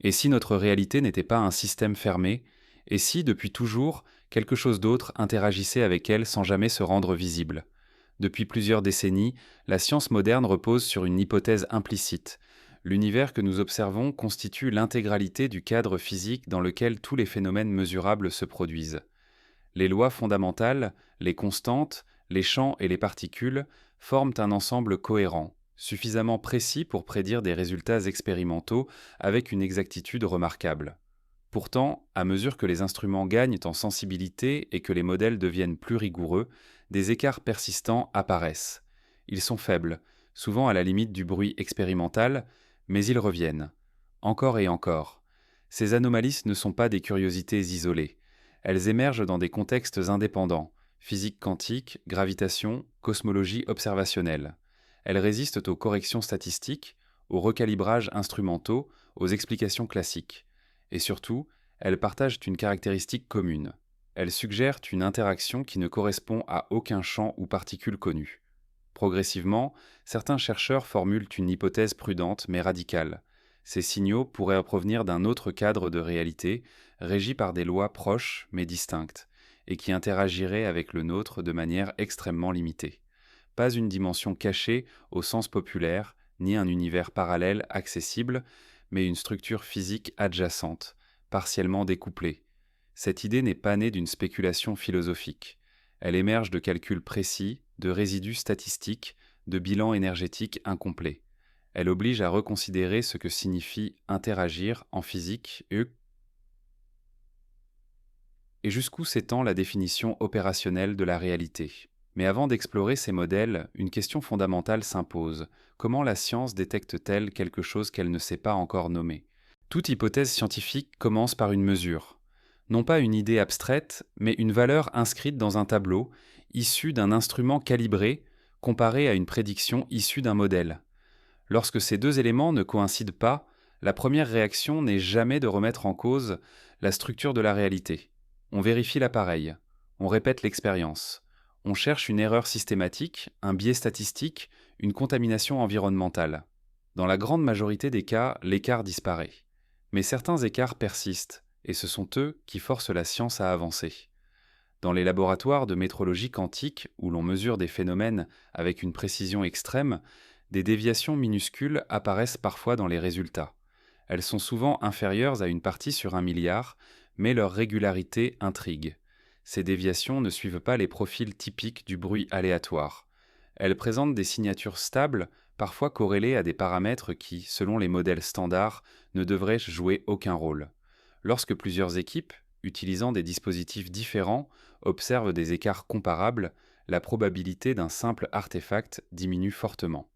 Et si notre réalité n'était pas un système fermé? Et si, depuis toujours, quelque chose d'autre interagissait avec elle sans jamais se rendre visible? Depuis plusieurs décennies, la science moderne repose sur une hypothèse implicite. L'univers que nous observons constitue l'intégralité du cadre physique dans lequel tous les phénomènes mesurables se produisent. Les lois fondamentales, les constantes, les champs et les particules forment un ensemble cohérent, suffisamment précis pour prédire des résultats expérimentaux avec une exactitude remarquable. Pourtant, à mesure que les instruments gagnent en sensibilité et que les modèles deviennent plus rigoureux, des écarts persistants apparaissent. Ils sont faibles, souvent à la limite du bruit expérimental, mais ils reviennent. Encore et encore. Ces anomalies ne sont pas des curiosités isolées. Elles émergent dans des contextes indépendants, physique quantique, gravitation, cosmologie observationnelle. Elles résistent aux corrections statistiques, aux recalibrages instrumentaux, aux explications classiques. Et surtout, elles partagent une caractéristique commune. Elles suggèrent une interaction qui ne correspond à aucun champ ou particule connu. Progressivement, certains chercheurs formulent une hypothèse prudente mais radicale. Ces signaux pourraient provenir d'un autre cadre de réalité, régi par des lois proches mais distinctes, et qui interagirait avec le nôtre de manière extrêmement limitée. Pas une dimension cachée au sens populaire, ni un univers parallèle accessible, mais une structure physique adjacente, partiellement découplée. Cette idée n'est pas née d'une spéculation philosophique. Elle émerge de calculs précis, de résidus statistiques, de bilans énergétiques incomplets. Elle oblige à reconsidérer ce que signifie interagir en physique et jusqu'où s'étend la définition opérationnelle de la réalité. Mais avant d'explorer ces modèles, une question fondamentale s'impose. Comment la science détecte-t-elle quelque chose qu'elle ne sait pas encore nommer? Toute hypothèse scientifique commence par une mesure. Non pas une idée abstraite, mais une valeur inscrite dans un tableau, issue d'un instrument calibré, comparé à une prédiction issue d'un modèle. Lorsque ces deux éléments ne coïncident pas, la première réaction n'est jamais de remettre en cause la structure de la réalité. On vérifie l'appareil, on répète l'expérience, on cherche une erreur systématique, un biais statistique, une contamination environnementale. Dans la grande majorité des cas, l'écart disparaît. Mais certains écarts persistent, et ce sont eux qui forcent la science à avancer. Dans les laboratoires de métrologie quantique, où l'on mesure des phénomènes avec une précision extrême, des déviations minuscules apparaissent parfois dans les résultats. Elles sont souvent inférieures à une partie sur un milliard, mais leur régularité intrigue. Ces déviations ne suivent pas les profils typiques du bruit aléatoire. Elles présentent des signatures stables, parfois corrélées à des paramètres qui, selon les modèles standards, ne devraient jouer aucun rôle. Lorsque plusieurs équipes, utilisant des dispositifs différents, observent des écarts comparables, la probabilité d'un simple artefact diminue fortement.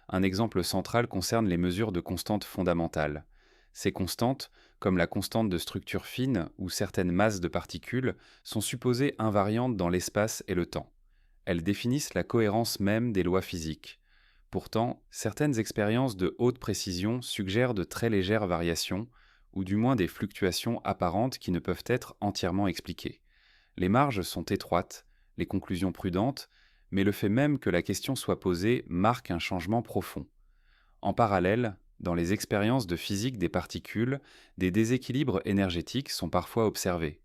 Un exemple central concerne les mesures de constantes fondamentales. Ces constantes, comme la constante de structure fine ou certaines masses de particules, sont supposées invariantes dans l'espace et le temps. Elles définissent la cohérence même des lois physiques. Pourtant, certaines expériences de haute précision suggèrent de très légères variations, ou du moins des fluctuations apparentes qui ne peuvent être entièrement expliquées. Les marges sont étroites, les conclusions prudentes, mais le fait même que la question soit posée marque un changement profond. En parallèle, dans les expériences de physique des particules, des déséquilibres énergétiques sont parfois observés.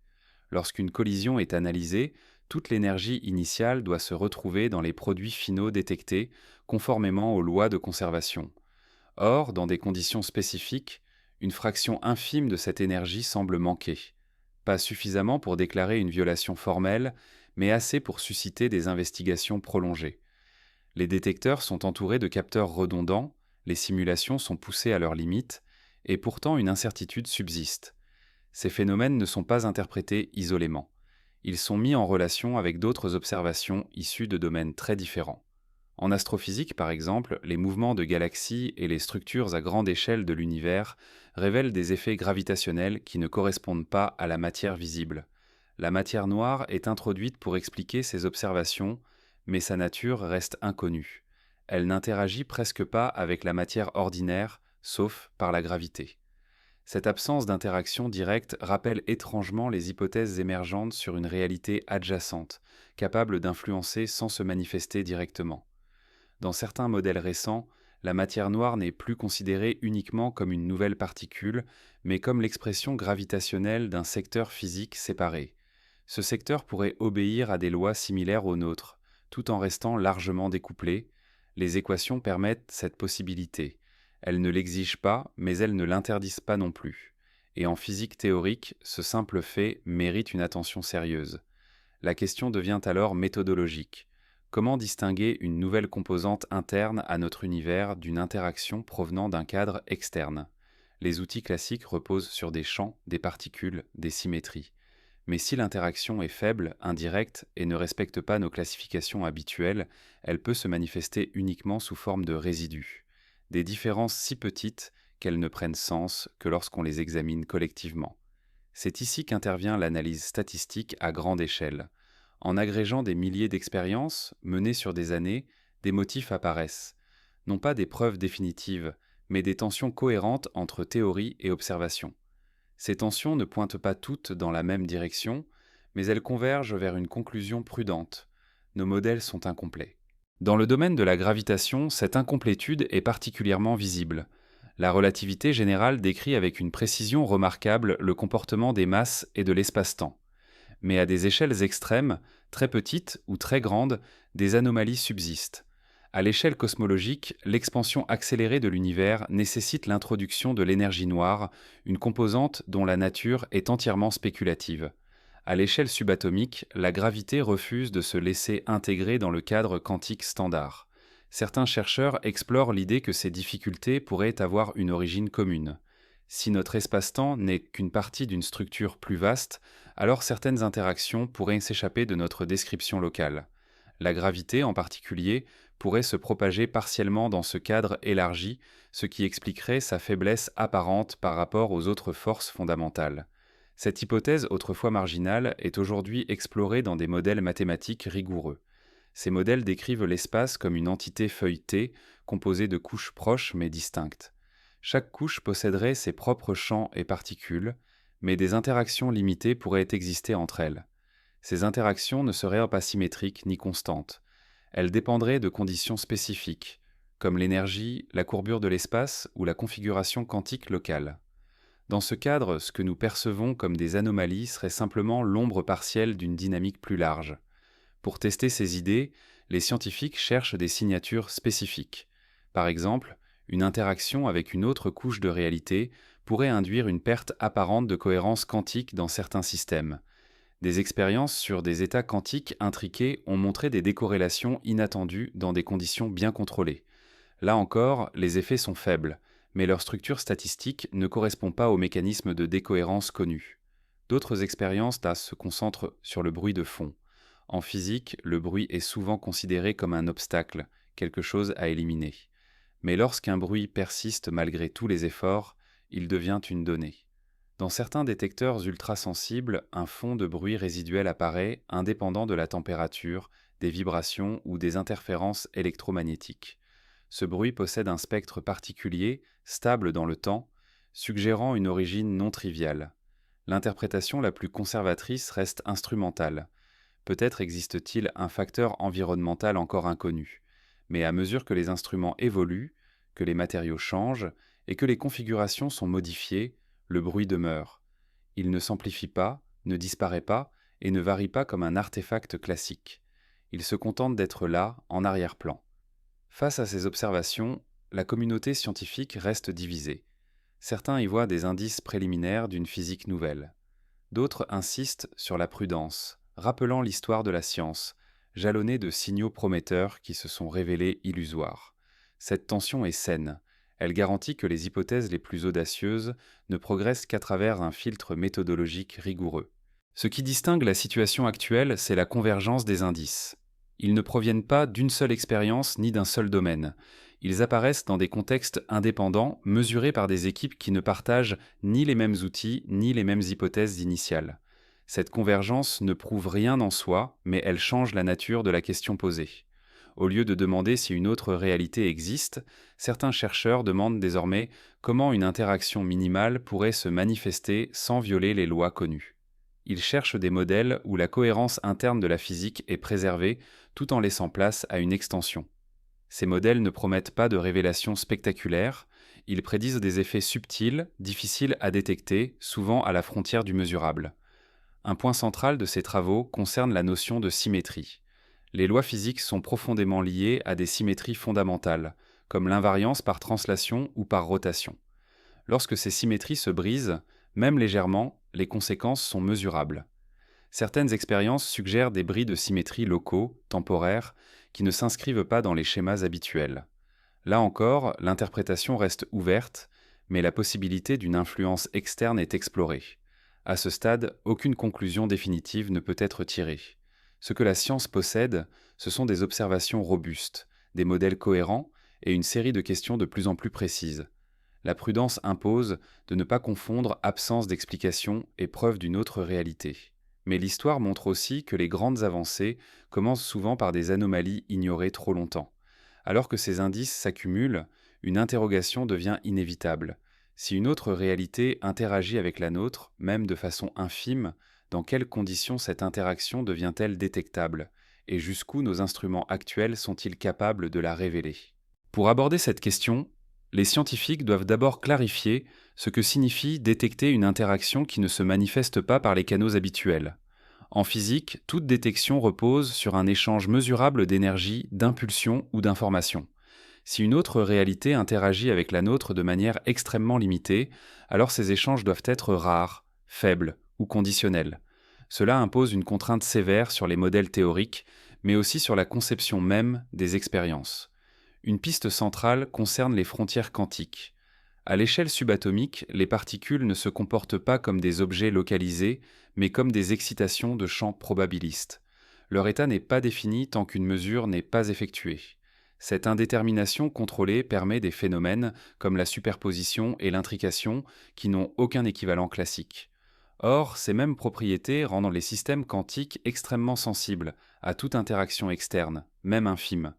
Lorsqu'une collision est analysée, toute l'énergie initiale doit se retrouver dans les produits finaux détectés, conformément aux lois de conservation. Or, dans des conditions spécifiques, une fraction infime de cette énergie semble manquer. Pas suffisamment pour déclarer une violation formelle, mais assez pour susciter des investigations prolongées. Les détecteurs sont entourés de capteurs redondants, les simulations sont poussées à leurs limites, et pourtant une incertitude subsiste. Ces phénomènes ne sont pas interprétés isolément. Ils sont mis en relation avec d'autres observations issues de domaines très différents. En astrophysique, par exemple, les mouvements de galaxies et les structures à grande échelle de l'univers révèlent des effets gravitationnels qui ne correspondent pas à la matière visible. La matière noire est introduite pour expliquer ces observations, mais sa nature reste inconnue. Elle n'interagit presque pas avec la matière ordinaire, sauf par la gravité. Cette absence d'interaction directe rappelle étrangement les hypothèses émergentes sur une réalité adjacente, capable d'influencer sans se manifester directement. Dans certains modèles récents, La matière noire n'est plus considérée uniquement comme une nouvelle particule, mais comme l'expression gravitationnelle d'un secteur physique séparé. Ce secteur pourrait obéir à des lois similaires aux nôtres, tout en restant largement découplé. Les équations permettent cette possibilité. Elles ne l'exigent pas, mais elles ne l'interdisent pas non plus. Et en physique théorique, ce simple fait mérite une attention sérieuse. La question devient alors méthodologique. Comment distinguer une nouvelle composante interne à notre univers d'une interaction provenant d'un cadre externe? Les outils classiques reposent sur des champs, des particules, des symétries. Mais si l'interaction est faible, indirecte et ne respecte pas nos classifications habituelles, elle peut se manifester uniquement sous forme de résidus. Des différences si petites qu'elles ne prennent sens que lorsqu'on les examine collectivement. C'est ici qu'intervient l'analyse statistique à grande échelle. En agrégeant des milliers d'expériences menées sur des années, des motifs apparaissent. Non pas des preuves définitives, mais des tensions cohérentes entre théorie et observation. Ces tensions ne pointent pas toutes dans la même direction, mais elles convergent vers une conclusion prudente. Nos modèles sont incomplets. Dans le domaine de la gravitation, cette incomplétude est particulièrement visible. La relativité générale décrit avec une précision remarquable le comportement des masses et de l'espace-temps. Mais à des échelles extrêmes, très petites ou très grandes, des anomalies subsistent. À l'échelle cosmologique, l'expansion accélérée de l'univers nécessite l'introduction de l'énergie noire, une composante dont la nature est entièrement spéculative. À l'échelle subatomique, la gravité refuse de se laisser intégrer dans le cadre quantique standard. Certains chercheurs explorent l'idée que ces difficultés pourraient avoir une origine commune. Si notre espace-temps n'est qu'une partie d'une structure plus vaste, alors certaines interactions pourraient s'échapper de notre description locale. La gravité, en particulier, pourrait se propager partiellement dans ce cadre élargi, ce qui expliquerait sa faiblesse apparente par rapport aux autres forces fondamentales. Cette hypothèse autrefois marginale est aujourd'hui explorée dans des modèles mathématiques rigoureux. Ces modèles décrivent l'espace comme une entité feuilletée, composée de couches proches mais distinctes. Chaque couche posséderait ses propres champs et particules, mais des interactions limitées pourraient exister entre elles. Ces interactions ne seraient pas symétriques ni constantes. Elles dépendraient de conditions spécifiques, comme l'énergie, la courbure de l'espace ou la configuration quantique locale. Dans ce cadre, ce que nous percevons comme des anomalies serait simplement l'ombre partielle d'une dynamique plus large. Pour tester ces idées, les scientifiques cherchent des signatures spécifiques. Par exemple, une interaction avec une autre couche de réalité pourrait induire une perte apparente de cohérence quantique dans certains systèmes. Des expériences sur des états quantiques intriqués ont montré des décorrélations inattendues dans des conditions bien contrôlées. Là encore, les effets sont faibles, mais leur structure statistique ne correspond pas aux mécanismes de décohérence connus. D'autres expériences se concentrent sur le bruit de fond. En physique, le bruit est souvent considéré comme un obstacle, quelque chose à éliminer. Mais lorsqu'un bruit persiste malgré tous les efforts, il devient une donnée. Dans certains détecteurs ultrasensibles, un fond de bruit résiduel apparaît, indépendant de la température, des vibrations ou des interférences électromagnétiques. Ce bruit possède un spectre particulier, stable dans le temps, suggérant une origine non triviale. L'interprétation la plus conservatrice reste instrumentale. Peut-être existe-t-il un facteur environnemental encore inconnu, mais à mesure que les instruments évoluent, que les matériaux changent et que les configurations sont modifiées, le bruit demeure. Il ne s'amplifie pas, ne disparaît pas et ne varie pas comme un artefact classique. Il se contente d'être là, en arrière-plan. Face à ces observations, la communauté scientifique reste divisée. Certains y voient des indices préliminaires d'une physique nouvelle. D'autres insistent sur la prudence, rappelant l'histoire de la science, jalonnée de signaux prometteurs qui se sont révélés illusoires. Cette tension est saine. Elle garantit que les hypothèses les plus audacieuses ne progressent qu'à travers un filtre méthodologique rigoureux. Ce qui distingue la situation actuelle, c'est la convergence des indices. Ils ne proviennent pas d'une seule expérience ni d'un seul domaine. Ils apparaissent dans des contextes indépendants, mesurés par des équipes qui ne partagent ni les mêmes outils ni les mêmes hypothèses initiales. Cette convergence ne prouve rien en soi, mais elle change la nature de la question posée. Au lieu de demander si une autre réalité existe, certains chercheurs demandent désormais comment une interaction minimale pourrait se manifester sans violer les lois connues. Ils cherchent des modèles où la cohérence interne de la physique est préservée tout en laissant place à une extension. Ces modèles ne promettent pas de révélations spectaculaires, ils prédisent des effets subtils, difficiles à détecter, souvent à la frontière du mesurable. Un point central de ces travaux concerne la notion de symétrie. Les lois physiques sont profondément liées à des symétries fondamentales, comme l'invariance par translation ou par rotation. Lorsque ces symétries se brisent, même légèrement, les conséquences sont mesurables. Certaines expériences suggèrent des bris de symétrie locaux, temporaires, qui ne s'inscrivent pas dans les schémas habituels. Là encore, l'interprétation reste ouverte, mais la possibilité d'une influence externe est explorée. À ce stade, aucune conclusion définitive ne peut être tirée. Ce que la science possède, ce sont des observations robustes, des modèles cohérents et une série de questions de plus en plus précises. La prudence impose de ne pas confondre absence d'explication et preuve d'une autre réalité. Mais l'histoire montre aussi que les grandes avancées commencent souvent par des anomalies ignorées trop longtemps. Alors que ces indices s'accumulent, une interrogation devient inévitable. Si une autre réalité interagit avec la nôtre, même de façon infime, dans quelles conditions cette interaction devient-elle détectable? Et jusqu'où nos instruments actuels sont-ils capables de la révéler? Pour aborder cette question, les scientifiques doivent d'abord clarifier ce que signifie détecter une interaction qui ne se manifeste pas par les canaux habituels. En physique, toute détection repose sur un échange mesurable d'énergie, d'impulsion ou d'information. Si une autre réalité interagit avec la nôtre de manière extrêmement limitée, alors ces échanges doivent être rares, faibles ou conditionnels. Cela impose une contrainte sévère sur les modèles théoriques, mais aussi sur la conception même des expériences. Une piste centrale concerne les frontières quantiques. À l'échelle subatomique, les particules ne se comportent pas comme des objets localisés, mais comme des excitations de champs probabilistes. Leur état n'est pas défini tant qu'une mesure n'est pas effectuée. Cette indétermination contrôlée permet des phénomènes comme la superposition et l'intrication qui n'ont aucun équivalent classique. Or, ces mêmes propriétés rendent les systèmes quantiques extrêmement sensibles à toute interaction externe, même infime.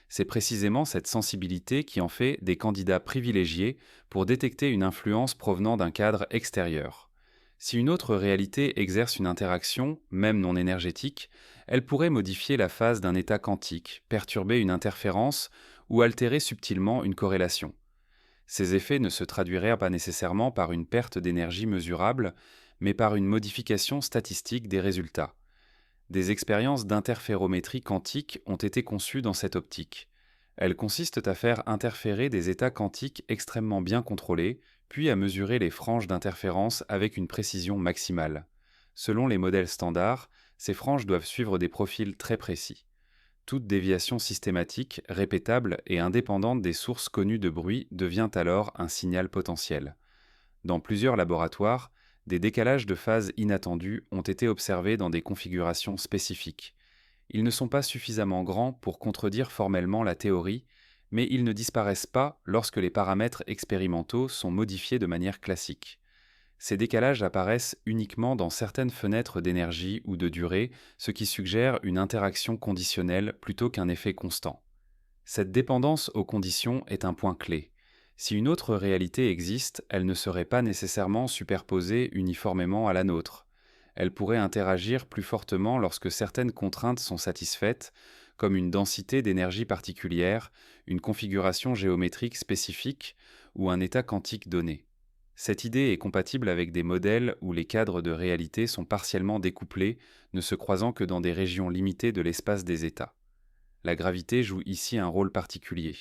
C'est précisément cette sensibilité qui en fait des candidats privilégiés pour détecter une influence provenant d'un cadre extérieur. Si une autre réalité exerce une interaction, même non énergétique, elle pourrait modifier la phase d'un état quantique, perturber une interférence ou altérer subtilement une corrélation. Ces effets ne se traduiraient pas nécessairement par une perte d'énergie mesurable, mais par une modification statistique des résultats. Des expériences d'interférométrie quantique ont été conçues dans cette optique. Elles consistent à faire interférer des états quantiques extrêmement bien contrôlés, puis à mesurer les franges d'interférence avec une précision maximale. Selon les modèles standards, ces franges doivent suivre des profils très précis. Toute déviation systématique, répétable et indépendante des sources connues de bruit devient alors un signal potentiel. Dans plusieurs laboratoires, des décalages de phase inattendus ont été observés dans des configurations spécifiques. Ils ne sont pas suffisamment grands pour contredire formellement la théorie, mais ils ne disparaissent pas lorsque les paramètres expérimentaux sont modifiés de manière classique. Ces décalages apparaissent uniquement dans certaines fenêtres d'énergie ou de durée, ce qui suggère une interaction conditionnelle plutôt qu'un effet constant. Cette dépendance aux conditions est un point clé. Si une autre réalité existe, elle ne serait pas nécessairement superposée uniformément à la nôtre. Elle pourrait interagir plus fortement lorsque certaines contraintes sont satisfaites, comme une densité d'énergie particulière, une configuration géométrique spécifique ou un état quantique donné. Cette idée est compatible avec des modèles où les cadres de réalité sont partiellement découplés, ne se croisant que dans des régions limitées de l'espace des états. La gravité joue ici un rôle particulier.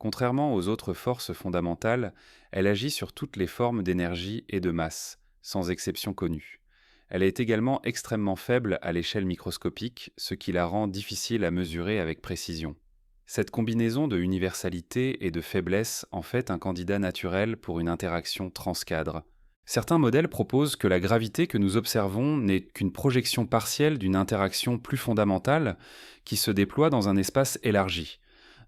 Contrairement aux autres forces fondamentales, elle agit sur toutes les formes d'énergie et de masse, sans exception connue. Elle est également extrêmement faible à l'échelle microscopique, ce qui la rend difficile à mesurer avec précision. Cette combinaison de universalité et de faiblesse en fait un candidat naturel pour une interaction transcadre. Certains modèles proposent que la gravité que nous observons n'est qu'une projection partielle d'une interaction plus fondamentale qui se déploie dans un espace élargi.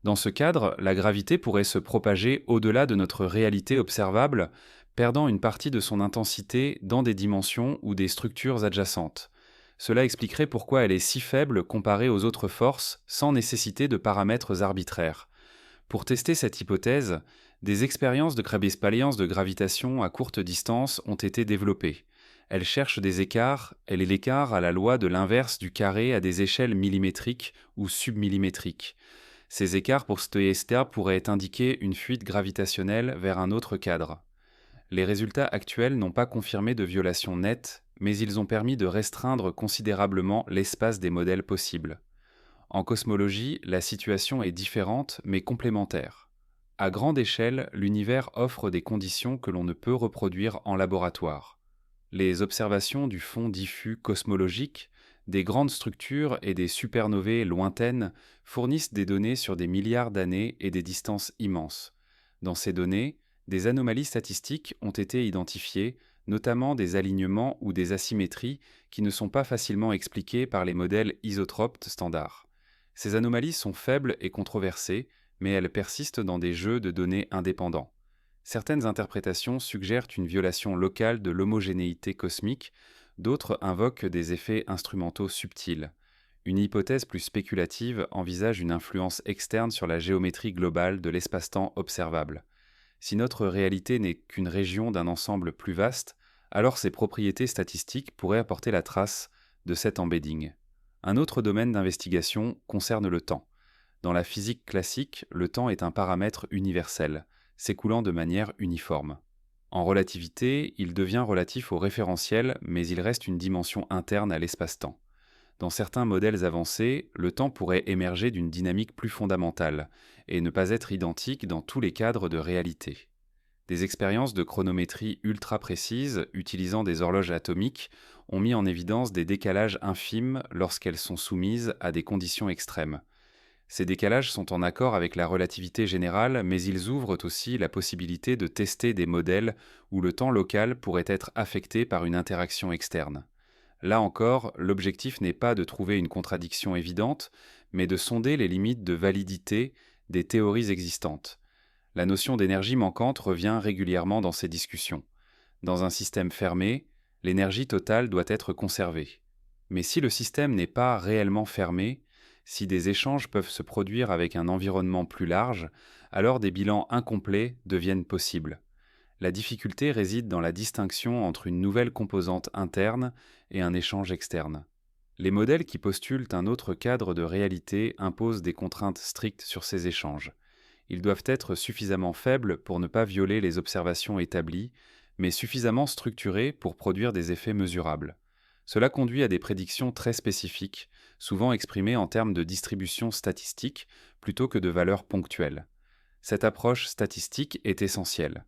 Dans ce cadre, la gravité pourrait se propager au-delà de notre réalité observable, perdant une partie de son intensité dans des dimensions ou des structures adjacentes. Cela expliquerait pourquoi elle est si faible comparée aux autres forces, sans nécessiter de paramètres arbitraires. Pour tester cette hypothèse, des expériences de Krebs-Spaliance de gravitation à courte distance ont été développées. Elles cherchent des écarts, et l'écart à la loi de l'inverse du carré à des échelles millimétriques ou submillimétriques. Ces écarts pour Stoesta pourraient indiquer une fuite gravitationnelle vers un autre cadre. Les résultats actuels n'ont pas confirmé de violation nette, mais ils ont permis de restreindre considérablement l'espace des modèles possibles. En cosmologie, la situation est différente mais complémentaire. À grande échelle, l'univers offre des conditions que l'on ne peut reproduire en laboratoire. Les observations du fond diffus cosmologique, des grandes structures et des supernovae lointaines fournissent des données sur des milliards d'années et des distances immenses. Dans ces données, des anomalies statistiques ont été identifiées, notamment des alignements ou des asymétries qui ne sont pas facilement expliquées par les modèles isotropes standards. Ces anomalies sont faibles et controversées, mais elles persistent dans des jeux de données indépendants. Certaines interprétations suggèrent une violation locale de l'homogénéité cosmique, d'autres invoquent des effets instrumentaux subtils. Une hypothèse plus spéculative envisage une influence externe sur la géométrie globale de l'espace-temps observable. Si notre réalité n'est qu'une région d'un ensemble plus vaste, alors ses propriétés statistiques pourraient apporter la trace de cet embedding. Un autre domaine d'investigation concerne le temps. Dans la physique classique, le temps est un paramètre universel, s'écoulant de manière uniforme. En relativité, il devient relatif au référentiel, mais il reste une dimension interne à l'espace-temps. Dans certains modèles avancés, le temps pourrait émerger d'une dynamique plus fondamentale et ne pas être identique dans tous les cadres de réalité. Des expériences de chronométrie ultra précises, utilisant des horloges atomiques, ont mis en évidence des décalages infimes lorsqu'elles sont soumises à des conditions extrêmes. Ces décalages sont en accord avec la relativité générale, mais ils ouvrent aussi la possibilité de tester des modèles où le temps local pourrait être affecté par une interaction externe. Là encore, l'objectif n'est pas de trouver une contradiction évidente, mais de sonder les limites de validité des théories existantes. La notion d'énergie manquante revient régulièrement dans ces discussions. Dans un système fermé, l'énergie totale doit être conservée. Mais si le système n'est pas réellement fermé, si des échanges peuvent se produire avec un environnement plus large, alors des bilans incomplets deviennent possibles. La difficulté réside dans la distinction entre une nouvelle composante interne et un échange externe. Les modèles qui postulent un autre cadre de réalité imposent des contraintes strictes sur ces échanges. Ils doivent être suffisamment faibles pour ne pas violer les observations établies, mais suffisamment structurés pour produire des effets mesurables. Cela conduit à des prédictions très spécifiques, souvent exprimées en termes de distribution statistique plutôt que de valeurs ponctuelles. Cette approche statistique est essentielle.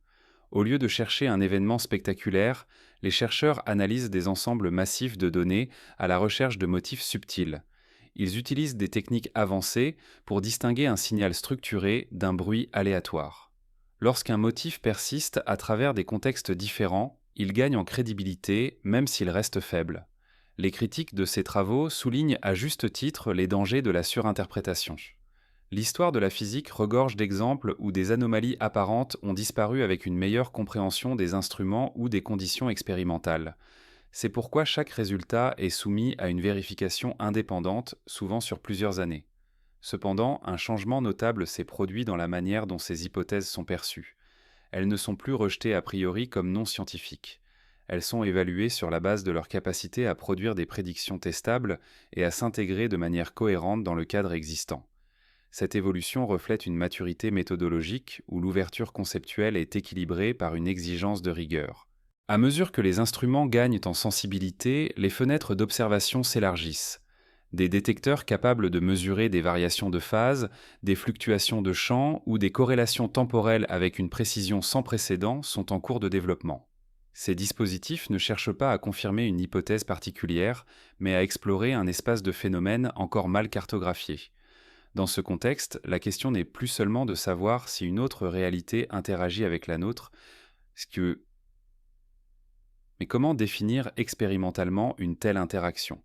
Au lieu de chercher un événement spectaculaire, les chercheurs analysent des ensembles massifs de données à la recherche de motifs subtils. Ils utilisent des techniques avancées pour distinguer un signal structuré d'un bruit aléatoire. Lorsqu'un motif persiste à travers des contextes différents, il gagne en crédibilité même s'il reste faible. Les critiques de ces travaux soulignent à juste titre les dangers de la surinterprétation. L'histoire de la physique regorge d'exemples où des anomalies apparentes ont disparu avec une meilleure compréhension des instruments ou des conditions expérimentales. C'est pourquoi chaque résultat est soumis à une vérification indépendante, souvent sur plusieurs années. Cependant, un changement notable s'est produit dans la manière dont ces hypothèses sont perçues. Elles ne sont plus rejetées a priori comme non scientifiques. Elles sont évaluées sur la base de leur capacité à produire des prédictions testables et à s'intégrer de manière cohérente dans le cadre existant. Cette évolution reflète une maturité méthodologique où l'ouverture conceptuelle est équilibrée par une exigence de rigueur. À mesure que les instruments gagnent en sensibilité, les fenêtres d'observation s'élargissent. Des détecteurs capables de mesurer des variations de phase, des fluctuations de champ ou des corrélations temporelles avec une précision sans précédent sont en cours de développement. Ces dispositifs ne cherchent pas à confirmer une hypothèse particulière, mais à explorer un espace de phénomènes encore mal cartographié. Dans ce contexte, la question n'est plus seulement de savoir si une autre réalité interagit avec la nôtre, mais comment définir expérimentalement une telle interaction?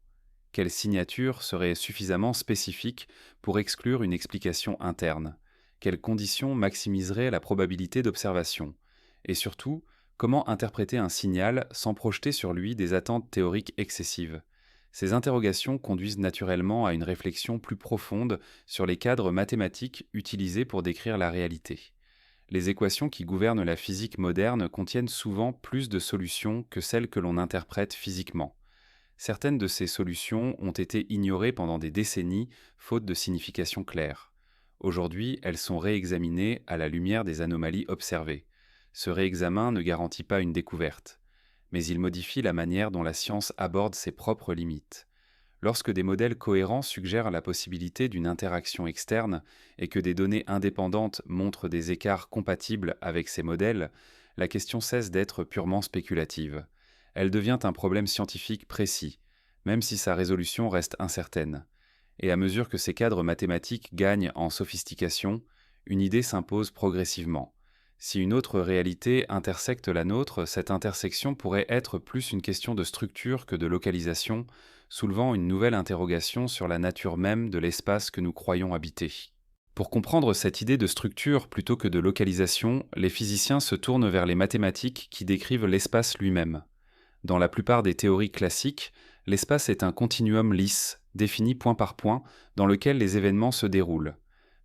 Quelle signature serait suffisamment spécifique pour exclure une explication interne? Quelles conditions maximiseraient la probabilité d'observation? Et surtout, comment interpréter un signal sans projeter sur lui des attentes théoriques excessives? Ces interrogations conduisent naturellement à une réflexion plus profonde sur les cadres mathématiques utilisés pour décrire la réalité. Les équations qui gouvernent la physique moderne contiennent souvent plus de solutions que celles que l'on interprète physiquement. Certaines de ces solutions ont été ignorées pendant des décennies, faute de signification claire. Aujourd'hui, elles sont réexaminées à la lumière des anomalies observées. Ce réexamen ne garantit pas une découverte, mais il modifie la manière dont la science aborde ses propres limites. Lorsque des modèles cohérents suggèrent la possibilité d'une interaction externe et que des données indépendantes montrent des écarts compatibles avec ces modèles, la question cesse d'être purement spéculative. Elle devient un problème scientifique précis, même si sa résolution reste incertaine. Et à mesure que ces cadres mathématiques gagnent en sophistication, une idée s'impose progressivement. Si une autre réalité intersecte la nôtre, cette intersection pourrait être plus une question de structure que de localisation, soulevant une nouvelle interrogation sur la nature même de l'espace que nous croyons habiter. Pour comprendre cette idée de structure plutôt que de localisation, les physiciens se tournent vers les mathématiques qui décrivent l'espace lui-même. Dans la plupart des théories classiques, l'espace est un continuum lisse, défini point par point, dans lequel les événements se déroulent.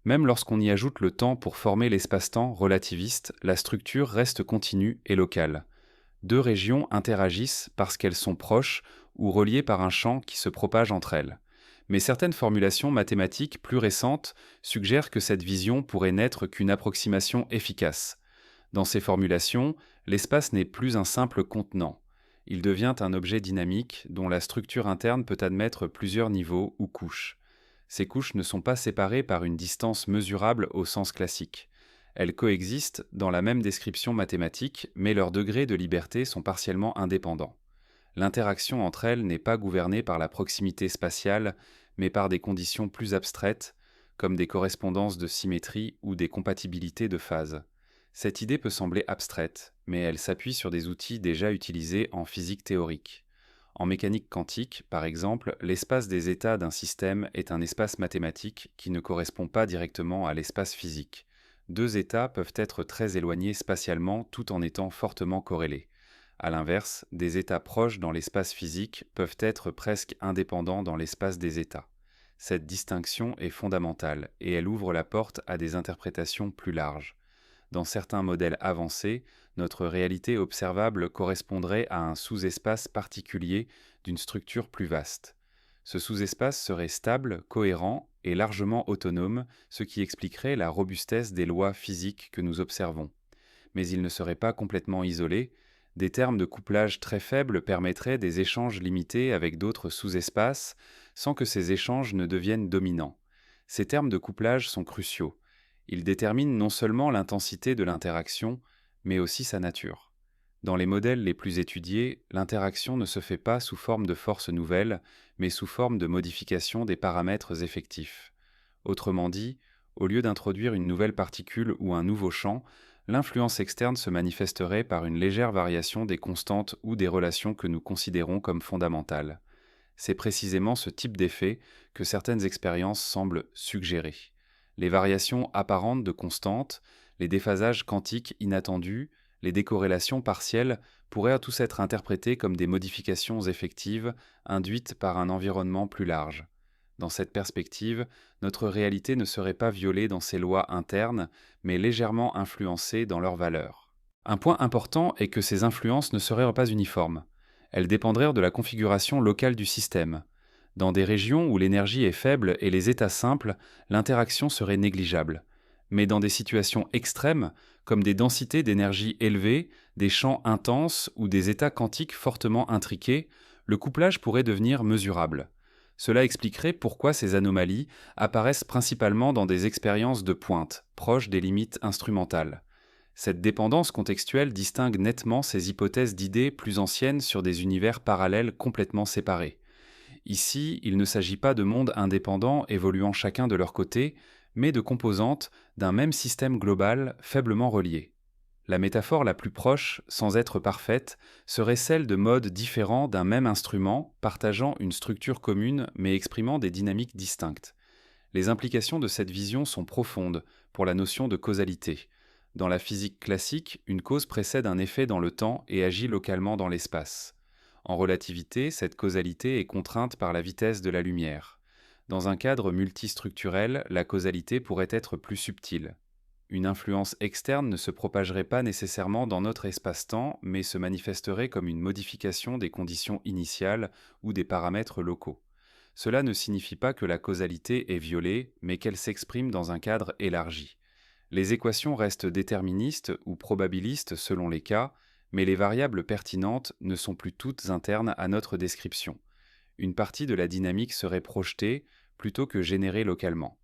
Même lorsqu'on y ajoute le temps pour former l'espace-temps relativiste, la structure reste continue et locale. Deux régions interagissent parce qu'elles sont proches ou reliées par un champ qui se propage entre elles. Mais certaines formulations mathématiques plus récentes suggèrent que cette vision pourrait n'être qu'une approximation efficace. Dans ces formulations, l'espace n'est plus un simple contenant. Il devient un objet dynamique dont la structure interne peut admettre plusieurs niveaux ou couches. Ces couches ne sont pas séparées par une distance mesurable au sens classique. Elles coexistent dans la même description mathématique, mais leurs degrés de liberté sont partiellement indépendants. L'interaction entre elles n'est pas gouvernée par la proximité spatiale, mais par des conditions plus abstraites, comme des correspondances de symétrie ou des compatibilités de phase. Cette idée peut sembler abstraite, mais elle s'appuie sur des outils déjà utilisés en physique théorique. En mécanique quantique, par exemple, l'espace des états d'un système est un espace mathématique qui ne correspond pas directement à l'espace physique. Deux états peuvent être très éloignés spatialement tout en étant fortement corrélés. À l'inverse, des états proches dans l'espace physique peuvent être presque indépendants dans l'espace des états. Cette distinction est fondamentale et elle ouvre la porte à des interprétations plus larges. Dans certains modèles avancés, notre réalité observable correspondrait à un sous-espace particulier d'une structure plus vaste. Ce sous-espace serait stable, cohérent et largement autonome, ce qui expliquerait la robustesse des lois physiques que nous observons. Mais il ne serait pas complètement isolé. Des termes de couplage très faibles permettraient des échanges limités avec d'autres sous-espaces, sans que ces échanges ne deviennent dominants. Ces termes de couplage sont cruciaux. Ils déterminent non seulement l'intensité de l'interaction, mais aussi sa nature. Dans les modèles les plus étudiés, l'interaction ne se fait pas sous forme de force nouvelle, mais sous forme de modification des paramètres effectifs. Autrement dit, au lieu d'introduire une nouvelle particule ou un nouveau champ, l'influence externe se manifesterait par une légère variation des constantes ou des relations que nous considérons comme fondamentales. C'est précisément ce type d'effet que certaines expériences semblent suggérer. Les variations apparentes de constantes, les déphasages quantiques inattendus, les décorrélations partielles pourraient tous être interprétés comme des modifications effectives induites par un environnement plus large. Dans cette perspective, notre réalité ne serait pas violée dans ses lois internes, mais légèrement influencée dans leurs valeurs. Un point important est que ces influences ne seraient pas uniformes. Elles dépendraient de la configuration locale du système. Dans des régions où l'énergie est faible et les états simples, l'interaction serait négligeable. Mais dans des situations extrêmes, comme des densités d'énergie élevées, des champs intenses ou des états quantiques fortement intriqués, le couplage pourrait devenir mesurable. Cela expliquerait pourquoi ces anomalies apparaissent principalement dans des expériences de pointe, proches des limites instrumentales. Cette dépendance contextuelle distingue nettement ces hypothèses d'idées plus anciennes sur des univers parallèles complètement séparés. Ici, il ne s'agit pas de mondes indépendants évoluant chacun de leur côté, mais de composantes d'un même système global faiblement reliées. La métaphore la plus proche, sans être parfaite, serait celle de modes différents d'un même instrument, partageant une structure commune mais exprimant des dynamiques distinctes. Les implications de cette vision sont profondes pour la notion de causalité. Dans la physique classique, une cause précède un effet dans le temps et agit localement dans l'espace. En relativité, cette causalité est contrainte par la vitesse de la lumière. Dans un cadre multistructurel, la causalité pourrait être plus subtile. Une influence externe ne se propagerait pas nécessairement dans notre espace-temps, mais se manifesterait comme une modification des conditions initiales ou des paramètres locaux. Cela ne signifie pas que la causalité est violée, mais qu'elle s'exprime dans un cadre élargi. Les équations restent déterministes ou probabilistes selon les cas, mais les variables pertinentes ne sont plus toutes internes à notre description. Une partie de la dynamique serait projetée plutôt que générée localement.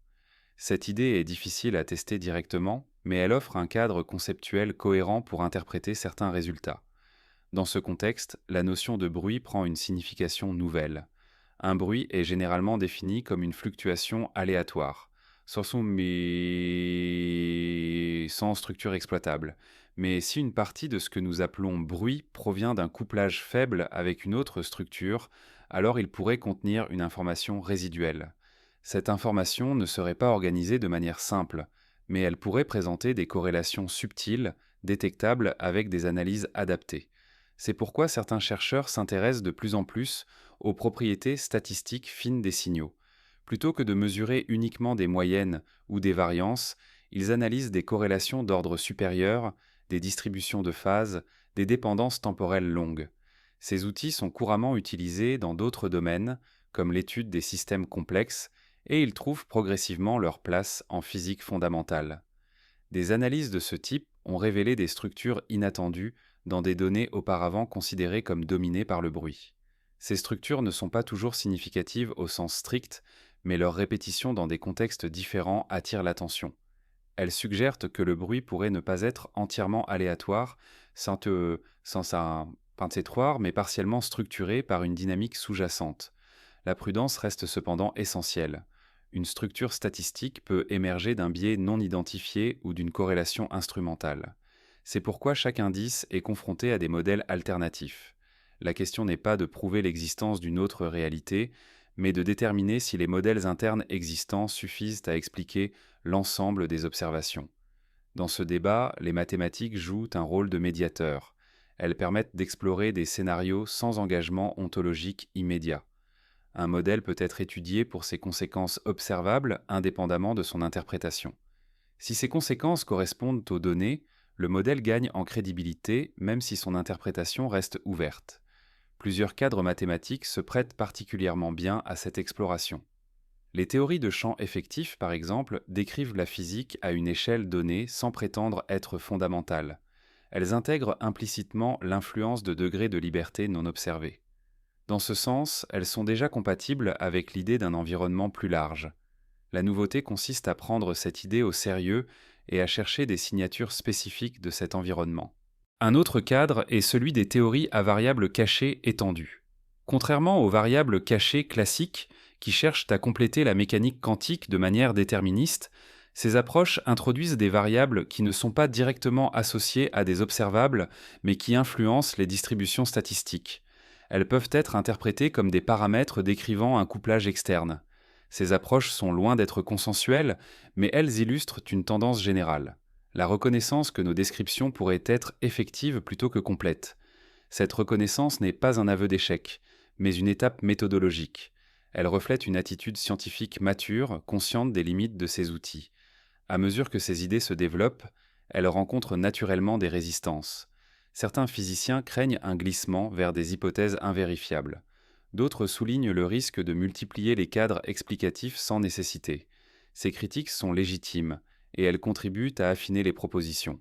Cette idée est difficile à tester directement, mais elle offre un cadre conceptuel cohérent pour interpréter certains résultats. Dans ce contexte, la notion de bruit prend une signification nouvelle. Un bruit est généralement défini comme une fluctuation aléatoire, sans structure exploitable. Mais si une partie de ce que nous appelons bruit provient d'un couplage faible avec une autre structure, alors il pourrait contenir une information résiduelle. Cette information ne serait pas organisée de manière simple, mais elle pourrait présenter des corrélations subtiles, détectables avec des analyses adaptées. C'est pourquoi certains chercheurs s'intéressent de plus en plus aux propriétés statistiques fines des signaux. Plutôt que de mesurer uniquement des moyennes ou des variances, ils analysent des corrélations d'ordre supérieur, des distributions de phase, des dépendances temporelles longues. Ces outils sont couramment utilisés dans d'autres domaines, comme l'étude des systèmes complexes, et ils trouvent progressivement leur place en physique fondamentale. Des analyses de ce type ont révélé des structures inattendues dans des données auparavant considérées comme dominées par le bruit. Ces structures ne sont pas toujours significatives au sens strict, mais leur répétition dans des contextes différents attire l'attention. Elles suggèrent que le bruit pourrait ne pas être entièrement aléatoire, sans un pincétoire, mais partiellement structuré par une dynamique sous-jacente. La prudence reste cependant essentielle. Une structure statistique peut émerger d'un biais non identifié ou d'une corrélation instrumentale. C'est pourquoi chaque indice est confronté à des modèles alternatifs. La question n'est pas de prouver l'existence d'une autre réalité, mais de déterminer si les modèles internes existants suffisent à expliquer l'ensemble des observations. Dans ce débat, les mathématiques jouent un rôle de médiateur. Elles permettent d'explorer des scénarios sans engagement ontologique immédiat. Un modèle peut être étudié pour ses conséquences observables indépendamment de son interprétation. Si ces conséquences correspondent aux données, le modèle gagne en crédibilité même si son interprétation reste ouverte. Plusieurs cadres mathématiques se prêtent particulièrement bien à cette exploration. Les théories de champs effectifs, par exemple, décrivent la physique à une échelle donnée sans prétendre être fondamentale. Elles intègrent implicitement l'influence de degrés de liberté non observés. Dans ce sens, elles sont déjà compatibles avec l'idée d'un environnement plus large. La nouveauté consiste à prendre cette idée au sérieux et à chercher des signatures spécifiques de cet environnement. Un autre cadre est celui des théories à variables cachées étendues. Contrairement aux variables cachées classiques, qui cherchent à compléter la mécanique quantique de manière déterministe, ces approches introduisent des variables qui ne sont pas directement associées à des observables, mais qui influencent les distributions statistiques. Elles peuvent être interprétées comme des paramètres décrivant un couplage externe. Ces approches sont loin d'être consensuelles, mais elles illustrent une tendance générale. La reconnaissance que nos descriptions pourraient être effectives plutôt que complètes. Cette reconnaissance n'est pas un aveu d'échec, mais une étape méthodologique. Elle reflète une attitude scientifique mature, consciente des limites de ces outils. À mesure que ces idées se développent, elles rencontrent naturellement des résistances. Certains physiciens craignent un glissement vers des hypothèses invérifiables. D'autres soulignent le risque de multiplier les cadres explicatifs sans nécessité. Ces critiques sont légitimes, et elles contribuent à affiner les propositions.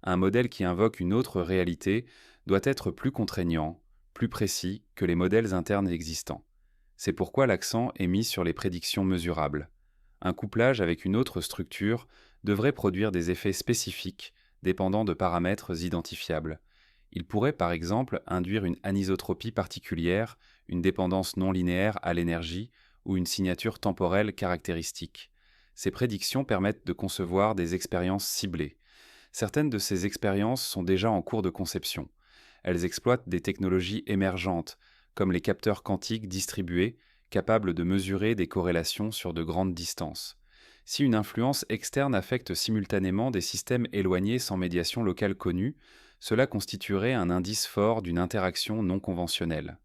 Un modèle qui invoque une autre réalité doit être plus contraignant, plus précis que les modèles internes existants. C'est pourquoi l'accent est mis sur les prédictions mesurables. Un couplage avec une autre structure devrait produire des effets spécifiques dépendant de paramètres identifiables. Il pourrait par exemple induire une anisotropie particulière, une dépendance non linéaire à l'énergie ou une signature temporelle caractéristique. Ces prédictions permettent de concevoir des expériences ciblées. Certaines de ces expériences sont déjà en cours de conception. Elles exploitent des technologies émergentes, comme les capteurs quantiques distribués, capables de mesurer des corrélations sur de grandes distances. Si une influence externe affecte simultanément des systèmes éloignés sans médiation locale connue, cela constituerait un indice fort d'une interaction non conventionnelle.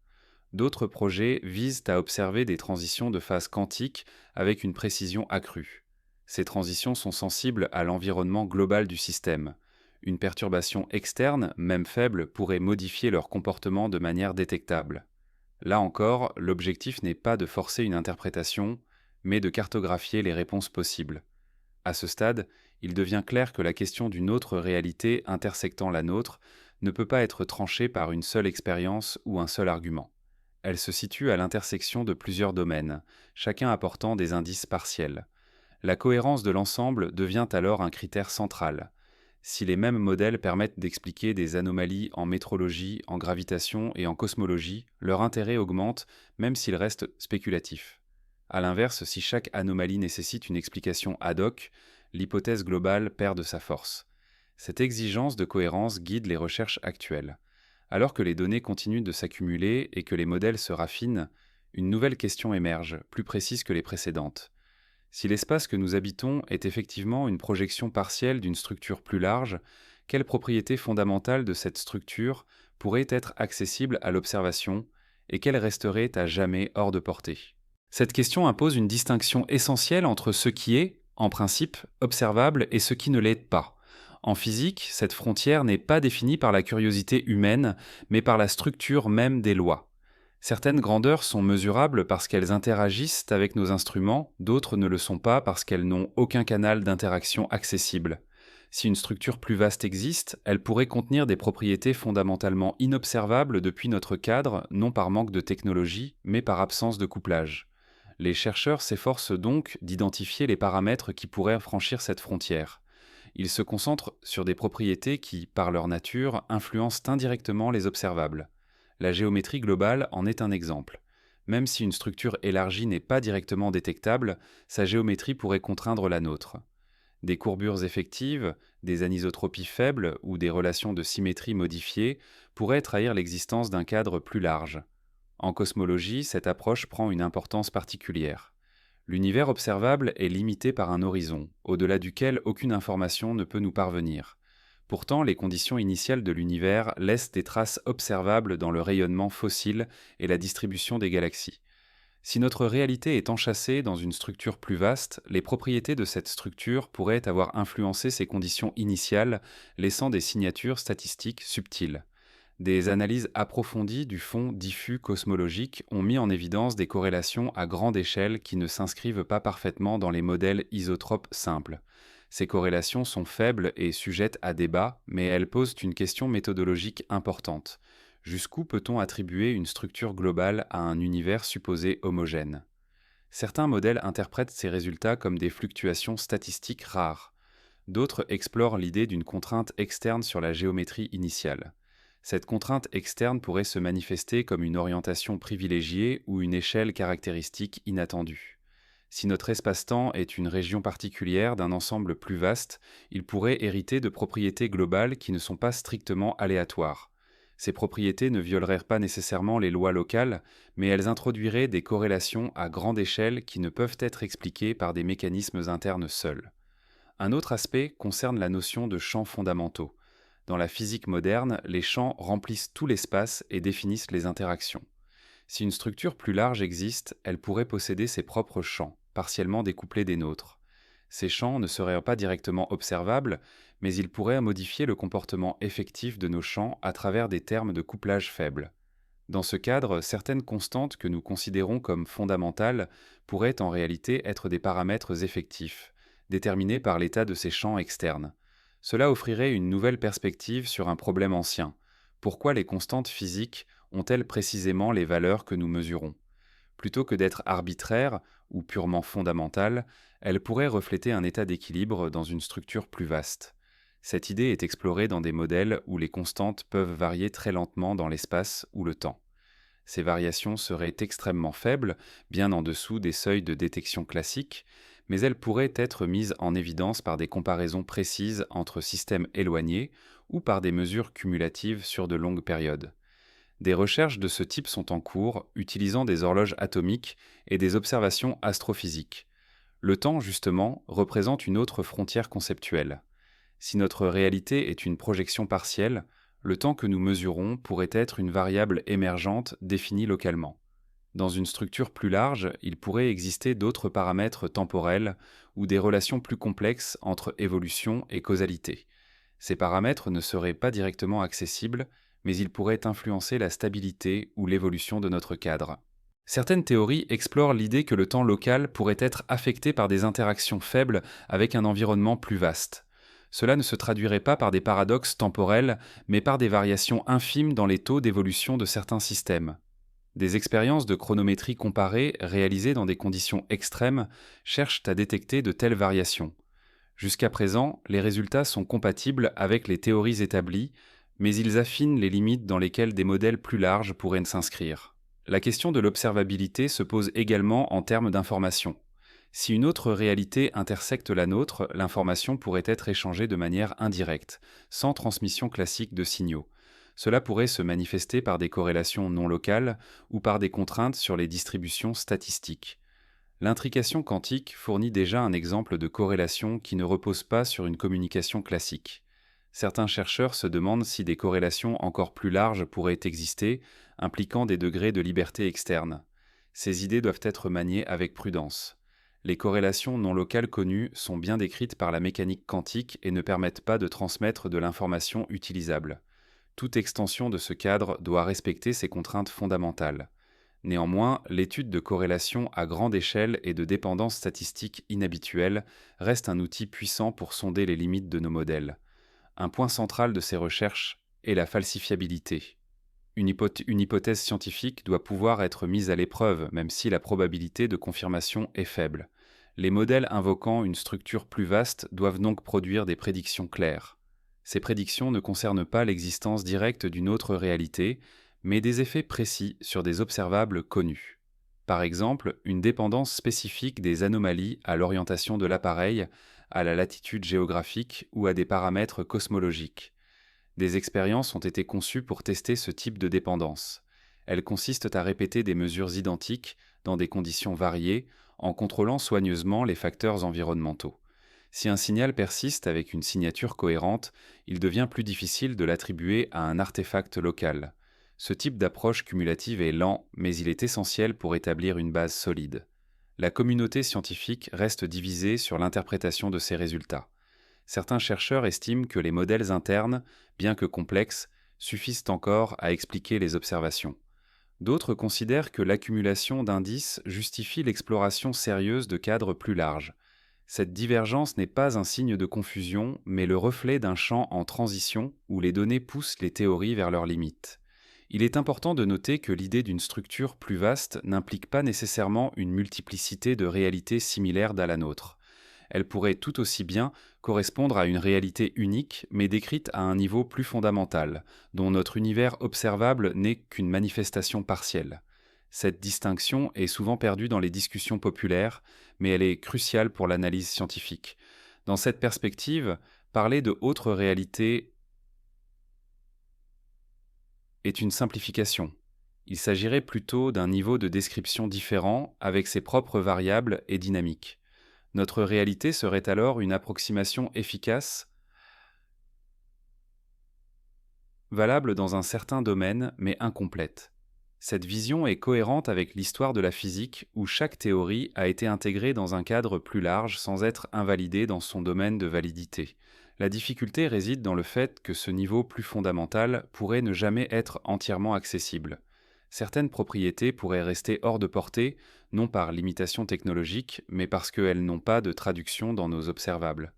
D'autres projets visent à observer des transitions de phase quantique avec une précision accrue. Ces transitions sont sensibles à l'environnement global du système. Une perturbation externe, même faible, pourrait modifier leur comportement de manière détectable. Là encore, l'objectif n'est pas de forcer une interprétation, mais de cartographier les réponses possibles. À ce stade, il devient clair que la question d'une autre réalité intersectant la nôtre ne peut pas être tranchée par une seule expérience ou un seul argument. Elle se situe à l'intersection de plusieurs domaines, chacun apportant des indices partiels. La cohérence de l'ensemble devient alors un critère central. Si les mêmes modèles permettent d'expliquer des anomalies en métrologie, en gravitation et en cosmologie, leur intérêt augmente même s'il reste spéculatif. A l'inverse, si chaque anomalie nécessite une explication ad hoc, l'hypothèse globale perd de sa force. Cette exigence de cohérence guide les recherches actuelles. Alors que les données continuent de s'accumuler et que les modèles se raffinent, une nouvelle question émerge, plus précise que les précédentes. Si l'espace que nous habitons est effectivement une projection partielle d'une structure plus large, quelles propriétés fondamentales de cette structure pourraient être accessibles à l'observation et quelles resteraient à jamais hors de portée? Cette question impose une distinction essentielle entre ce qui est, en principe, observable et ce qui ne l'est pas. En physique, cette frontière n'est pas définie par la curiosité humaine, mais par la structure même des lois. Certaines grandeurs sont mesurables parce qu'elles interagissent avec nos instruments, d'autres ne le sont pas parce qu'elles n'ont aucun canal d'interaction accessible. Si une structure plus vaste existe, elle pourrait contenir des propriétés fondamentalement inobservables depuis notre cadre, non par manque de technologie, mais par absence de couplage. Les chercheurs s'efforcent donc d'identifier les paramètres qui pourraient franchir cette frontière. Ils se concentrent sur des propriétés qui, par leur nature, influencent indirectement les observables. La géométrie globale en est un exemple. Même si une structure élargie n'est pas directement détectable, sa géométrie pourrait contraindre la nôtre. Des courbures effectives, des anisotropies faibles ou des relations de symétrie modifiées pourraient trahir l'existence d'un cadre plus large. En cosmologie, cette approche prend une importance particulière. L'univers observable est limité par un horizon, au-delà duquel aucune information ne peut nous parvenir. Pourtant, les conditions initiales de l'univers laissent des traces observables dans le rayonnement fossile et la distribution des galaxies. Si notre réalité est enchâssée dans une structure plus vaste, les propriétés de cette structure pourraient avoir influencé ces conditions initiales, laissant des signatures statistiques subtiles. Des analyses approfondies du fond diffus cosmologique ont mis en évidence des corrélations à grande échelle qui ne s'inscrivent pas parfaitement dans les modèles isotropes simples. Ces corrélations sont faibles et sujettes à débat, mais elles posent une question méthodologique importante. Jusqu'où peut-on attribuer une structure globale à un univers supposé homogène? Certains modèles interprètent ces résultats comme des fluctuations statistiques rares. D'autres explorent l'idée d'une contrainte externe sur la géométrie initiale. Cette contrainte externe pourrait se manifester comme une orientation privilégiée ou une échelle caractéristique inattendue. Si notre espace-temps est une région particulière d'un ensemble plus vaste, il pourrait hériter de propriétés globales qui ne sont pas strictement aléatoires. Ces propriétés ne violeraient pas nécessairement les lois locales, mais elles introduiraient des corrélations à grande échelle qui ne peuvent être expliquées par des mécanismes internes seuls. Un autre aspect concerne la notion de champs fondamentaux. Dans la physique moderne, les champs remplissent tout l'espace et définissent les interactions. Si une structure plus large existe, elle pourrait posséder ses propres champs, partiellement découplés des nôtres. Ces champs ne seraient pas directement observables, mais ils pourraient modifier le comportement effectif de nos champs à travers des termes de couplage faibles. Dans ce cadre, certaines constantes que nous considérons comme fondamentales pourraient en réalité être des paramètres effectifs, déterminés par l'état de ces champs externes. Cela offrirait une nouvelle perspective sur un problème ancien. Pourquoi les constantes physiques ont-elles précisément les valeurs que nous mesurons? Plutôt que d'être arbitraires ou purement fondamentales, elles pourraient refléter un état d'équilibre dans une structure plus vaste. Cette idée est explorée dans des modèles où les constantes peuvent varier très lentement dans l'espace ou le temps. Ces variations seraient extrêmement faibles, bien en dessous des seuils de détection classiques, mais elles pourraient être mises en évidence par des comparaisons précises entre systèmes éloignés ou par des mesures cumulatives sur de longues périodes. Des recherches de ce type sont en cours, utilisant des horloges atomiques et des observations astrophysiques. Le temps, justement, représente une autre frontière conceptuelle. Si notre réalité est une projection partielle, le temps que nous mesurons pourrait être une variable émergente définie localement. Dans une structure plus large, il pourrait exister d'autres paramètres temporels ou des relations plus complexes entre évolution et causalité. Ces paramètres ne seraient pas directement accessibles, mais il pourrait influencer la stabilité ou l'évolution de notre cadre. Certaines théories explorent l'idée que le temps local pourrait être affecté par des interactions faibles avec un environnement plus vaste. Cela ne se traduirait pas par des paradoxes temporels, mais par des variations infimes dans les taux d'évolution de certains systèmes. Des expériences de chronométrie comparée réalisées dans des conditions extrêmes cherchent à détecter de telles variations. Jusqu'à présent, les résultats sont compatibles avec les théories établies, mais ils affinent les limites dans lesquelles des modèles plus larges pourraient s'inscrire. La question de l'observabilité se pose également en termes d'information. Si une autre réalité intersecte la nôtre, l'information pourrait être échangée de manière indirecte, sans transmission classique de signaux. Cela pourrait se manifester par des corrélations non locales ou par des contraintes sur les distributions statistiques. L'intrication quantique fournit déjà un exemple de corrélation qui ne repose pas sur une communication classique. Certains chercheurs se demandent si des corrélations encore plus larges pourraient exister, impliquant des degrés de liberté externe. Ces idées doivent être maniées avec prudence. Les corrélations non locales connues sont bien décrites par la mécanique quantique et ne permettent pas de transmettre de l'information utilisable. Toute extension de ce cadre doit respecter ces contraintes fondamentales. Néanmoins, l'étude de corrélation à grande échelle et de dépendance statistique inhabituelle reste un outil puissant pour sonder les limites de nos modèles. Un point central de ces recherches est la falsifiabilité. Une hypothèse scientifique doit pouvoir être mise à l'épreuve, même si la probabilité de confirmation est faible. Les modèles invoquant une structure plus vaste doivent donc produire des prédictions claires. Ces prédictions ne concernent pas l'existence directe d'une autre réalité, mais des effets précis sur des observables connus. Par exemple, une dépendance spécifique des anomalies à l'orientation de l'appareil, à la latitude géographique ou à des paramètres cosmologiques. Des expériences ont été conçues pour tester ce type de dépendance. Elles consistent à répéter des mesures identiques dans des conditions variées en contrôlant soigneusement les facteurs environnementaux. Si un signal persiste avec une signature cohérente, il devient plus difficile de l'attribuer à un artefact local. Ce type d'approche cumulative est lent, mais il est essentiel pour établir une base solide. La communauté scientifique reste divisée sur l'interprétation de ces résultats. Certains chercheurs estiment que les modèles internes, bien que complexes, suffisent encore à expliquer les observations. D'autres considèrent que l'accumulation d'indices justifie l'exploration sérieuse de cadres plus larges. Cette divergence n'est pas un signe de confusion, mais le reflet d'un champ en transition où les données poussent les théories vers leurs limites. Il est important de noter que l'idée d'une structure plus vaste n'implique pas nécessairement une multiplicité de réalités similaires à la nôtre. Elle pourrait tout aussi bien correspondre à une réalité unique, mais décrite à un niveau plus fondamental, dont notre univers observable n'est qu'une manifestation partielle. Cette distinction est souvent perdue dans les discussions populaires, mais elle est cruciale pour l'analyse scientifique. Dans cette perspective, parler de autre réalité est une simplification. Il s'agirait plutôt d'un niveau de description différent, avec ses propres variables et dynamiques. Notre réalité serait alors une approximation efficace, valable dans un certain domaine, mais incomplète. Cette vision est cohérente avec l'histoire de la physique, où chaque théorie a été intégrée dans un cadre plus large sans être invalidée dans son domaine de validité. La difficulté réside dans le fait que ce niveau plus fondamental pourrait ne jamais être entièrement accessible. Certaines propriétés pourraient rester hors de portée, non par limitation technologique, mais parce qu'elles n'ont pas de traduction dans nos observables.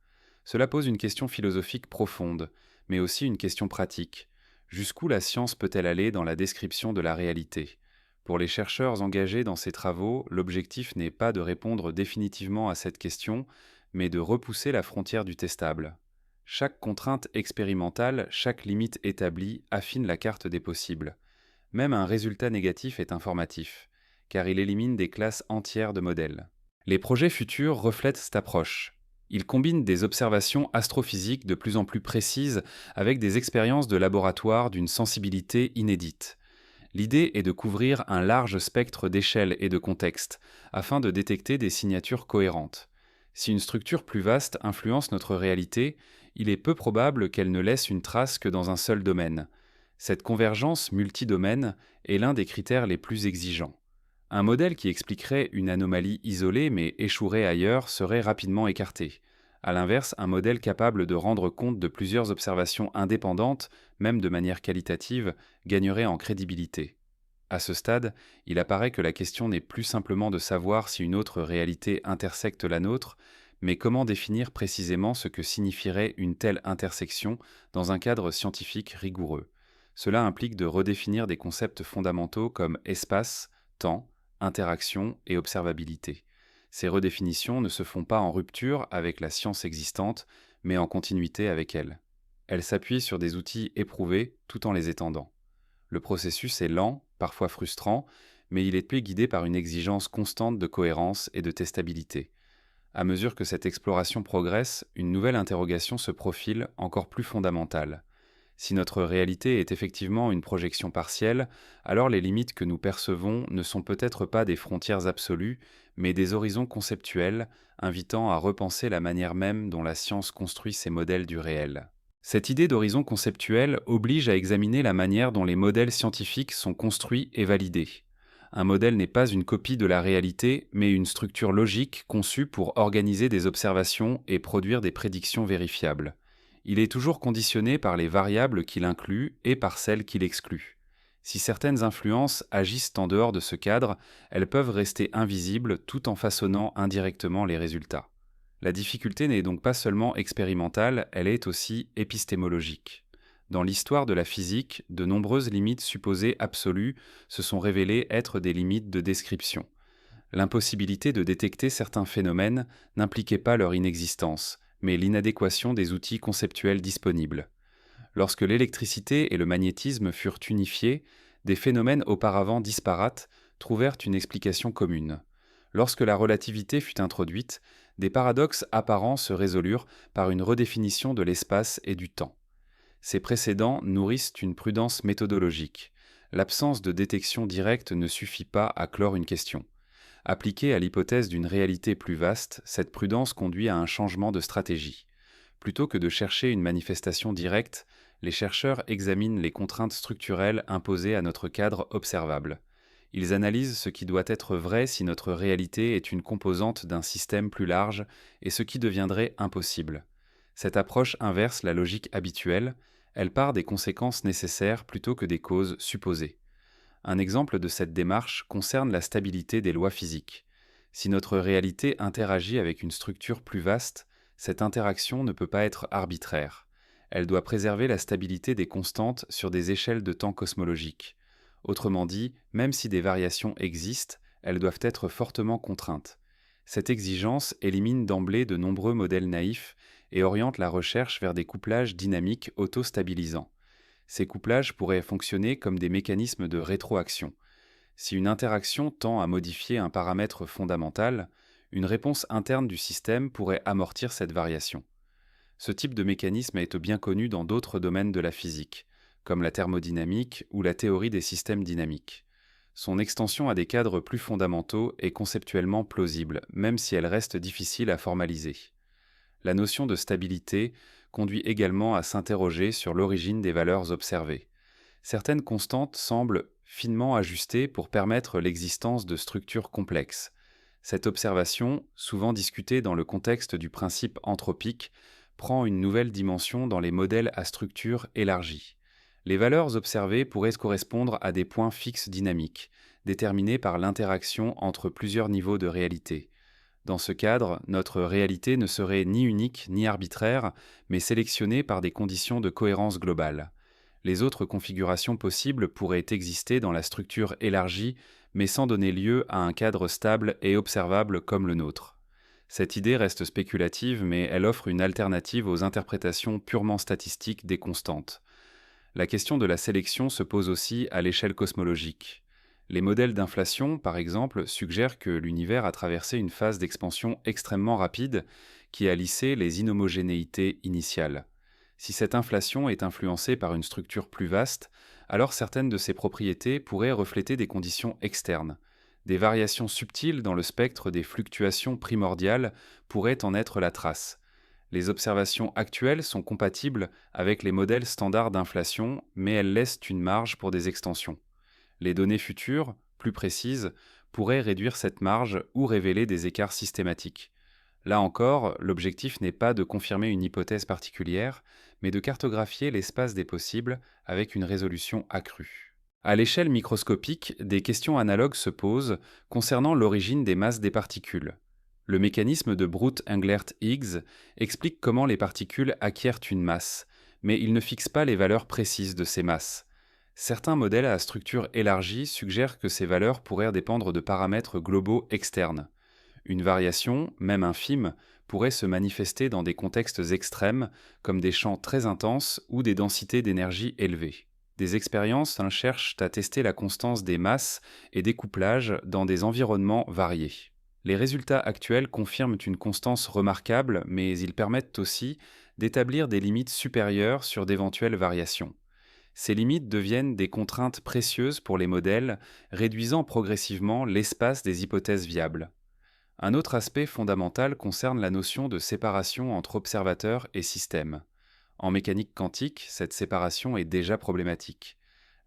Cela pose une question philosophique profonde, mais aussi une question pratique. Jusqu'où la science peut-elle aller dans la description de la réalité ? Pour les chercheurs engagés dans ces travaux, l'objectif n'est pas de répondre définitivement à cette question, mais de repousser la frontière du testable. Chaque contrainte expérimentale, chaque limite établie affine la carte des possibles. Même un résultat négatif est informatif, car il élimine des classes entières de modèles. Les projets futurs reflètent cette approche. Ils combinent des observations astrophysiques de plus en plus précises avec des expériences de laboratoire d'une sensibilité inédite. L'idée est de couvrir un large spectre d'échelles et de contextes, afin de détecter des signatures cohérentes. Si une structure plus vaste influence notre réalité, il est peu probable qu'elle ne laisse une trace que dans un seul domaine. Cette convergence multidomaine est l'un des critères les plus exigeants. Un modèle qui expliquerait une anomalie isolée mais échouerait ailleurs serait rapidement écarté. A l'inverse, un modèle capable de rendre compte de plusieurs observations indépendantes, même de manière qualitative, gagnerait en crédibilité. À ce stade, il apparaît que la question n'est plus simplement de savoir si une autre réalité intersecte la nôtre, mais comment définir précisément ce que signifierait une telle intersection dans un cadre scientifique rigoureux. Cela implique de redéfinir des concepts fondamentaux comme espace, temps, interaction et observabilité. Ces redéfinitions ne se font pas en rupture avec la science existante, mais en continuité avec elle. Elles s'appuient sur des outils éprouvés tout en les étendant. Le processus est lent, parfois frustrant, mais il est guidé par une exigence constante de cohérence et de testabilité. À mesure que cette exploration progresse, une nouvelle interrogation se profile encore plus fondamentale. Si notre réalité est effectivement une projection partielle, alors les limites que nous percevons ne sont peut-être pas des frontières absolues, mais des horizons conceptuels, invitant à repenser la manière même dont la science construit ses modèles du réel. Cette idée d'horizon conceptuel oblige à examiner la manière dont les modèles scientifiques sont construits et validés. Un modèle n'est pas une copie de la réalité, mais une structure logique conçue pour organiser des observations et produire des prédictions vérifiables. Il est toujours conditionné par les variables qu'il inclut et par celles qu'il exclut. Si certaines influences agissent en dehors de ce cadre, elles peuvent rester invisibles tout en façonnant indirectement les résultats. La difficulté n'est donc pas seulement expérimentale, elle est aussi épistémologique. Dans l'histoire de la physique, de nombreuses limites supposées absolues se sont révélées être des limites de description. L'impossibilité de détecter certains phénomènes n'impliquait pas leur inexistence, mais l'inadéquation des outils conceptuels disponibles. Lorsque l'électricité et le magnétisme furent unifiés, des phénomènes auparavant disparates trouvèrent une explication commune. Lorsque la relativité fut introduite, des paradoxes apparents se résolurent par une redéfinition de l'espace et du temps. Ces précédents nourrissent une prudence méthodologique. L'absence de détection directe ne suffit pas à clore une question. Appliquée à l'hypothèse d'une réalité plus vaste, cette prudence conduit à un changement de stratégie. Plutôt que de chercher une manifestation directe, les chercheurs examinent les contraintes structurelles imposées à notre cadre observable. Ils analysent ce qui doit être vrai si notre réalité est une composante d'un système plus large et ce qui deviendrait impossible. Cette approche inverse la logique habituelle, elle part des conséquences nécessaires plutôt que des causes supposées. Un exemple de cette démarche concerne la stabilité des lois physiques. Si notre réalité interagit avec une structure plus vaste, cette interaction ne peut pas être arbitraire. Elle doit préserver la stabilité des constantes sur des échelles de temps cosmologiques. Autrement dit, même si des variations existent, elles doivent être fortement contraintes. Cette exigence élimine d'emblée de nombreux modèles naïfs et oriente la recherche vers des couplages dynamiques auto-stabilisants. Ces couplages pourraient fonctionner comme des mécanismes de rétroaction. Si une interaction tend à modifier un paramètre fondamental, une réponse interne du système pourrait amortir cette variation. Ce type de mécanisme est bien connu dans d'autres domaines de la physique, comme la thermodynamique ou la théorie des systèmes dynamiques. Son extension à des cadres plus fondamentaux est conceptuellement plausible, même si elle reste difficile à formaliser. La notion de stabilité conduit également à s'interroger sur l'origine des valeurs observées. Certaines constantes semblent finement ajustées pour permettre l'existence de structures complexes. Cette observation, souvent discutée dans le contexte du principe anthropique, prend une nouvelle dimension dans les modèles à structure élargie. Les valeurs observées pourraient correspondre à des points fixes dynamiques, déterminés par l'interaction entre plusieurs niveaux de réalité. Dans ce cadre, notre réalité ne serait ni unique ni arbitraire, mais sélectionnée par des conditions de cohérence globale. Les autres configurations possibles pourraient exister dans la structure élargie, mais sans donner lieu à un cadre stable et observable comme le nôtre. Cette idée reste spéculative, mais elle offre une alternative aux interprétations purement statistiques des constantes. La question de la sélection se pose aussi à l'échelle cosmologique. Les modèles d'inflation, par exemple, suggèrent que l'univers a traversé une phase d'expansion extrêmement rapide qui a lissé les inhomogénéités initiales. Si cette inflation est influencée par une structure plus vaste, alors certaines de ses propriétés pourraient refléter des conditions externes. Des variations subtiles dans le spectre des fluctuations primordiales pourraient en être la trace. Les observations actuelles sont compatibles avec les modèles standards d'inflation, mais elles laissent une marge pour des extensions. Les données futures, plus précises, pourraient réduire cette marge ou révéler des écarts systématiques. Là encore, l'objectif n'est pas de confirmer une hypothèse particulière, mais de cartographier l'espace des possibles avec une résolution accrue. À l'échelle microscopique, des questions analogues se posent concernant l'origine des masses des particules. Le mécanisme de Brute-Englert-Higgs explique comment les particules acquièrent une masse, mais il ne fixe pas les valeurs précises de ces masses. Certains modèles à structure élargie suggèrent que ces valeurs pourraient dépendre de paramètres globaux externes. Une variation, même infime, pourrait se manifester dans des contextes extrêmes, comme des champs très intenses ou des densités d'énergie élevées. Des expériences cherchent à tester la constance des masses et des couplages dans des environnements variés. Les résultats actuels confirment une constance remarquable, mais ils permettent aussi d'établir des limites supérieures sur d'éventuelles variations. Ces limites deviennent des contraintes précieuses pour les modèles, réduisant progressivement l'espace des hypothèses viables. Un autre aspect fondamental concerne la notion de séparation entre observateur et système. En mécanique quantique, cette séparation est déjà problématique.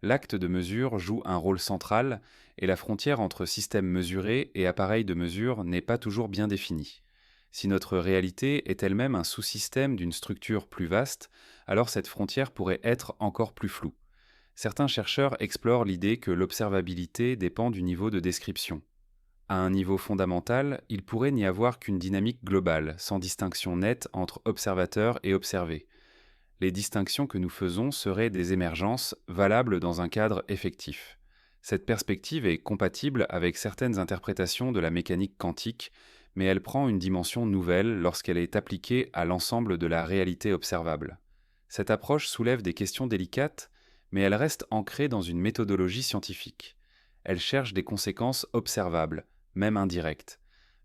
L'acte de mesure joue un rôle central et la frontière entre système mesuré et appareil de mesure n'est pas toujours bien définie. Si notre réalité est elle-même un sous-système d'une structure plus vaste, alors cette frontière pourrait être encore plus floue. Certains chercheurs explorent l'idée que l'observabilité dépend du niveau de description. À un niveau fondamental, il pourrait n'y avoir qu'une dynamique globale, sans distinction nette entre observateur et observé. Les distinctions que nous faisons seraient des émergences valables dans un cadre effectif. Cette perspective est compatible avec certaines interprétations de la mécanique quantique, mais elle prend une dimension nouvelle lorsqu'elle est appliquée à l'ensemble de la réalité observable. Cette approche soulève des questions délicates, mais elle reste ancrée dans une méthodologie scientifique. Elle cherche des conséquences observables, même indirectes.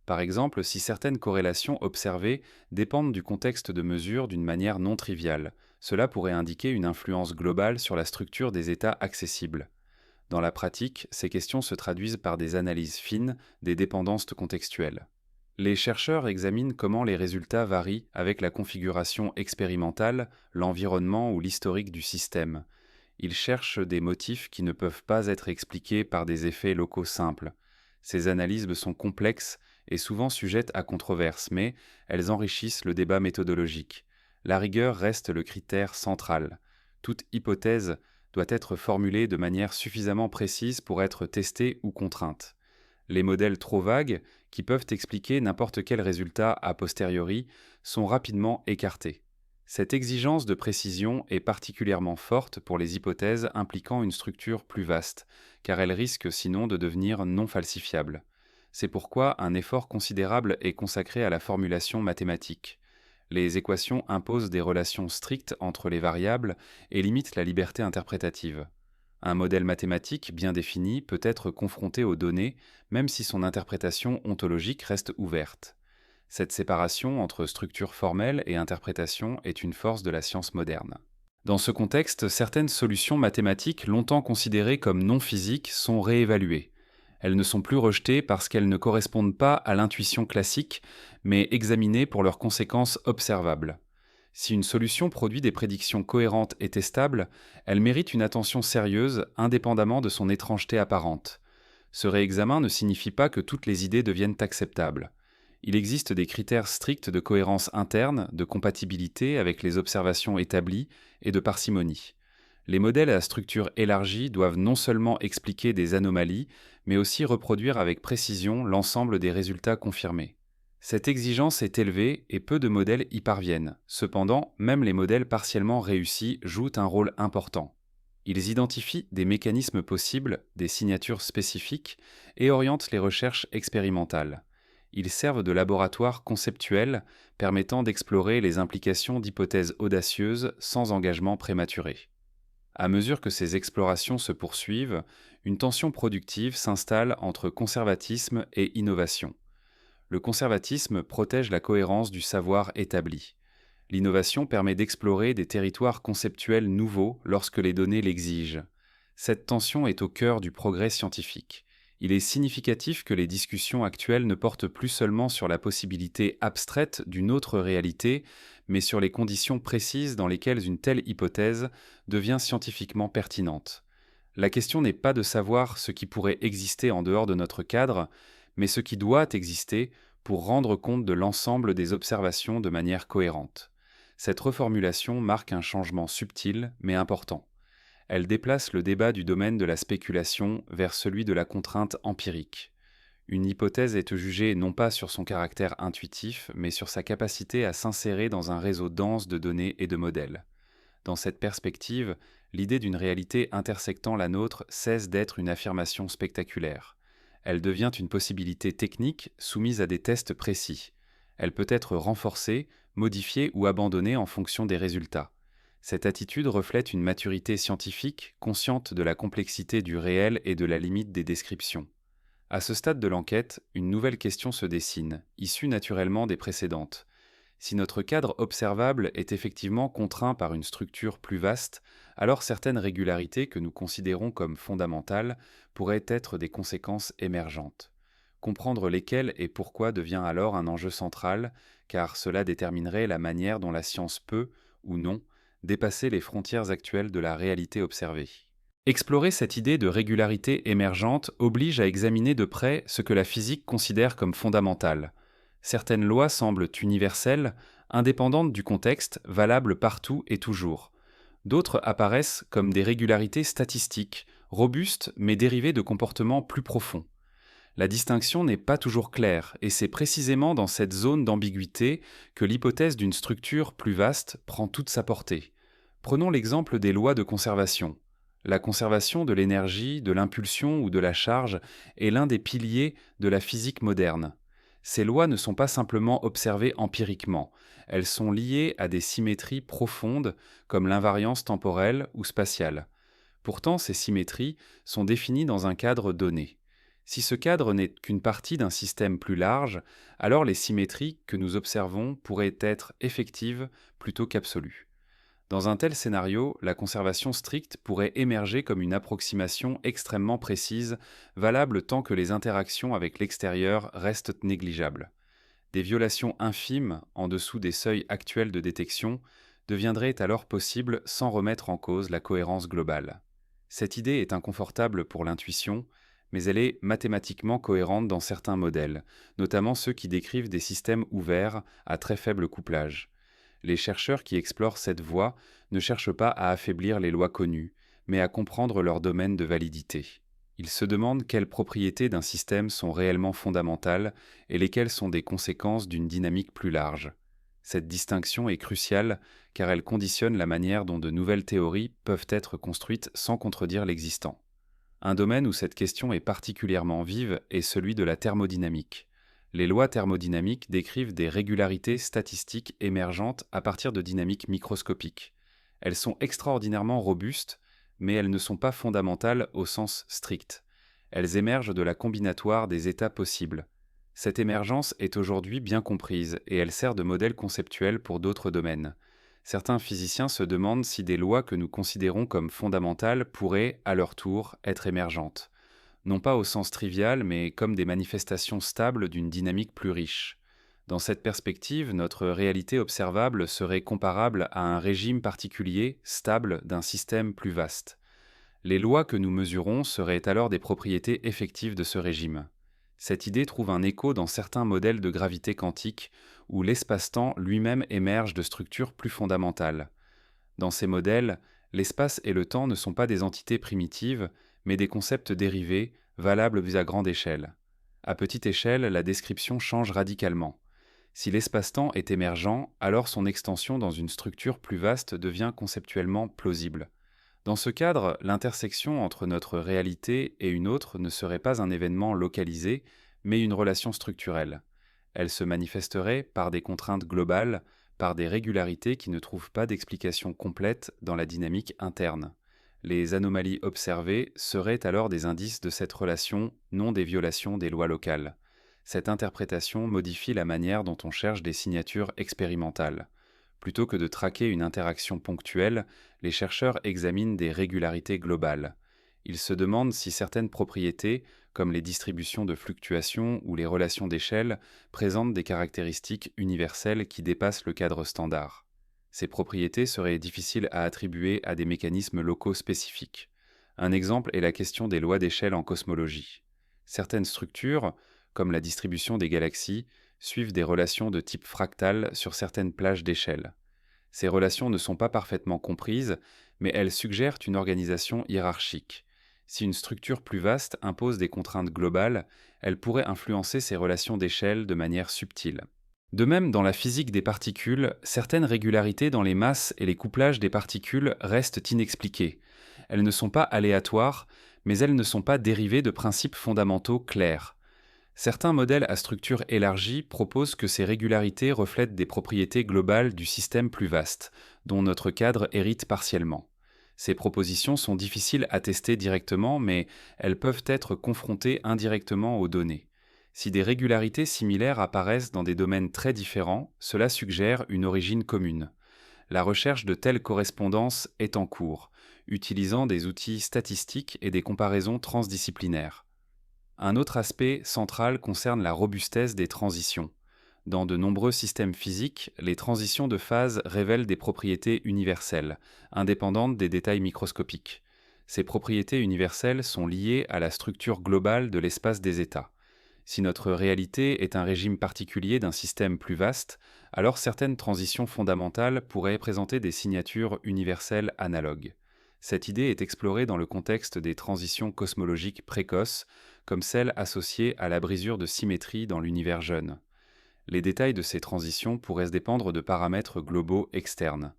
Par exemple, si certaines corrélations observées dépendent du contexte de mesure d'une manière non triviale, cela pourrait indiquer une influence globale sur la structure des états accessibles. Dans la pratique, ces questions se traduisent par des analyses fines des dépendances contextuelles. Les chercheurs examinent comment les résultats varient avec la configuration expérimentale, l'environnement ou l'historique du système. Ils cherchent des motifs qui ne peuvent pas être expliqués par des effets locaux simples. Ces analyses sont complexes et souvent sujettes à controverse, mais elles enrichissent le débat méthodologique. La rigueur reste le critère central. Toute hypothèse doit être formulée de manière suffisamment précise pour être testée ou contrainte. Les modèles trop vagues, qui peuvent expliquer n'importe quel résultat a posteriori, sont rapidement écartés. Cette exigence de précision est particulièrement forte pour les hypothèses impliquant une structure plus vaste, car elles risquent sinon de devenir non falsifiables. C'est pourquoi un effort considérable est consacré à la formulation mathématique. Les équations imposent des relations strictes entre les variables et limitent la liberté interprétative. Un modèle mathématique bien défini peut être confronté aux données, même si son interprétation ontologique reste ouverte. Cette séparation entre structure formelle et interprétation est une force de la science moderne. Dans ce contexte, certaines solutions mathématiques longtemps considérées comme non physiques sont réévaluées. Elles ne sont plus rejetées parce qu'elles ne correspondent pas à l'intuition classique, mais examinées pour leurs conséquences observables. Si une solution produit des prédictions cohérentes et testables, elle mérite une attention sérieuse, indépendamment de son étrangeté apparente. Ce réexamen ne signifie pas que toutes les idées deviennent acceptables. Il existe des critères stricts de cohérence interne, de compatibilité avec les observations établies et de parcimonie. Les modèles à structure élargie doivent non seulement expliquer des anomalies, mais aussi reproduire avec précision l'ensemble des résultats confirmés. Cette exigence est élevée et peu de modèles y parviennent. Cependant, même les modèles partiellement réussis jouent un rôle important. Ils identifient des mécanismes possibles, des signatures spécifiques et orientent les recherches expérimentales. Ils servent de laboratoire conceptuel permettant d'explorer les implications d'hypothèses audacieuses sans engagement prématuré. À mesure que ces explorations se poursuivent, une tension productive s'installe entre conservatisme et innovation. Le conservatisme protège la cohérence du savoir établi. L'innovation permet d'explorer des territoires conceptuels nouveaux lorsque les données l'exigent. Cette tension est au cœur du progrès scientifique. Il est significatif que les discussions actuelles ne portent plus seulement sur la possibilité abstraite d'une autre réalité, mais sur les conditions précises dans lesquelles une telle hypothèse devient scientifiquement pertinente. La question n'est pas de savoir ce qui pourrait exister en dehors de notre cadre, mais ce qui doit exister pour rendre compte de l'ensemble des observations de manière cohérente. Cette reformulation marque un changement subtil mais important. Elle déplace le débat du domaine de la spéculation vers celui de la contrainte empirique. Une hypothèse est jugée non pas sur son caractère intuitif, mais sur sa capacité à s'insérer dans un réseau dense de données et de modèles. Dans cette perspective, l'idée d'une réalité intersectant la nôtre cesse d'être une affirmation spectaculaire. Elle devient une possibilité technique soumise à des tests précis. Elle peut être renforcée, modifiée ou abandonnée en fonction des résultats. Cette attitude reflète une maturité scientifique, consciente de la complexité du réel et de la limite des descriptions. À ce stade de l'enquête, une nouvelle question se dessine, issue naturellement des précédentes. Si notre cadre observable est effectivement contraint par une structure plus vaste, alors certaines régularités que nous considérons comme fondamentales pourraient être des conséquences émergentes. Comprendre lesquelles et pourquoi devient alors un enjeu central, car cela déterminerait la manière dont la science peut, ou non, dépasser les frontières actuelles de la réalité observée. Explorer cette idée de régularité émergente oblige à examiner de près ce que la physique considère comme fondamental. Certaines lois semblent universelles, indépendantes du contexte, valables partout et toujours. D'autres apparaissent comme des régularités statistiques, robustes mais dérivées de comportements plus profonds. La distinction n'est pas toujours claire, et c'est précisément dans cette zone d'ambiguïté que l'hypothèse d'une structure plus vaste prend toute sa portée. Prenons l'exemple des lois de conservation. La conservation de l'énergie, de l'impulsion ou de la charge est l'un des piliers de la physique moderne. Ces lois ne sont pas simplement observées empiriquement, elles sont liées à des symétries profondes comme l'invariance temporelle ou spatiale. Pourtant, ces symétries sont définies dans un cadre donné. Si ce cadre n'est qu'une partie d'un système plus large, alors les symétries que nous observons pourraient être effectives plutôt qu'absolues. Dans un tel scénario, la conservation stricte pourrait émerger comme une approximation extrêmement précise, valable tant que les interactions avec l'extérieur restent négligeables. Des violations infimes, en dessous des seuils actuels de détection, deviendraient alors possibles sans remettre en cause la cohérence globale. Cette idée est inconfortable pour l'intuition, mais elle est mathématiquement cohérente dans certains modèles, notamment ceux qui décrivent des systèmes ouverts à très faible couplage. Les chercheurs qui explorent cette voie ne cherchent pas à affaiblir les lois connues, mais à comprendre leur domaine de validité. Ils se demandent quelles propriétés d'un système sont réellement fondamentales et lesquelles sont des conséquences d'une dynamique plus large. Cette distinction est cruciale car elle conditionne la manière dont de nouvelles théories peuvent être construites sans contredire l'existant. Un domaine où cette question est particulièrement vive est celui de la thermodynamique. Les lois thermodynamiques décrivent des régularités statistiques émergentes à partir de dynamiques microscopiques. Elles sont extraordinairement robustes, mais elles ne sont pas fondamentales au sens strict. Elles émergent de la combinatoire des états possibles. Cette émergence est aujourd'hui bien comprise et elle sert de modèle conceptuel pour d'autres domaines. Certains physiciens se demandent si des lois que nous considérons comme fondamentales pourraient, à leur tour, être émergentes. Non pas au sens trivial, mais comme des manifestations stables d'une dynamique plus riche. Dans cette perspective, notre réalité observable serait comparable à un régime particulier, stable, d'un système plus vaste. Les lois que nous mesurons seraient alors des propriétés effectives de ce régime. Cette idée trouve un écho dans certains modèles de gravité quantique, où l'espace-temps lui-même émerge de structures plus fondamentales. Dans ces modèles, l'espace et le temps ne sont pas des entités primitives, mais des concepts dérivés, valables à grande échelle. À petite échelle, la description change radicalement. Si l'espace-temps est émergent, alors son extension dans une structure plus vaste devient conceptuellement plausible. Dans ce cadre, l'intersection entre notre réalité et une autre ne serait pas un événement localisé, mais une relation structurelle. Elle se manifesterait par des contraintes globales, par des régularités qui ne trouvent pas d'explication complète dans la dynamique interne. Les anomalies observées seraient alors des indices de cette relation, non des violations des lois locales. Cette interprétation modifie la manière dont on cherche des signatures expérimentales. Plutôt que de traquer une interaction ponctuelle, les chercheurs examinent des régularités globales. Ils se demandent si certaines propriétés, comme les distributions de fluctuations ou les relations d'échelle, présentent des caractéristiques universelles qui dépassent le cadre standard. Ces propriétés seraient difficiles à attribuer à des mécanismes locaux spécifiques. Un exemple est la question des lois d'échelle en cosmologie. Certaines structures, comme la distribution des galaxies, suivent des relations de type fractal sur certaines plages d'échelle. Ces relations ne sont pas parfaitement comprises, mais elles suggèrent une organisation hiérarchique. Si une structure plus vaste impose des contraintes globales, elle pourrait influencer ces relations d'échelle de manière subtile. De même, dans la physique des particules, certaines régularités dans les masses et les couplages des particules restent inexpliquées. Elles ne sont pas aléatoires, mais elles ne sont pas dérivées de principes fondamentaux clairs. Certains modèles à structure élargie proposent que ces régularités reflètent des propriétés globales du système plus vaste, dont notre cadre hérite partiellement. Ces propositions sont difficiles à tester directement, mais elles peuvent être confrontées indirectement aux données. Si des régularités similaires apparaissent dans des domaines très différents, cela suggère une origine commune. La recherche de telles correspondances est en cours, utilisant des outils statistiques et des comparaisons transdisciplinaires. Un autre aspect central concerne la robustesse des transitions. Dans de nombreux systèmes physiques, les transitions de phase révèlent des propriétés universelles, indépendantes des détails microscopiques. Ces propriétés universelles sont liées à la structure globale de l'espace des états. Si notre réalité est un régime particulier d'un système plus vaste, alors certaines transitions fondamentales pourraient présenter des signatures universelles analogues. Cette idée est explorée dans le contexte des transitions cosmologiques précoces, comme celles associées à la brisure de symétrie dans l'univers jeune. Les détails de ces transitions pourraient se dépendre de paramètres globaux externes.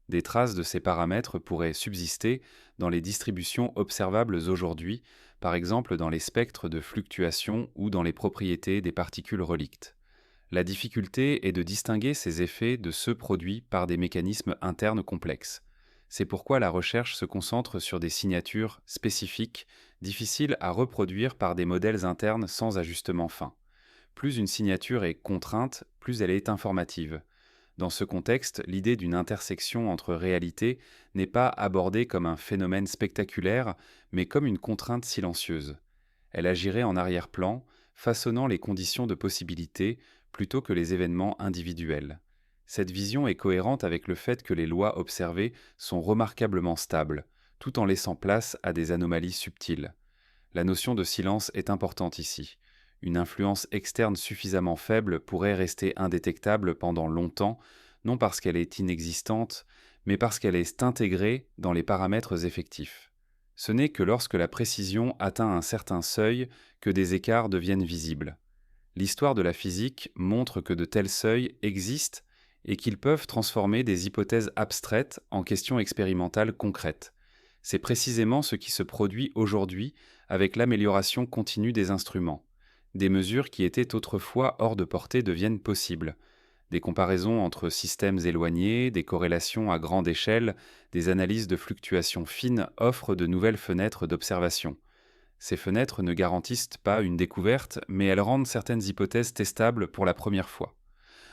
Des traces de ces paramètres pourraient subsister dans les distributions observables aujourd'hui, par exemple dans les spectres de fluctuation ou dans les propriétés des particules relictes. La difficulté est de distinguer ces effets de ceux produits par des mécanismes internes complexes. C'est pourquoi la recherche se concentre sur des signatures spécifiques, difficiles à reproduire par des modèles internes sans ajustement fin. Plus une signature est contrainte, plus elle est informative. Dans ce contexte, l'idée d'une intersection entre réalités n'est pas abordée comme un phénomène spectaculaire, mais comme une contrainte silencieuse. Elle agirait en arrière-plan, façonnant les conditions de possibilité plutôt que les événements individuels. Cette vision est cohérente avec le fait que les lois observées sont remarquablement stables, tout en laissant place à des anomalies subtiles. La notion de silence est importante ici. Une influence externe suffisamment faible pourrait rester indétectable pendant longtemps, non parce qu'elle est inexistante, mais parce qu'elle est intégrée dans les paramètres effectifs. Ce n'est que lorsque la précision atteint un certain seuil que des écarts deviennent visibles. L'histoire de la physique montre que de tels seuils existent et qu'ils peuvent transformer des hypothèses abstraites en questions expérimentales concrètes. C'est précisément ce qui se produit aujourd'hui avec l'amélioration continue des instruments. Des mesures qui étaient autrefois hors de portée deviennent possibles. Des comparaisons entre systèmes éloignés, des corrélations à grande échelle, des analyses de fluctuations fines offrent de nouvelles fenêtres d'observation. Ces fenêtres ne garantissent pas une découverte, mais elles rendent certaines hypothèses testables pour la première fois.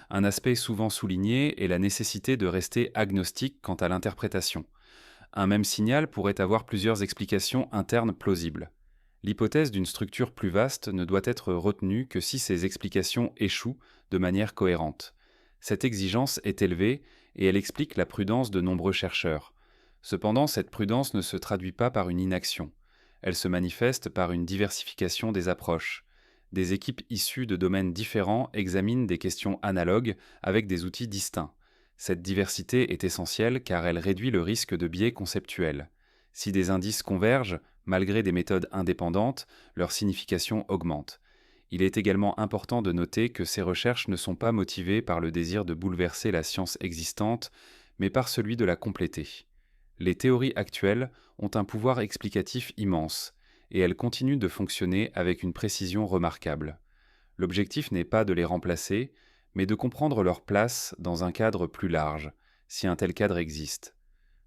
Un aspect souvent souligné est la nécessité de rester agnostique quant à l'interprétation. Un même signal pourrait avoir plusieurs explications internes plausibles. L'hypothèse d'une structure plus vaste ne doit être retenue que si ces explications échouent de manière cohérente. Cette exigence est élevée et elle explique la prudence de nombreux chercheurs. Cependant, cette prudence ne se traduit pas par une inaction. Elle se manifeste par une diversification des approches. Des équipes issues de domaines différents examinent des questions analogues avec des outils distincts. Cette diversité est essentielle car elle réduit le risque de biais conceptuels. Si des indices convergent, malgré des méthodes indépendantes, leur signification augmente. Il est également important de noter que ces recherches ne sont pas motivées par le désir de bouleverser la science existante, mais par celui de la compléter. Les théories actuelles ont un pouvoir explicatif immense, et elles continuent de fonctionner avec une précision remarquable. L'objectif n'est pas de les remplacer, mais de comprendre leur place dans un cadre plus large, si un tel cadre existe.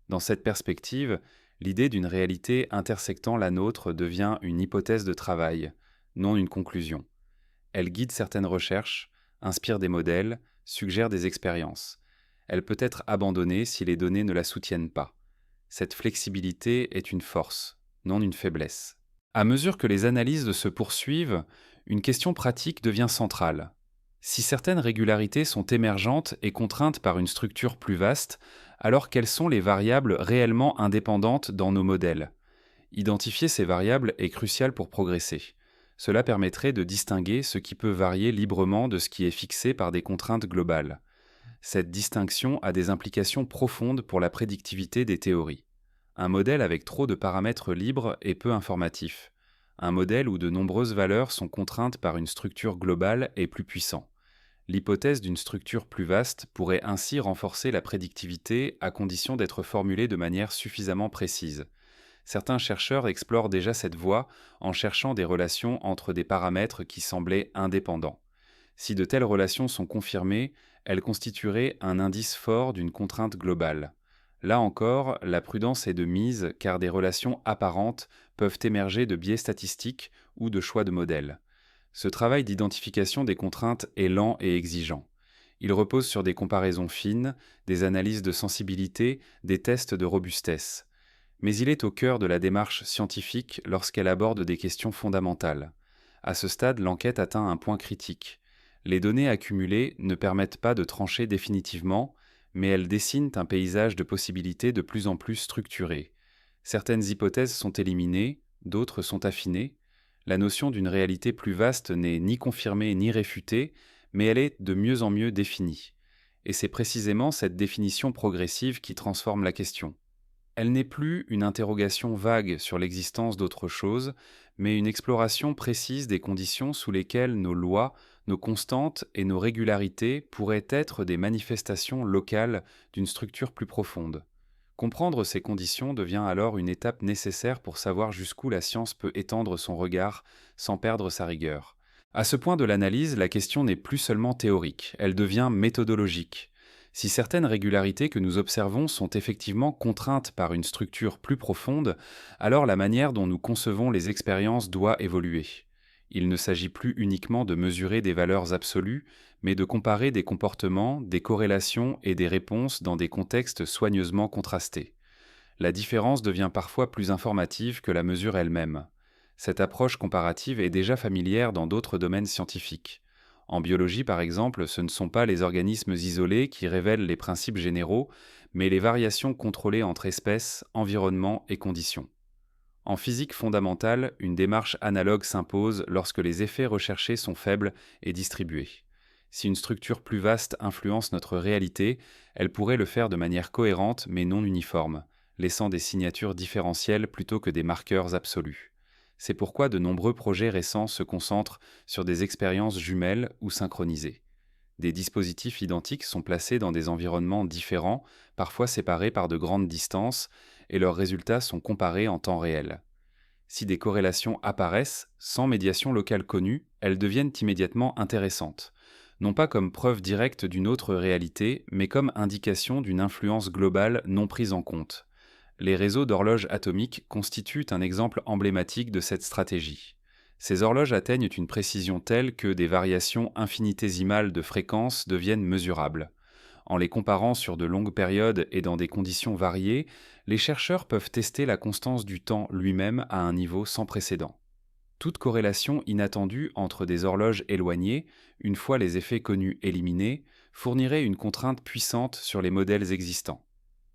Dans cette perspective, l'idée d'une réalité intersectant la nôtre devient une hypothèse de travail, non une conclusion. Elle guide certaines recherches, inspire des modèles, suggère des expériences. Elle peut être abandonnée si les données ne la soutiennent pas. Cette flexibilité est une force, non une faiblesse. À mesure que les analyses se poursuivent, une question pratique devient centrale. Si certaines régularités sont émergentes et contraintes par une structure plus vaste, alors quelles sont les variables réellement indépendantes dans nos modèles ? Identifier ces variables est crucial pour progresser. Cela permettrait de distinguer ce qui peut varier librement de ce qui est fixé par des contraintes globales. Cette distinction a des implications profondes pour la prédictivité des théories. Un modèle avec trop de paramètres libres est peu informatif. Un modèle où de nombreuses valeurs sont contraintes par une structure globale est plus puissant. L'hypothèse d'une structure plus vaste pourrait ainsi renforcer la prédictivité à condition d'être formulée de manière suffisamment précise. Certains chercheurs explorent déjà cette voie en cherchant des relations entre des paramètres qui semblaient indépendants. Si de telles relations sont confirmées, elles constitueraient un indice fort d'une contrainte globale. Là encore, la prudence est de mise car des relations apparentes peuvent émerger de biais statistiques ou de choix de modèles. Ce travail d'identification des contraintes est lent et exigeant. Il repose sur des comparaisons fines, des analyses de sensibilité, des tests de robustesse. Mais il est au cœur de la démarche scientifique lorsqu'elle aborde des questions fondamentales. À ce stade, l'enquête atteint un point critique. Les données accumulées ne permettent pas de trancher définitivement, mais elles dessinent un paysage de possibilités de plus en plus structuré. Certaines hypothèses sont éliminées, d'autres sont affinées. La notion d'une réalité plus vaste n'est ni confirmée ni réfutée, mais elle est de mieux en mieux définie. Et c'est précisément cette définition progressive qui transforme la question. Elle n'est plus une interrogation vague sur l'existence d'autre chose, mais une exploration précise des conditions sous lesquelles nos lois, nos constantes et nos régularités pourraient être des manifestations locales d'une structure plus profonde. Comprendre ces conditions devient alors une étape nécessaire pour savoir jusqu'où la science peut étendre son regard sans perdre sa rigueur. À ce point de l'analyse, la question n'est plus seulement théorique, elle devient méthodologique. Si certaines régularités que nous observons sont effectivement contraintes par une structure plus profonde, alors la manière dont nous concevons les expériences doit évoluer. Il ne s'agit plus uniquement de mesurer des valeurs absolues, mais de comparer des comportements, des corrélations et des réponses dans des contextes soigneusement contrastés. La différence devient parfois plus informative que la mesure elle-même. Cette approche comparative est déjà familière dans d'autres domaines scientifiques. En biologie, par exemple, ce ne sont pas les organismes isolés qui révèlent les principes généraux, mais les variations contrôlées entre espèces, environnement et conditions. En physique fondamentale, une démarche analogue s'impose lorsque les effets recherchés sont faibles et distribués. Si une structure plus vaste influence notre réalité, elle pourrait le faire de manière cohérente mais non uniforme, laissant des signatures différentielles plutôt que des marqueurs absolus. C'est pourquoi de nombreux projets récents se concentrent sur des expériences jumelles ou synchronisées. Des dispositifs identiques sont placés dans des environnements différents, parfois séparés par de grandes distances, et leurs résultats sont comparés en temps réel. Si des corrélations apparaissent, sans médiation locale connue, elles deviennent immédiatement intéressantes, non pas comme preuve directe d'une autre réalité, mais comme indication d'une influence globale non prise en compte. Les réseaux d'horloges atomiques constituent un exemple emblématique de cette stratégie. Ces horloges atteignent une précision telle que des variations infinitésimales de fréquence deviennent mesurables. En les comparant sur de longues périodes et dans des conditions variées, les chercheurs peuvent tester la constance du temps lui-même à un niveau sans précédent. Toute corrélation inattendue entre des horloges éloignées, une fois les effets connus éliminés, fournirait une contrainte puissante sur les modèles existants.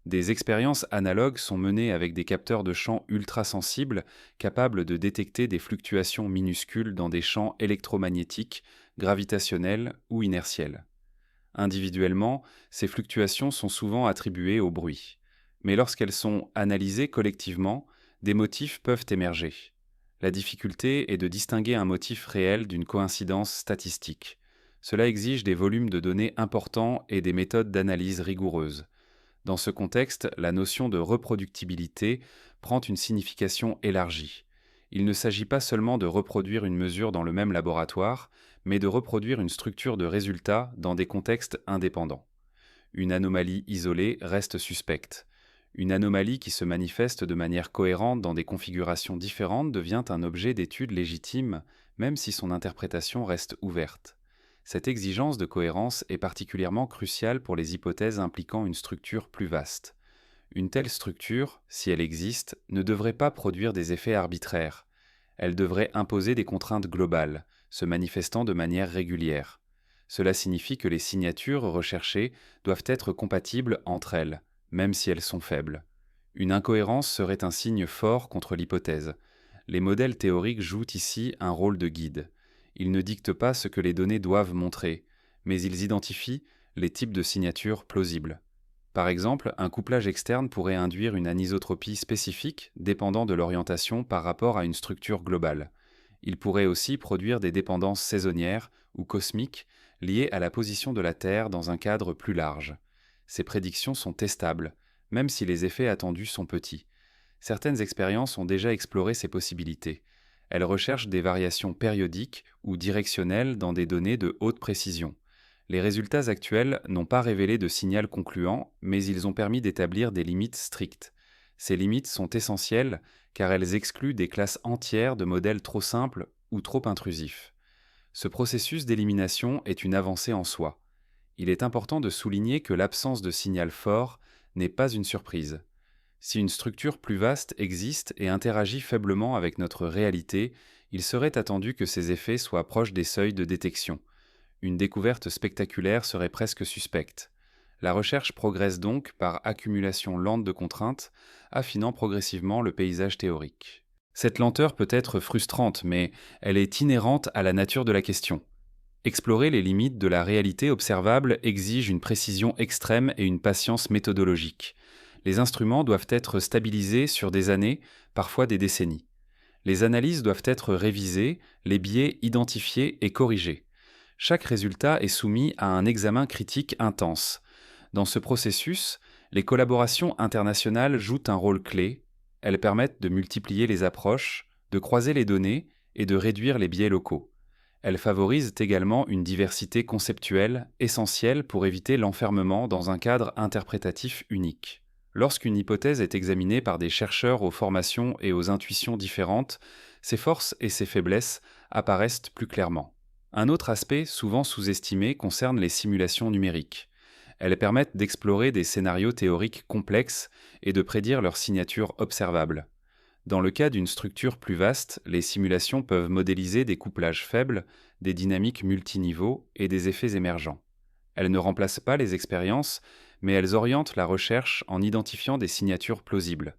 Des expériences analogues sont menées avec des capteurs de champs ultrasensibles capables de détecter des fluctuations minuscules dans des champs électromagnétiques, gravitationnels ou inertiels. Individuellement, ces fluctuations sont souvent attribuées au bruit. Mais lorsqu'elles sont analysées collectivement, des motifs peuvent émerger. La difficulté est de distinguer un motif réel d'une coïncidence statistique. Cela exige des volumes de données importants et des méthodes d'analyse rigoureuses. Dans ce contexte, la notion de reproductibilité prend une signification élargie. Il ne s'agit pas seulement de reproduire une mesure dans le même laboratoire, mais de reproduire une structure de résultats dans des contextes indépendants. Une anomalie isolée reste suspecte. Une anomalie qui se manifeste de manière cohérente dans des configurations différentes devient un objet d'étude légitime, même si son interprétation reste ouverte. Cette exigence de cohérence est particulièrement cruciale pour les hypothèses impliquant une structure plus vaste. Une telle structure, si elle existe, ne devrait pas produire des effets arbitraires. Elle devrait imposer des contraintes globales, se manifestant de manière régulière. Cela signifie que les signatures recherchées doivent être compatibles entre elles, même si elles sont faibles. Une incohérence serait un signe fort contre l'hypothèse. Les modèles théoriques jouent ici un rôle de guide. Ils ne dictent pas ce que les données doivent montrer, mais ils identifient les types de signatures plausibles. Par exemple, un couplage externe pourrait induire une anisotropie spécifique dépendant de l'orientation par rapport à une structure globale. Il pourrait aussi produire des dépendances saisonnières ou cosmiques liées à la position de la Terre dans un cadre plus large. Ces prédictions sont testables, même si les effets attendus sont petits. Certaines expériences ont déjà exploré ces possibilités. Elles recherchent des variations périodiques ou directionnelles dans des données de haute précision. Les résultats actuels n'ont pas révélé de signal concluant, mais ils ont permis d'établir des limites strictes. Ces limites sont essentielles car elles excluent des classes entières de modèles trop simples ou trop intrusifs. Ce processus d'élimination est une avancée en soi. Il est important de souligner que l'absence de signal fort n'est pas une surprise. Si une structure plus vaste existe et interagit faiblement avec notre réalité, il serait attendu que ces effets soient proches des seuils de détection. Une découverte spectaculaire serait presque suspecte. La recherche progresse donc par accumulation lente de contraintes, affinant progressivement le paysage théorique. Cette lenteur peut être frustrante, mais elle est inhérente à la nature de la question. Explorer les limites de la réalité observable exige une précision extrême et une patience méthodologique. Les instruments doivent être stabilisés sur des années, parfois des décennies. Les analyses doivent être révisées, les biais identifiés et corrigés. Chaque résultat est soumis à un examen critique intense. Dans ce processus, les collaborations internationales jouent un rôle clé. Elles permettent de multiplier les approches, de croiser les données et de réduire les biais locaux. Elles favorisent également une diversité conceptuelle essentielle pour éviter l'enfermement dans un cadre interprétatif unique. Lorsqu'une hypothèse est examinée par des chercheurs aux formations et aux intuitions différentes, ses forces et ses faiblesses apparaissent plus clairement. Un autre aspect souvent sous-estimé concerne les simulations numériques. Elles permettent d'explorer des scénarios théoriques complexes et de prédire leur signature observable. Dans le cas d'une structure plus vaste, les simulations peuvent modéliser des couplages faibles, des dynamiques multiniveaux et des effets émergents. Elles ne remplacent pas les expériences, mais elles orientent la recherche en identifiant des signatures plausibles.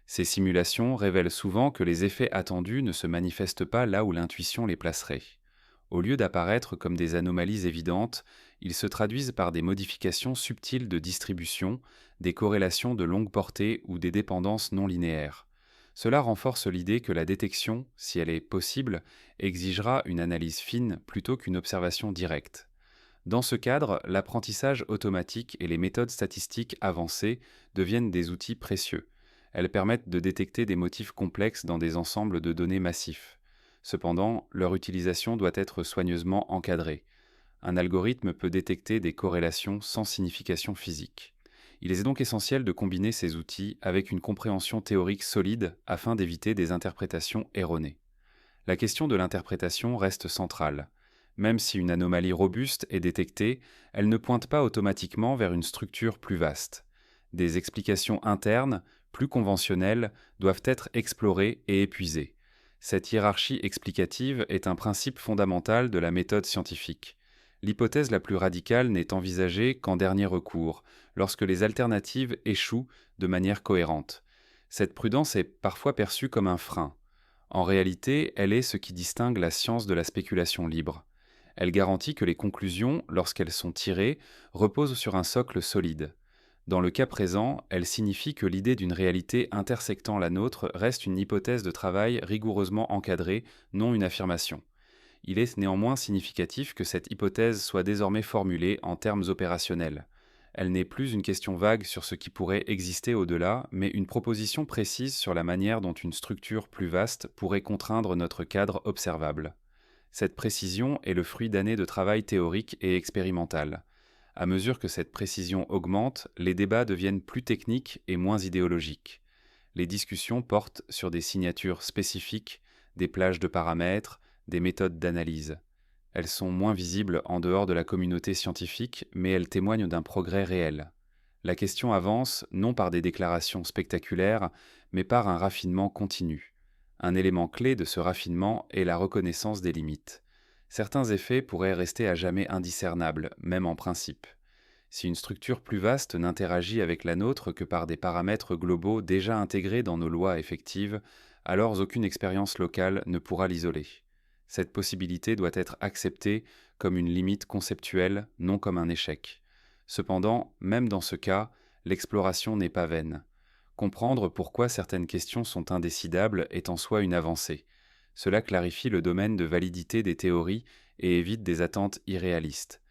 Ces simulations révèlent souvent que les effets attendus ne se manifestent pas là où l'intuition les placerait. Au lieu d'apparaître comme des anomalies évidentes, ils se traduisent par des modifications subtiles de distribution, des corrélations de longue portée ou des dépendances non linéaires. Cela renforce l'idée que la détection, si elle est possible, exigera une analyse fine plutôt qu'une observation directe. Dans ce cadre, l'apprentissage automatique et les méthodes statistiques avancées deviennent des outils précieux. Elles permettent de détecter des motifs complexes dans des ensembles de données massifs. Cependant, leur utilisation doit être soigneusement encadrée. Un algorithme peut détecter des corrélations sans signification physique. Il est donc essentiel de combiner ces outils avec une compréhension théorique solide afin d'éviter des interprétations erronées. La question de l'interprétation reste centrale. Même si une anomalie robuste est détectée, elle ne pointe pas automatiquement vers une structure plus vaste. Des explications internes, plus conventionnelles, doivent être explorées et épuisées. Cette hiérarchie explicative est un principe fondamental de la méthode scientifique. L'hypothèse la plus radicale n'est envisagée qu'en dernier recours, lorsque les alternatives échouent de manière cohérente. Cette prudence est parfois perçue comme un frein. En réalité, elle est ce qui distingue la science de la spéculation libre. Elle garantit que les conclusions, lorsqu'elles sont tirées, reposent sur un socle solide. Dans le cas présent, elle signifie que l'idée d'une réalité intersectant la nôtre reste une hypothèse de travail rigoureusement encadrée, non une affirmation. Il est néanmoins significatif que cette hypothèse soit désormais formulée en termes opérationnels. Elle n'est plus une question vague sur ce qui pourrait exister au-delà, mais une proposition précise sur la manière dont une structure plus vaste pourrait contraindre notre cadre observable. Cette précision est le fruit d'années de travail théorique et expérimental. À mesure que cette précision augmente, les débats deviennent plus techniques et moins idéologiques. Les discussions portent sur des signatures spécifiques, des plages de paramètres, des méthodes d'analyse. Elles sont moins visibles en dehors de la communauté scientifique, mais elles témoignent d'un progrès réel. La question avance non par des déclarations spectaculaires, mais par un raffinement continu. Un élément clé de ce raffinement est la reconnaissance des limites. Certains effets pourraient rester à jamais indiscernables, même en principe. Si une structure plus vaste n'interagit avec la nôtre que par des paramètres globaux déjà intégrés dans nos lois effectives, alors aucune expérience locale ne pourra l'isoler. Cette possibilité doit être acceptée comme une limite conceptuelle, non comme un échec. Cependant, même dans ce cas, l'exploration n'est pas vaine. Comprendre pourquoi certaines questions sont indécidables est en soi une avancée. Cela clarifie le domaine de validité des théories et évite des attentes irréalistes.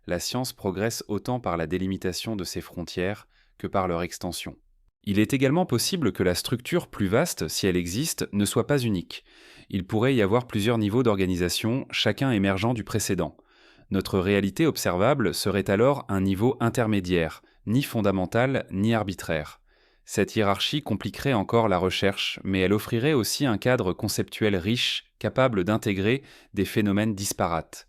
La science progresse autant par la délimitation de ses frontières que par leur extension. Il est également possible que la structure plus vaste, si elle existe, ne soit pas unique. Il pourrait y avoir plusieurs niveaux d'organisation, chacun émergeant du précédent. Notre réalité observable serait alors un niveau intermédiaire, ni fondamental ni arbitraire. Cette hiérarchie compliquerait encore la recherche, mais elle offrirait aussi un cadre conceptuel riche, capable d'intégrer des phénomènes disparates.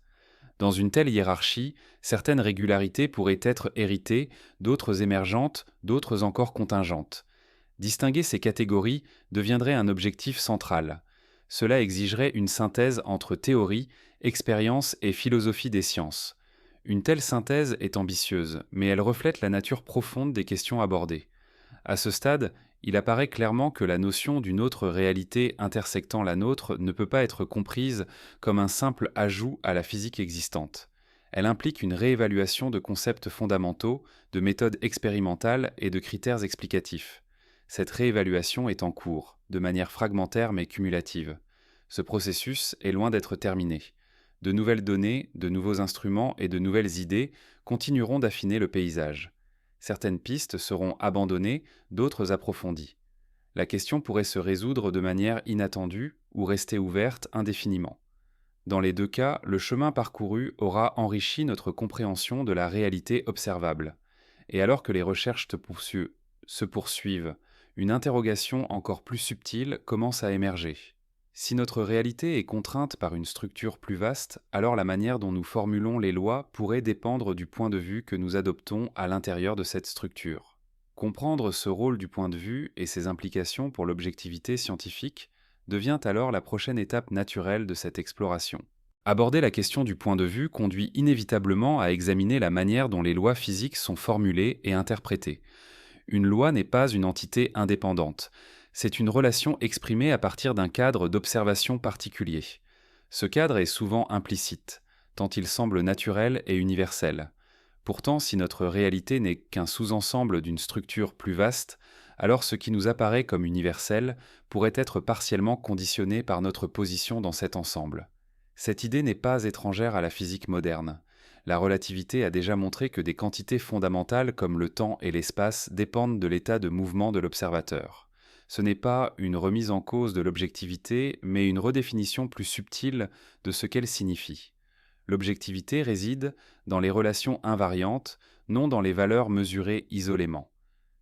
Dans une telle hiérarchie, certaines régularités pourraient être héritées, d'autres émergentes, d'autres encore contingentes. Distinguer ces catégories deviendrait un objectif central. Cela exigerait une synthèse entre théorie, expérience et philosophie des sciences. Une telle synthèse est ambitieuse, mais elle reflète la nature profonde des questions abordées. À ce stade, il apparaît clairement que la notion d'une autre réalité intersectant la nôtre ne peut pas être comprise comme un simple ajout à la physique existante. Elle implique une réévaluation de concepts fondamentaux, de méthodes expérimentales et de critères explicatifs. Cette réévaluation est en cours, de manière fragmentaire mais cumulative. Ce processus est loin d'être terminé. De nouvelles données, de nouveaux instruments et de nouvelles idées continueront d'affiner le paysage. Certaines pistes seront abandonnées, d'autres approfondies. La question pourrait se résoudre de manière inattendue ou rester ouverte indéfiniment. Dans les deux cas, le chemin parcouru aura enrichi notre compréhension de la réalité observable. Et alors que les recherches se poursuivent, une interrogation encore plus subtile commence à émerger. Si notre réalité est contrainte par une structure plus vaste, alors la manière dont nous formulons les lois pourrait dépendre du point de vue que nous adoptons à l'intérieur de cette structure. Comprendre ce rôle du point de vue et ses implications pour l'objectivité scientifique devient alors la prochaine étape naturelle de cette exploration. Aborder la question du point de vue conduit inévitablement à examiner la manière dont les lois physiques sont formulées et interprétées. Une loi n'est pas une entité indépendante. C'est une relation exprimée à partir d'un cadre d'observation particulier. Ce cadre est souvent implicite, tant il semble naturel et universel. Pourtant, si notre réalité n'est qu'un sous-ensemble d'une structure plus vaste, alors ce qui nous apparaît comme universel pourrait être partiellement conditionné par notre position dans cet ensemble. Cette idée n'est pas étrangère à la physique moderne. La relativité a déjà montré que des quantités fondamentales comme le temps et l'espace dépendent de l'état de mouvement de l'observateur. Ce n'est pas une remise en cause de l'objectivité, mais une redéfinition plus subtile de ce qu'elle signifie. L'objectivité réside dans les relations invariantes, non dans les valeurs mesurées isolément.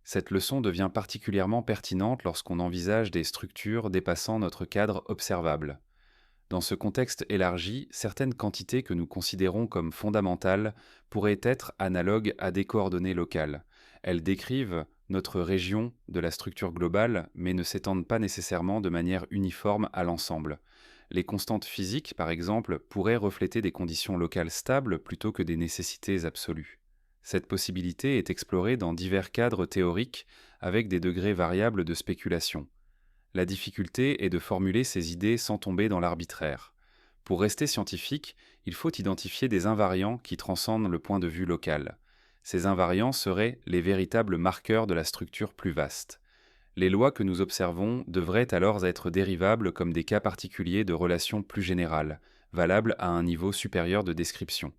Cette leçon devient particulièrement pertinente lorsqu'on envisage des structures dépassant notre cadre observable. Dans ce contexte élargi, certaines quantités que nous considérons comme fondamentales pourraient être analogues à des coordonnées locales. Elles décrivent notre région de la structure globale, mais ne s'étendent pas nécessairement de manière uniforme à l'ensemble. Les constantes physiques, par exemple, pourraient refléter des conditions locales stables plutôt que des nécessités absolues. Cette possibilité est explorée dans divers cadres théoriques avec des degrés variables de spéculation. La difficulté est de formuler ces idées sans tomber dans l'arbitraire. Pour rester scientifique, il faut identifier des invariants qui transcendent le point de vue local. Ces invariants seraient les véritables marqueurs de la structure plus vaste. Les lois que nous observons devraient alors être dérivables comme des cas particuliers de relations plus générales, valables à un niveau supérieur de description.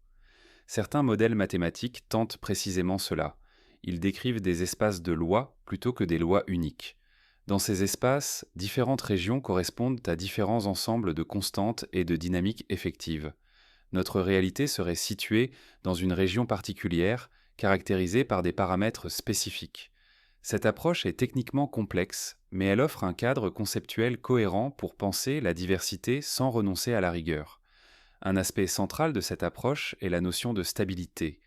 Certains modèles mathématiques tentent précisément cela. Ils décrivent des espaces de lois plutôt que des lois uniques. Dans ces espaces, différentes régions correspondent à différents ensembles de constantes et de dynamiques effectives. Notre réalité serait située dans une région particulière, caractérisée par des paramètres spécifiques. Cette approche est techniquement complexe, mais elle offre un cadre conceptuel cohérent pour penser la diversité sans renoncer à la rigueur. Un aspect central de cette approche est la notion de stabilité.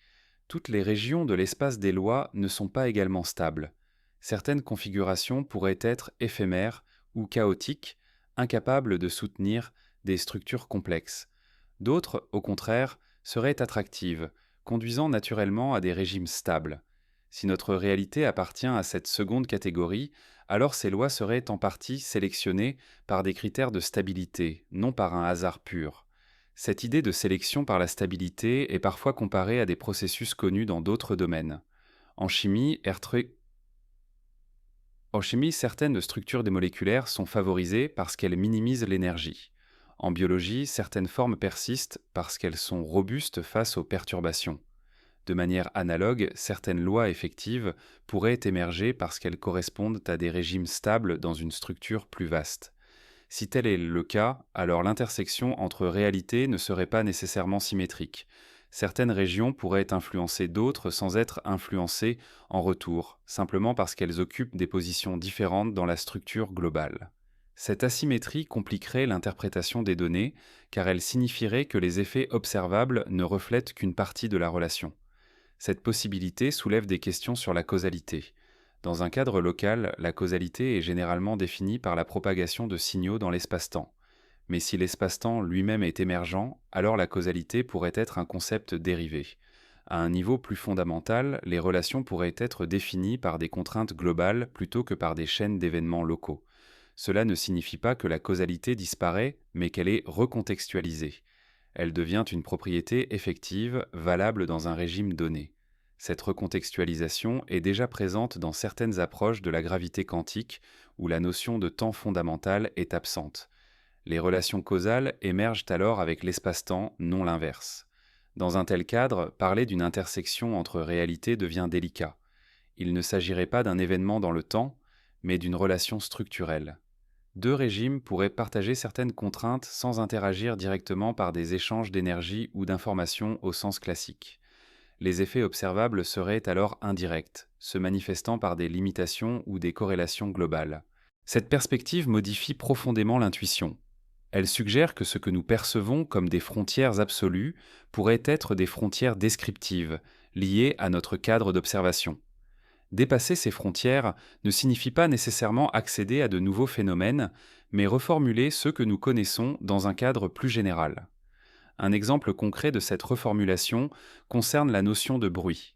Toutes les régions de l'espace des lois ne sont pas également stables. Certaines configurations pourraient être éphémères ou chaotiques, incapables de soutenir des structures complexes. D'autres, au contraire, seraient attractives, conduisant naturellement à des régimes stables. Si notre réalité appartient à cette seconde catégorie, alors ces lois seraient en partie sélectionnées par des critères de stabilité, non par un hasard pur. Cette idée de sélection par la stabilité est parfois comparée à des processus connus dans d'autres domaines. En chimie, certaines structures des moléculaires sont favorisées parce qu'elles minimisent l'énergie. En biologie, certaines formes persistent parce qu'elles sont robustes face aux perturbations. De manière analogue, certaines lois effectives pourraient émerger parce qu'elles correspondent à des régimes stables dans une structure plus vaste. Si tel est le cas, alors l'intersection entre réalités ne serait pas nécessairement symétrique. Certaines régions pourraient influencer d'autres sans être influencées en retour, simplement parce qu'elles occupent des positions différentes dans la structure globale. Cette asymétrie compliquerait l'interprétation des données, car elle signifierait que les effets observables ne reflètent qu'une partie de la relation. Cette possibilité soulève des questions sur la causalité. Dans un cadre local, la causalité est généralement définie par la propagation de signaux dans l'espace-temps. Mais si l'espace-temps lui-même est émergent, alors la causalité pourrait être un concept dérivé. À un niveau plus fondamental, les relations pourraient être définies par des contraintes globales plutôt que par des chaînes d'événements locaux. Cela ne signifie pas que la causalité disparaît, mais qu'elle est recontextualisée. Elle devient une propriété effective, valable dans un régime donné. Cette recontextualisation est déjà présente dans certaines approches de la gravité quantique, où la notion de temps fondamental est absente. Les relations causales émergent alors avec l'espace-temps, non l'inverse. Dans un tel cadre, parler d'une intersection entre réalités devient délicat. Il ne s'agirait pas d'un événement dans le temps, mais d'une relation structurelle. Deux régimes pourraient partager certaines contraintes sans interagir directement par des échanges d'énergie ou d'informations au sens classique. Les effets observables seraient alors indirects, se manifestant par des limitations ou des corrélations globales. Cette perspective modifie profondément l'intuition. Elle suggère que ce que nous percevons comme des frontières absolues pourraient être des frontières descriptives, liées à notre cadre d'observation. Dépasser ces frontières ne signifie pas nécessairement accéder à de nouveaux phénomènes, mais reformuler ceux que nous connaissons dans un cadre plus général. Un exemple concret de cette reformulation concerne la notion de bruit.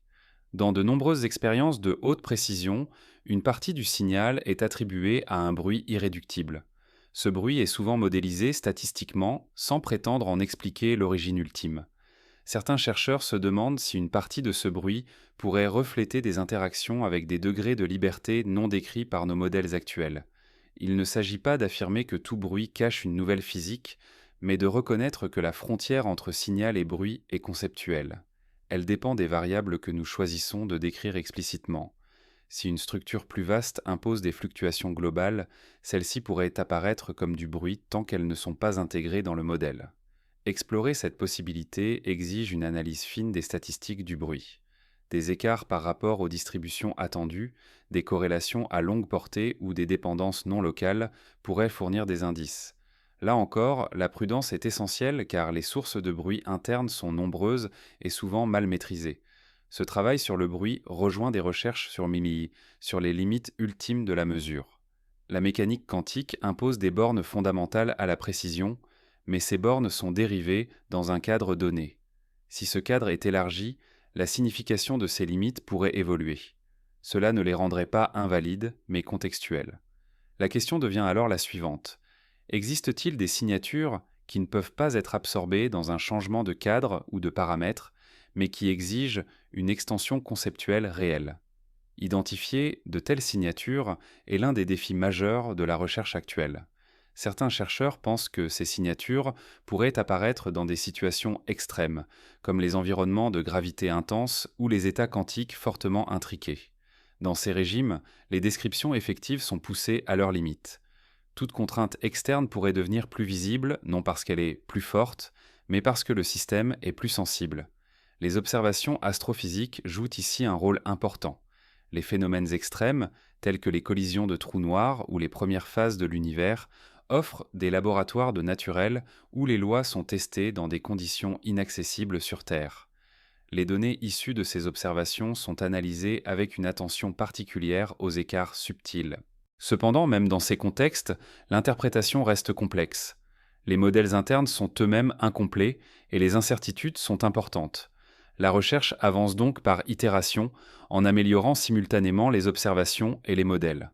Dans de nombreuses expériences de haute précision, une partie du signal est attribuée à un bruit irréductible. Ce bruit est souvent modélisé statistiquement sans prétendre en expliquer l'origine ultime. Certains chercheurs se demandent si une partie de ce bruit pourrait refléter des interactions avec des degrés de liberté non décrits par nos modèles actuels. Il ne s'agit pas d'affirmer que tout bruit cache une nouvelle physique, mais de reconnaître que la frontière entre signal et bruit est conceptuelle. Elle dépend des variables que nous choisissons de décrire explicitement. Si une structure plus vaste impose des fluctuations globales, celles-ci pourraient apparaître comme du bruit tant qu'elles ne sont pas intégrées dans le modèle. Explorer cette possibilité exige une analyse fine des statistiques du bruit. Des écarts par rapport aux distributions attendues, des corrélations à longue portée ou des dépendances non locales pourraient fournir des indices. Là encore, la prudence est essentielle car les sources de bruit internes sont nombreuses et souvent mal maîtrisées. Ce travail sur le bruit rejoint des recherches sur les limites ultimes de la mesure. La mécanique quantique impose des bornes fondamentales à la précision, mais ces bornes sont dérivées dans un cadre donné. Si ce cadre est élargi, la signification de ces limites pourrait évoluer. Cela ne les rendrait pas invalides, mais contextuelles. La question devient alors la suivante. Existe-t-il des signatures qui ne peuvent pas être absorbées dans un changement de cadre ou de paramètres, mais qui exigent une extension conceptuelle réelle? Identifier de telles signatures est l'un des défis majeurs de la recherche actuelle. Certains chercheurs pensent que ces signatures pourraient apparaître dans des situations extrêmes, comme les environnements de gravité intense ou les états quantiques fortement intriqués. Dans ces régimes, les descriptions effectives sont poussées à leurs limites. Toute contrainte externe pourrait devenir plus visible, non parce qu'elle est plus forte, mais parce que le système est plus sensible. Les observations astrophysiques jouent ici un rôle important. Les phénomènes extrêmes, tels que les collisions de trous noirs ou les premières phases de l'univers, offrent des laboratoires de naturel où les lois sont testées dans des conditions inaccessibles sur Terre. Les données issues de ces observations sont analysées avec une attention particulière aux écarts subtils. Cependant, même dans ces contextes, l'interprétation reste complexe. Les modèles internes sont eux-mêmes incomplets et les incertitudes sont importantes. La recherche avance donc par itération, en améliorant simultanément les observations et les modèles.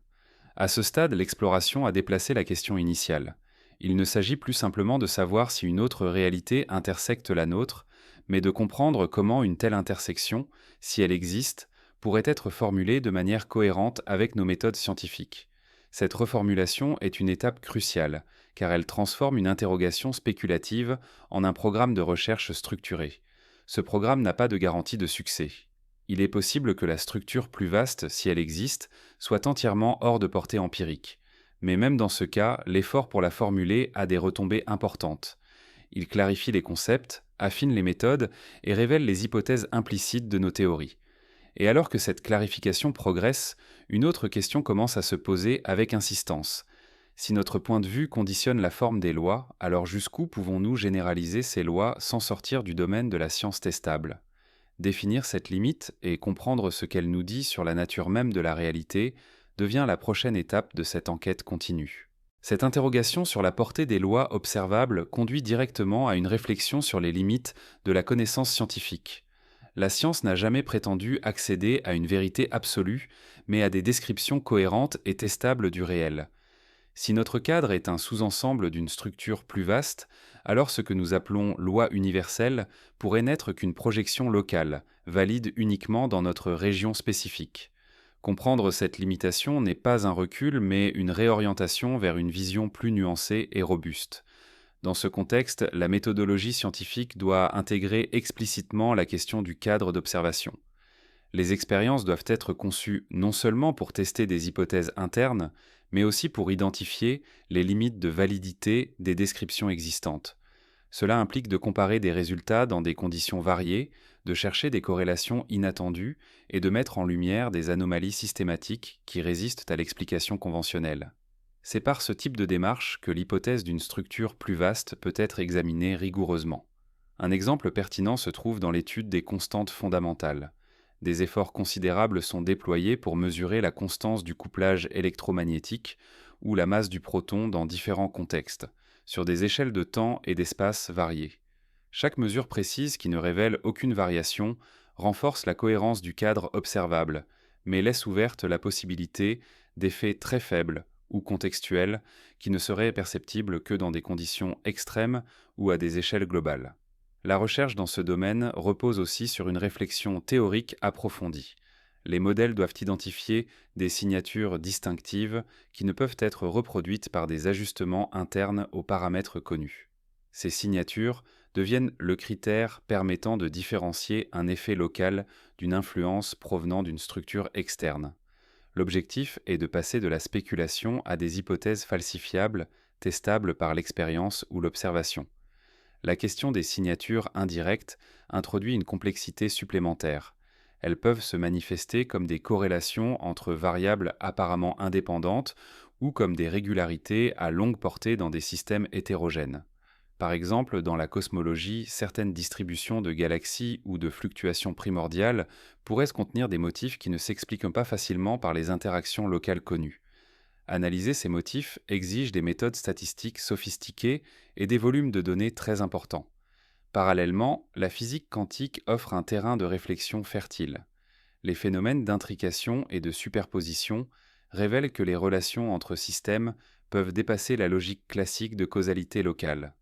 À ce stade, l'exploration a déplacé la question initiale. Il ne s'agit plus simplement de savoir si une autre réalité intersecte la nôtre, mais de comprendre comment une telle intersection, si elle existe, pourrait être formulée de manière cohérente avec nos méthodes scientifiques. Cette reformulation est une étape cruciale, car elle transforme une interrogation spéculative en un programme de recherche structuré. Ce programme n'a pas de garantie de succès. Il est possible que la structure plus vaste, si elle existe, soit entièrement hors de portée empirique. Mais même dans ce cas, l'effort pour la formuler a des retombées importantes. Il clarifie les concepts, affine les méthodes et révèle les hypothèses implicites de nos théories. Et alors que cette clarification progresse, une autre question commence à se poser avec insistance. Si notre point de vue conditionne la forme des lois, alors jusqu'où pouvons-nous généraliser ces lois sans sortir du domaine de la science testable? Définir cette limite et comprendre ce qu'elle nous dit sur la nature même de la réalité devient la prochaine étape de cette enquête continue. Cette interrogation sur la portée des lois observables conduit directement à une réflexion sur les limites de la connaissance scientifique. La science n'a jamais prétendu accéder à une vérité absolue, mais à des descriptions cohérentes et testables du réel. Si notre cadre est un sous-ensemble d'une structure plus vaste, alors ce que nous appelons loi universelle pourrait n'être qu'une projection locale, valide uniquement dans notre région spécifique. Comprendre cette limitation n'est pas un recul, mais une réorientation vers une vision plus nuancée et robuste. Dans ce contexte, la méthodologie scientifique doit intégrer explicitement la question du cadre d'observation. Les expériences doivent être conçues non seulement pour tester des hypothèses internes, mais aussi pour identifier les limites de validité des descriptions existantes. Cela implique de comparer des résultats dans des conditions variées, de chercher des corrélations inattendues et de mettre en lumière des anomalies systématiques qui résistent à l'explication conventionnelle. C'est par ce type de démarche que l'hypothèse d'une structure plus vaste peut être examinée rigoureusement. Un exemple pertinent se trouve dans l'étude des constantes fondamentales. Des efforts considérables sont déployés pour mesurer la constance du couplage électromagnétique ou la masse du proton dans différents contextes, sur des échelles de temps et d'espace variées. Chaque mesure précise qui ne révèle aucune variation renforce la cohérence du cadre observable, mais laisse ouverte la possibilité d'effets très faibles ou contextuels qui ne seraient perceptibles que dans des conditions extrêmes ou à des échelles globales. La recherche dans ce domaine repose aussi sur une réflexion théorique approfondie. Les modèles doivent identifier des signatures distinctives qui ne peuvent être reproduites par des ajustements internes aux paramètres connus. Ces signatures deviennent le critère permettant de différencier un effet local d'une influence provenant d'une structure externe. L'objectif est de passer de la spéculation à des hypothèses falsifiables, testables par l'expérience ou l'observation. La question des signatures indirectes introduit une complexité supplémentaire. Elles peuvent se manifester comme des corrélations entre variables apparemment indépendantes ou comme des régularités à longue portée dans des systèmes hétérogènes. Par exemple, dans la cosmologie, certaines distributions de galaxies ou de fluctuations primordiales pourraient se contenir des motifs qui ne s'expliquent pas facilement par les interactions locales connues. Analyser ces motifs exige des méthodes statistiques sophistiquées et des volumes de données très importants. Parallèlement, la physique quantique offre un terrain de réflexion fertile. Les phénomènes d'intrication et de superposition révèlent que les relations entre systèmes peuvent dépasser la logique classique de causalité locale.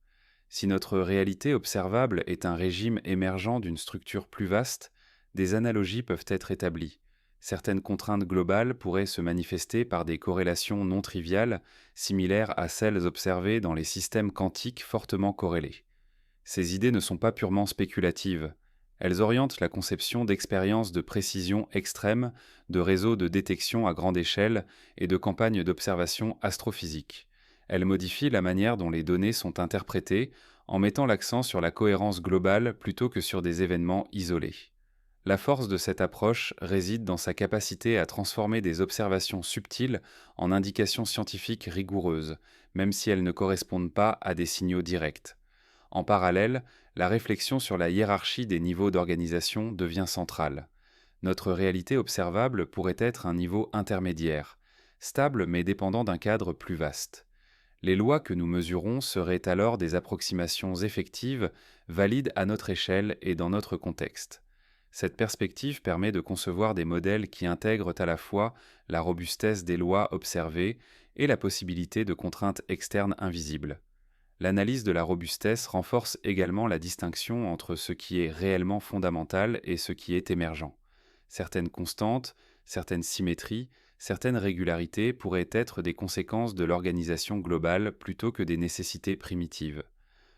Si notre réalité observable est un régime émergent d'une structure plus vaste, des analogies peuvent être établies. Certaines contraintes globales pourraient se manifester par des corrélations non triviales, similaires à celles observées dans les systèmes quantiques fortement corrélés. Ces idées ne sont pas purement spéculatives. Elles orientent la conception d'expériences de précision extrême, de réseaux de détection à grande échelle et de campagnes d'observation astrophysique. Elles modifient la manière dont les données sont interprétées en mettant l'accent sur la cohérence globale plutôt que sur des événements isolés. La force de cette approche réside dans sa capacité à transformer des observations subtiles en indications scientifiques rigoureuses, même si elles ne correspondent pas à des signaux directs. En parallèle, la réflexion sur la hiérarchie des niveaux d'organisation devient centrale. Notre réalité observable pourrait être un niveau intermédiaire, stable mais dépendant d'un cadre plus vaste. Les lois que nous mesurons seraient alors des approximations effectives, valides à notre échelle et dans notre contexte. Cette perspective permet de concevoir des modèles qui intègrent à la fois la robustesse des lois observées et la possibilité de contraintes externes invisibles. L'analyse de la robustesse renforce également la distinction entre ce qui est réellement fondamental et ce qui est émergent. Certaines constantes, certaines symétries, certaines régularités pourraient être des conséquences de l'organisation globale plutôt que des nécessités primitives.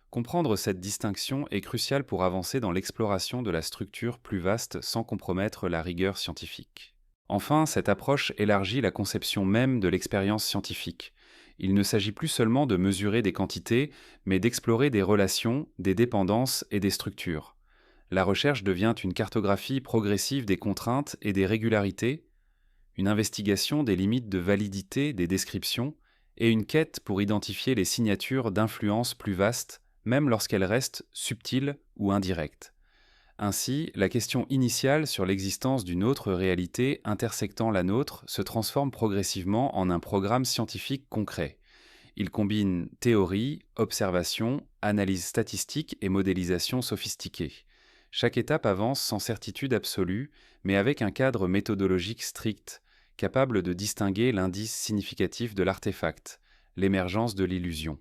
Comprendre cette distinction est crucial pour avancer dans l'exploration de la structure plus vaste sans compromettre la rigueur scientifique. Enfin, cette approche élargit la conception même de l'expérience scientifique. Il ne s'agit plus seulement de mesurer des quantités, mais d'explorer des relations, des dépendances et des structures. La recherche devient une cartographie progressive des contraintes et des régularités, une investigation des limites de validité des descriptions et une quête pour identifier les signatures d'influence plus vastes, même lorsqu'elles restent subtiles ou indirectes. Ainsi, la question initiale sur l'existence d'une autre réalité intersectant la nôtre se transforme progressivement en un programme scientifique concret. Il combine théorie, observation, analyse statistique et modélisation sophistiquée. Chaque étape avance sans certitude absolue, mais avec un cadre méthodologique strict, capable de distinguer l'indice significatif de l'artefact, l'émergence de l'illusion.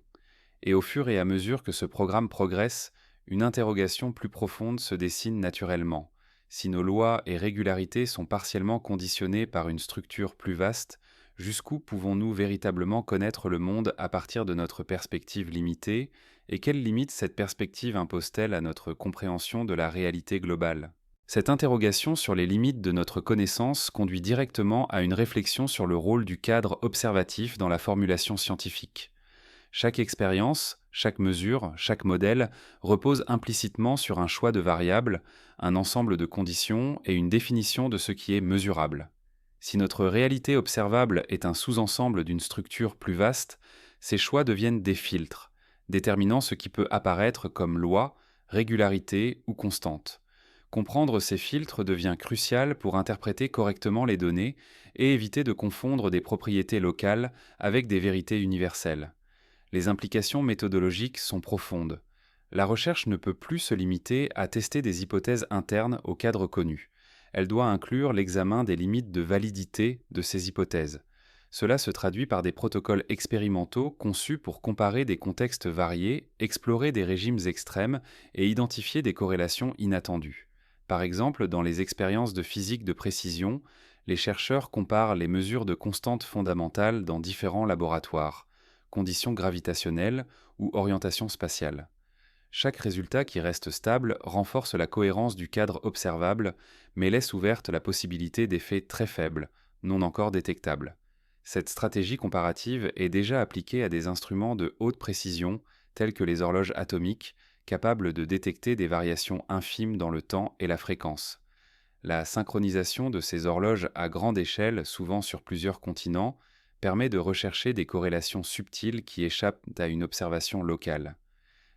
Et au fur et à mesure que ce programme progresse, une interrogation plus profonde se dessine naturellement. Si nos lois et régularités sont partiellement conditionnées par une structure plus vaste, jusqu'où pouvons-nous véritablement connaître le monde à partir de notre perspective limitée, et quelles limites cette perspective impose-t-elle à notre compréhension de la réalité globale? Cette interrogation sur les limites de notre connaissance conduit directement à une réflexion sur le rôle du cadre observatif dans la formulation scientifique. Chaque expérience, chaque mesure, chaque modèle repose implicitement sur un choix de variables, un ensemble de conditions et une définition de ce qui est mesurable. Si notre réalité observable est un sous-ensemble d'une structure plus vaste, ces choix deviennent des filtres, déterminant ce qui peut apparaître comme loi, régularité ou constante. Comprendre ces filtres devient crucial pour interpréter correctement les données et éviter de confondre des propriétés locales avec des vérités universelles. Les implications méthodologiques sont profondes. La recherche ne peut plus se limiter à tester des hypothèses internes au cadre connu. Elle doit inclure l'examen des limites de validité de ces hypothèses. Cela se traduit par des protocoles expérimentaux conçus pour comparer des contextes variés, explorer des régimes extrêmes et identifier des corrélations inattendues. Par exemple, dans les expériences de physique de précision, les chercheurs comparent les mesures de constantes fondamentales dans différents laboratoires, conditions gravitationnelles ou orientation spatiale. Chaque résultat qui reste stable renforce la cohérence du cadre observable, mais laisse ouverte la possibilité d'effets très faibles, non encore détectables. Cette stratégie comparative est déjà appliquée à des instruments de haute précision, tels que les horloges atomiques, capables de détecter des variations infimes dans le temps et la fréquence. La synchronisation de ces horloges à grande échelle, souvent sur plusieurs continents, permet de rechercher des corrélations subtiles qui échappent à une observation locale.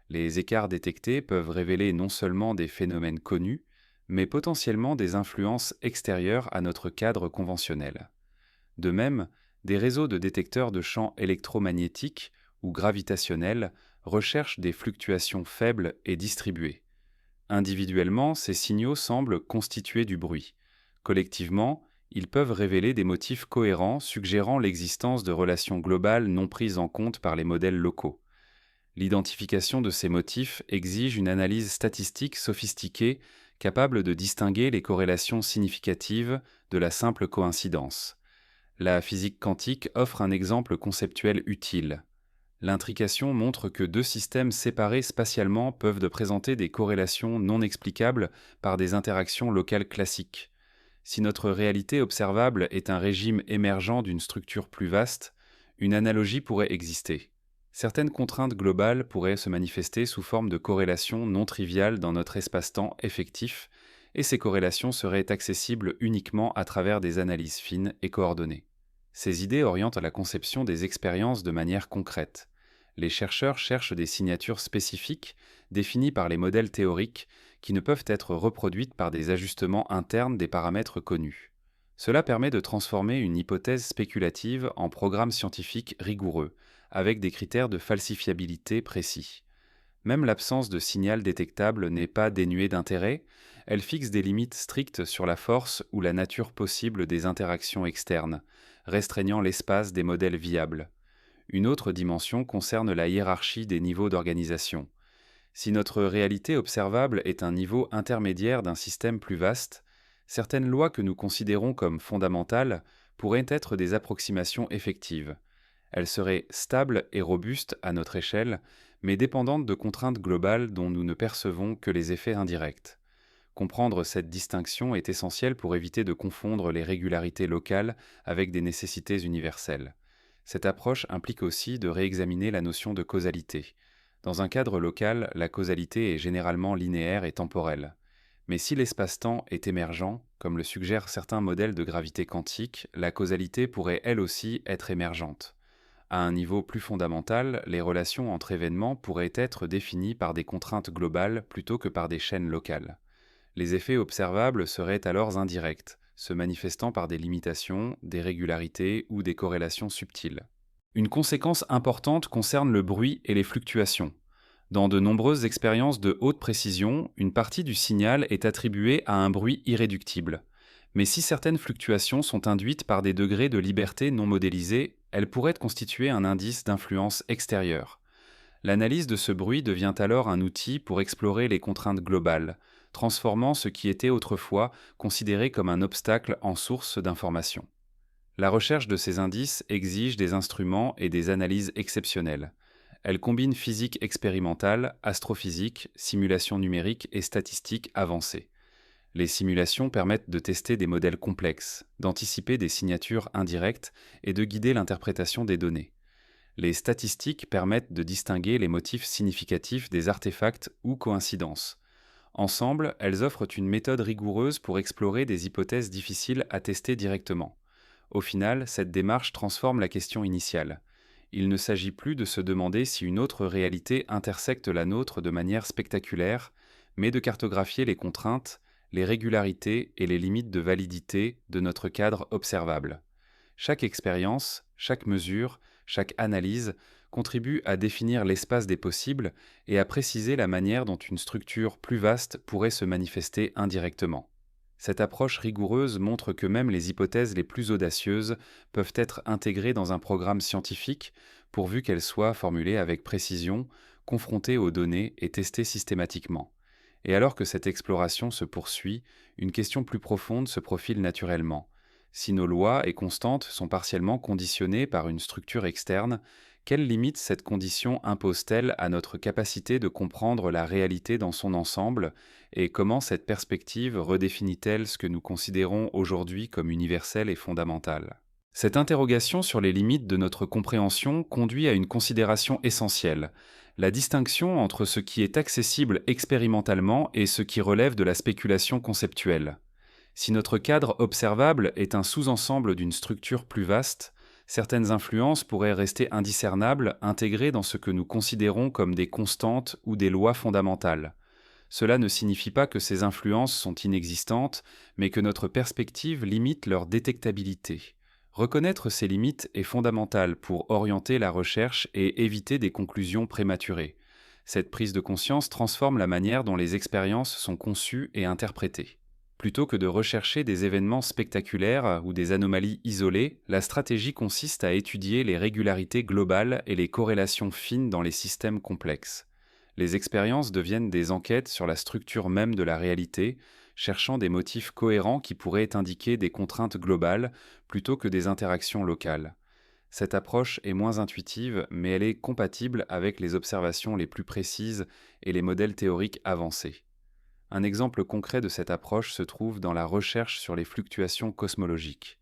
Les écarts détectés peuvent révéler non seulement des phénomènes connus, mais potentiellement des influences extérieures à notre cadre conventionnel. De même, des réseaux de détecteurs de champs électromagnétiques ou gravitationnels recherchent des fluctuations faibles et distribuées. Individuellement, ces signaux semblent constituer du bruit. Collectivement, ils peuvent révéler des motifs cohérents suggérant l'existence de relations globales non prises en compte par les modèles locaux. L'identification de ces motifs exige une analyse statistique sophistiquée capable de distinguer les corrélations significatives de la simple coïncidence. La physique quantique offre un exemple conceptuel utile. L'intrication montre que deux systèmes séparés spatialement peuvent présenter des corrélations non explicables par des interactions locales classiques. Si notre réalité observable est un régime émergent d'une structure plus vaste, une analogie pourrait exister. Certaines contraintes globales pourraient se manifester sous forme de corrélations non triviales dans notre espace-temps effectif, et ces corrélations seraient accessibles uniquement à travers des analyses fines et coordonnées. Ces idées orientent la conception des expériences de manière concrète. Les chercheurs cherchent des signatures spécifiques, définies par les modèles théoriques, qui ne peuvent être reproduites par des ajustements internes des paramètres connus. Cela permet de transformer une hypothèse spéculative en programme scientifique rigoureux, avec des critères de falsifiabilité précis. Même l'absence de signal détectable n'est pas dénuée d'intérêt, elle fixe des limites strictes sur la force ou la nature possible des interactions externes, restreignant l'espace des modèles viables. Une autre dimension concerne la hiérarchie des niveaux d'organisation. Si notre réalité observable est un niveau intermédiaire d'un système plus vaste, certaines lois que nous considérons comme fondamentales pourraient être des approximations effectives. Elles seraient stables et robustes à notre échelle, mais dépendantes de contraintes globales dont nous ne percevons que les effets indirects. Comprendre cette distinction est essentiel pour éviter de confondre les régularités locales avec des nécessités universelles. Cette approche implique aussi de réexaminer la notion de causalité. Dans un cadre local, la causalité est généralement linéaire et temporelle. Mais si l'espace-temps est émergent, comme le suggèrent certains modèles de gravité quantique, la causalité pourrait elle aussi être émergente. À un niveau plus fondamental, les relations entre événements pourraient être définies par des contraintes globales plutôt que par des chaînes locales. Les effets observables seraient alors indirects, se manifestant par des limitations, des régularités ou des corrélations subtiles. Une conséquence importante concerne le bruit et les fluctuations. Dans de nombreuses expériences de haute précision, une partie du signal est attribuée à un bruit irréductible. Mais si certaines fluctuations sont induites par des degrés de liberté non modélisés, elles pourraient constituer un indice d'influence extérieure. L'analyse de ce bruit devient alors un outil pour explorer les contraintes globales, transformant ce qui était autrefois considéré comme un obstacle en source d'information. La recherche de ces indices exige des instruments et des analyses exceptionnelles. Elle combine physique expérimentale, astrophysique, simulation numérique et statistiques avancées. Les simulations permettent de tester des modèles complexes, d'anticiper des signatures indirectes et de guider l'interprétation des données. Les statistiques permettent de distinguer les motifs significatifs des artefacts ou coïncidences. Ensemble, elles offrent une méthode rigoureuse pour explorer des hypothèses difficiles à tester directement. Au final, cette démarche transforme la question initiale. Il ne s'agit plus de se demander si une autre réalité intersecte la nôtre de manière spectaculaire, mais de cartographier les contraintes, les régularités et les limites de validité de notre cadre observable. Chaque expérience, chaque mesure, chaque analyse contribue à définir l'espace des possibles et à préciser la manière dont une structure plus vaste pourrait se manifester indirectement. Cette approche rigoureuse montre que même les hypothèses les plus audacieuses peuvent être intégrées dans un programme scientifique, pourvu qu'elles soient formulées avec précision, confrontées aux données et testées systématiquement. Et alors que cette exploration se poursuit, une question plus profonde se profile naturellement. Si nos lois et constantes sont partiellement conditionnées par une structure externe, quelles limites cette condition impose-t-elle à notre capacité de comprendre la réalité dans son ensemble, et comment cette perspective redéfinit-elle ce que nous considérons aujourd'hui comme universel et fondamental? Cette interrogation sur les limites de notre compréhension conduit à une considération essentielle, la distinction entre ce qui est accessible expérimentalement et ce qui relève de la spéculation conceptuelle. Si notre cadre observable est un sous-ensemble d'une structure plus vaste, certaines influences pourraient rester indiscernables, intégrées dans ce que nous considérons comme des constantes ou des lois fondamentales. Cela ne signifie pas que ces influences sont inexistantes, mais que notre perspective limite leur détectabilité. Reconnaître ces limites est fondamental pour orienter la recherche et éviter des conclusions prématurées. Cette prise de conscience transforme la manière dont les expériences sont conçues et interprétées. Plutôt que de rechercher des événements spectaculaires ou des anomalies isolées, la stratégie consiste à étudier les régularités globales et les corrélations fines dans les systèmes complexes. Les expériences deviennent des enquêtes sur la structure même de la réalité, cherchant des motifs cohérents qui pourraient indiquer des contraintes globales plutôt que des interactions locales. Cette approche est moins intuitive, mais elle est compatible avec les observations les plus précises et les modèles théoriques avancés. Un exemple concret de cette approche se trouve dans la recherche sur les fluctuations cosmologiques.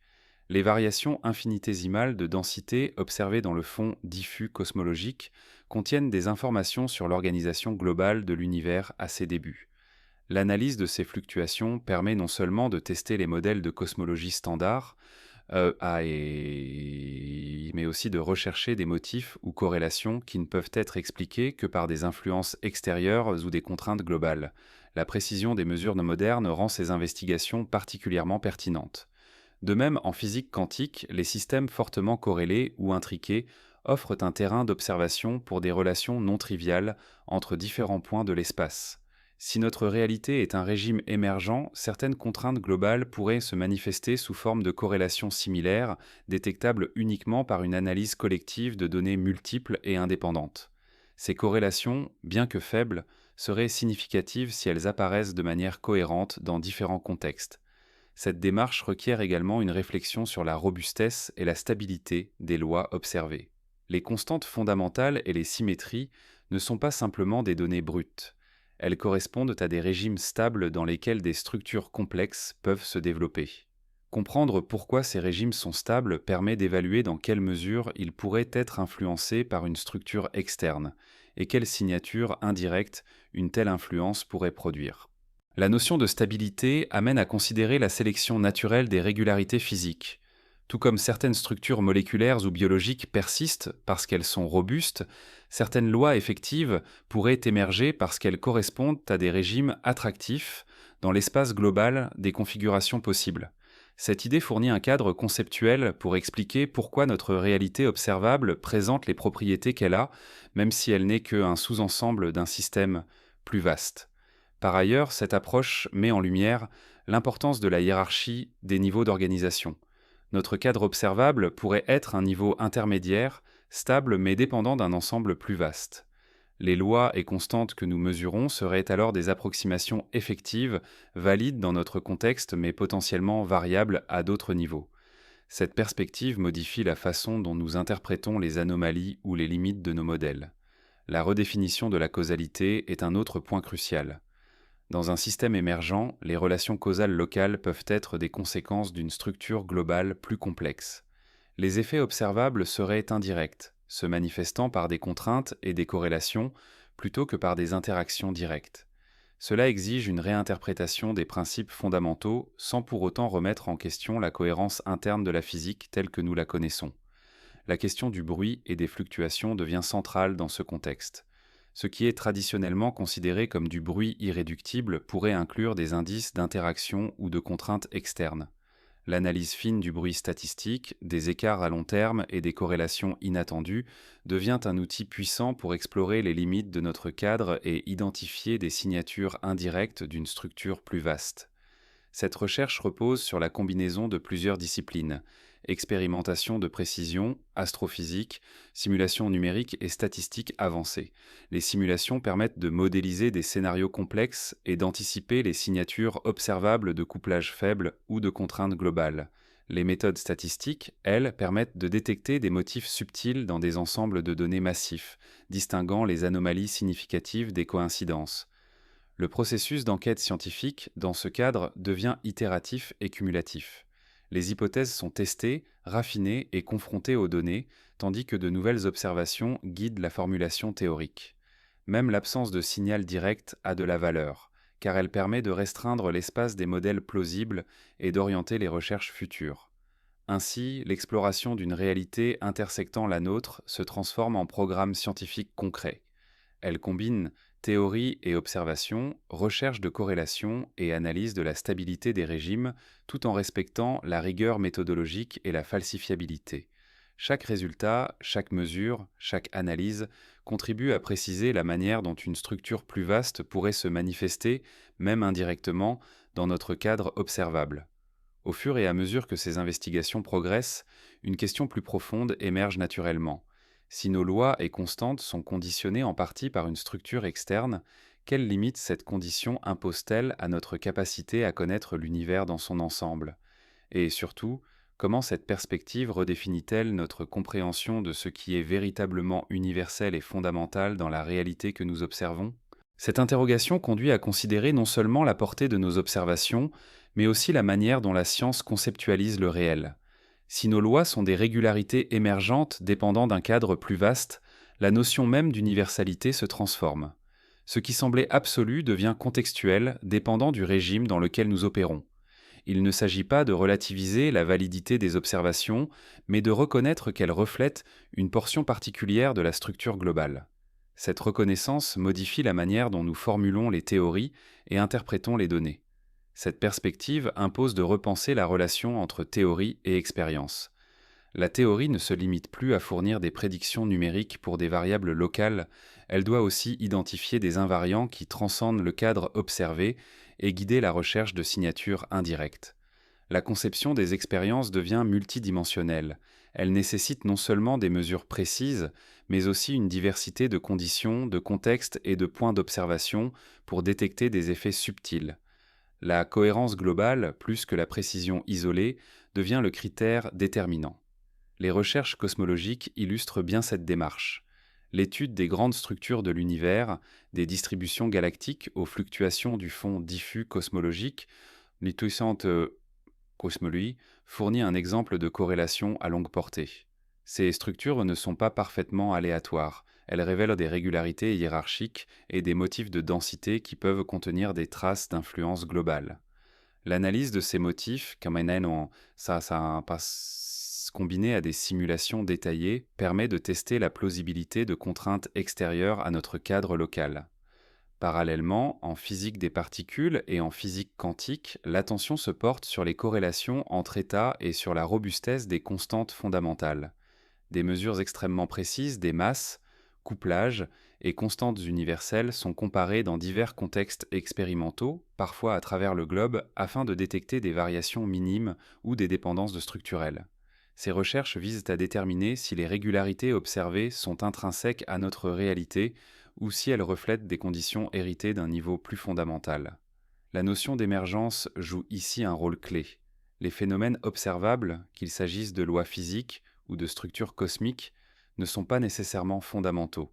Les variations infinitésimales de densité observées dans le fond diffus cosmologique contiennent des informations sur l'organisation globale de l'univers à ses débuts. L'analyse de ces fluctuations permet non seulement de tester les modèles de cosmologie standard, mais aussi de rechercher des motifs ou corrélations qui ne peuvent être expliqués que par des influences extérieures ou des contraintes globales. La précision des mesures modernes rend ces investigations particulièrement pertinentes. De même, en physique quantique, les systèmes fortement corrélés ou intriqués offrent un terrain d'observation pour des relations non triviales entre différents points de l'espace. Si notre réalité est un régime émergent, certaines contraintes globales pourraient se manifester sous forme de corrélations similaires, détectables uniquement par une analyse collective de données multiples et indépendantes. Ces corrélations, bien que faibles, seraient significatives si elles apparaissent de manière cohérente dans différents contextes. Cette démarche requiert également une réflexion sur la robustesse et la stabilité des lois observées. Les constantes fondamentales et les symétries ne sont pas simplement des données brutes. Elles correspondent à des régimes stables dans lesquels des structures complexes peuvent se développer. Comprendre pourquoi ces régimes sont stables permet d'évaluer dans quelle mesure ils pourraient être influencés par une structure externe et quelle signature indirecte une telle influence pourrait produire. La notion de stabilité amène à considérer la sélection naturelle des régularités physiques. Tout comme certaines structures moléculaires ou biologiques persistent parce qu'elles sont robustes, certaines lois effectives pourraient émerger parce qu'elles correspondent à des régimes attractifs dans l'espace global des configurations possibles. Cette idée fournit un cadre conceptuel pour expliquer pourquoi notre réalité observable présente les propriétés qu'elle a, même si elle n'est qu'un sous-ensemble d'un système plus vaste. Par ailleurs, cette approche met en lumière l'importance de la hiérarchie des niveaux d'organisation. Notre cadre observable pourrait être un niveau intermédiaire, stable mais dépendant d'un ensemble plus vaste. Les lois et constantes que nous mesurons seraient alors des approximations effectives, valides dans notre contexte mais potentiellement variables à d'autres niveaux. Cette perspective modifie la façon dont nous interprétons les anomalies ou les limites de nos modèles. La redéfinition de la causalité est un autre point crucial. Dans un système émergent, les relations causales locales peuvent être des conséquences d'une structure globale plus complexe. Les effets observables seraient indirects, se manifestant par des contraintes et des corrélations plutôt que par des interactions directes. Cela exige une réinterprétation des principes fondamentaux sans pour autant remettre en question la cohérence interne de la physique telle que nous la connaissons. La question du bruit et des fluctuations devient centrale dans ce contexte. Ce qui est traditionnellement considéré comme du bruit irréductible pourrait inclure des indices d'interaction ou de contraintes externes. L'analyse fine du bruit statistique, des écarts à long terme et des corrélations inattendues devient un outil puissant pour explorer les limites de notre cadre et identifier des signatures indirectes d'une structure plus vaste. Cette recherche repose sur la combinaison de plusieurs disciplines: expérimentation de précision, astrophysique, simulation numérique et statistique avancée. Les simulations permettent de modéliser des scénarios complexes et d'anticiper les signatures observables de couplage faible ou de contraintes globales. Les méthodes statistiques, elles, permettent de détecter des motifs subtils dans des ensembles de données massifs, distinguant les anomalies significatives des coïncidences. Le processus d'enquête scientifique, dans ce cadre, devient itératif et cumulatif. Les hypothèses sont testées, raffinées et confrontées aux données, tandis que de nouvelles observations guident la formulation théorique. Même l'absence de signal direct a de la valeur, car elle permet de restreindre l'espace des modèles plausibles et d'orienter les recherches futures. Ainsi, l'exploration d'une réalité intersectant la nôtre se transforme en programme scientifique concret. Elle combine théorie et observation, recherche de corrélation et analyse de la stabilité des régimes, tout en respectant la rigueur méthodologique et la falsifiabilité. Chaque résultat, chaque mesure, chaque analyse contribue à préciser la manière dont une structure plus vaste pourrait se manifester, même indirectement, dans notre cadre observable. Au fur et à mesure que ces investigations progressent, une question plus profonde émerge naturellement. Si nos lois et constantes sont conditionnées en partie par une structure externe, quelles limites cette condition impose-t-elle à notre capacité à connaître l'univers dans son ensemble? Et surtout, comment cette perspective redéfinit-elle notre compréhension de ce qui est véritablement universel et fondamental dans la réalité que nous observons? Cette interrogation conduit à considérer non seulement la portée de nos observations, mais aussi la manière dont la science conceptualise le réel. Si nos lois sont des régularités émergentes dépendant d'un cadre plus vaste, la notion même d'universalité se transforme. Ce qui semblait absolu devient contextuel, dépendant du régime dans lequel nous opérons. Il ne s'agit pas de relativiser la validité des observations, mais de reconnaître qu'elles reflètent une portion particulière de la structure globale. Cette reconnaissance modifie la manière dont nous formulons les théories et interprétons les données. Cette perspective impose de repenser la relation entre théorie et expérience. La théorie ne se limite plus à fournir des prédictions numériques pour des variables locales, elle doit aussi identifier des invariants qui transcendent le cadre observé et guider la recherche de signatures indirectes. La conception des expériences devient multidimensionnelle. Elle nécessite non seulement des mesures précises, mais aussi une diversité de conditions, de contextes et de points d'observation pour détecter des effets subtils. La cohérence globale, plus que la précision isolée, devient le critère déterminant. Les recherches cosmologiques illustrent bien cette démarche. L'étude des grandes structures de l'univers, des distributions galactiques aux fluctuations du fond diffus cosmologique, l'intuition cosmologie, fournit un exemple de corrélation à longue portée. Ces structures ne sont pas parfaitement aléatoires. Elles révèlent des régularités hiérarchiques et des motifs de densité qui peuvent contenir des traces d'influence globale. L'analyse de ces motifs, comme ça passe combinée à des simulations détaillées, permet de tester la plausibilité de contraintes extérieures à notre cadre local. Parallèlement, en physique des particules et en physique quantique, l'attention se porte sur les corrélations entre états et sur la robustesse des constantes fondamentales. Des mesures extrêmement précises des masses, couplages et constantes universelles sont comparées dans divers contextes expérimentaux, parfois à travers le globe, afin de détecter des variations minimes ou des dépendances structurelles. Ces recherches visent à déterminer si les régularités observées sont intrinsèques à notre réalité ou si elles reflètent des conditions héritées d'un niveau plus fondamental. La notion d'émergence joue ici un rôle clé. Les phénomènes observables, qu'il s'agisse de lois physiques ou de structures cosmiques, ne sont pas nécessairement fondamentaux.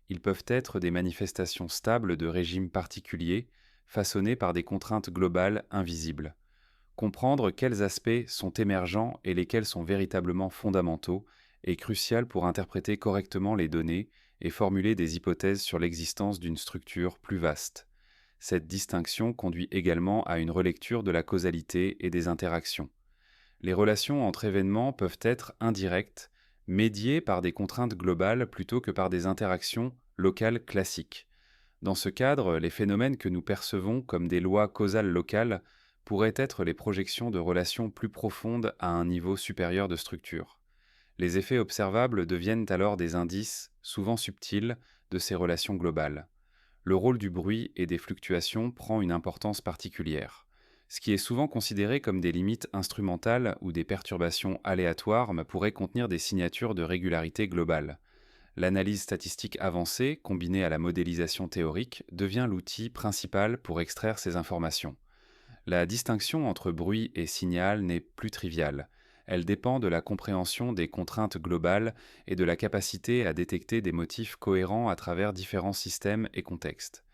Ils peuvent être des manifestations stables de régimes particuliers, façonnés par des contraintes globales invisibles. Comprendre quels aspects sont émergents et lesquels sont véritablement fondamentaux est crucial pour interpréter correctement les données et formuler des hypothèses sur l'existence d'une structure plus vaste. Cette distinction conduit également à une relecture de la causalité et des interactions. Les relations entre événements peuvent être indirectes, médiées par des contraintes globales plutôt que par des interactions locales classiques. Dans ce cadre, les phénomènes que nous percevons comme des lois causales locales pourraient être les projections de relations plus profondes à un niveau supérieur de structure. Les effets observables deviennent alors des indices, souvent subtils, de ces relations globales. Le rôle du bruit et des fluctuations prend une importance particulière. Ce qui est souvent considéré comme des limites instrumentales ou des perturbations aléatoires pourrait contenir des signatures de régularité globale. L'analyse statistique avancée, combinée à la modélisation théorique, devient l'outil principal pour extraire ces informations. La distinction entre bruit et signal n'est plus triviale. Elle dépend de la compréhension des contraintes globales et de la capacité à détecter des motifs cohérents à travers différents systèmes et contextes.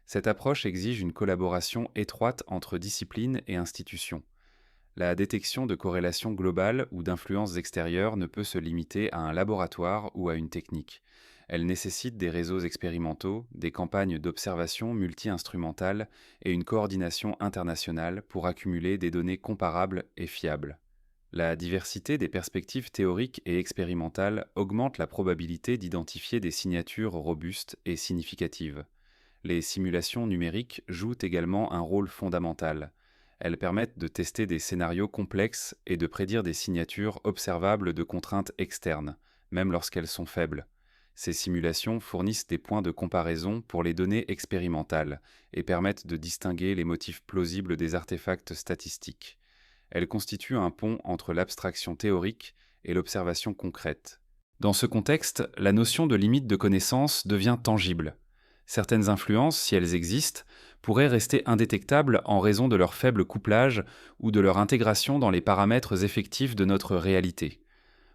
Cette approche exige une collaboration étroite entre disciplines et institutions. La détection de corrélations globales ou d'influences extérieures ne peut se limiter à un laboratoire ou à une technique. Elle nécessite des réseaux expérimentaux, des campagnes d'observation multi-instrumentales et une coordination internationale pour accumuler des données comparables et fiables. La diversité des perspectives théoriques et expérimentales augmente la probabilité d'identifier des signatures robustes et significatives. Les simulations numériques jouent également un rôle fondamental. Elles permettent de tester des scénarios complexes et de prédire des signatures observables de contraintes externes, même lorsqu'elles sont faibles. Ces simulations fournissent des points de comparaison pour les données expérimentales et permettent de distinguer les motifs plausibles des artefacts statistiques. Elles constituent un pont entre l'abstraction théorique et l'observation concrète. Dans ce contexte, la notion de limite de connaissance devient tangible. Certaines influences, si elles existent, pourraient rester indétectables en raison de leur faible couplage ou de leur intégration dans les paramètres effectifs de notre réalité.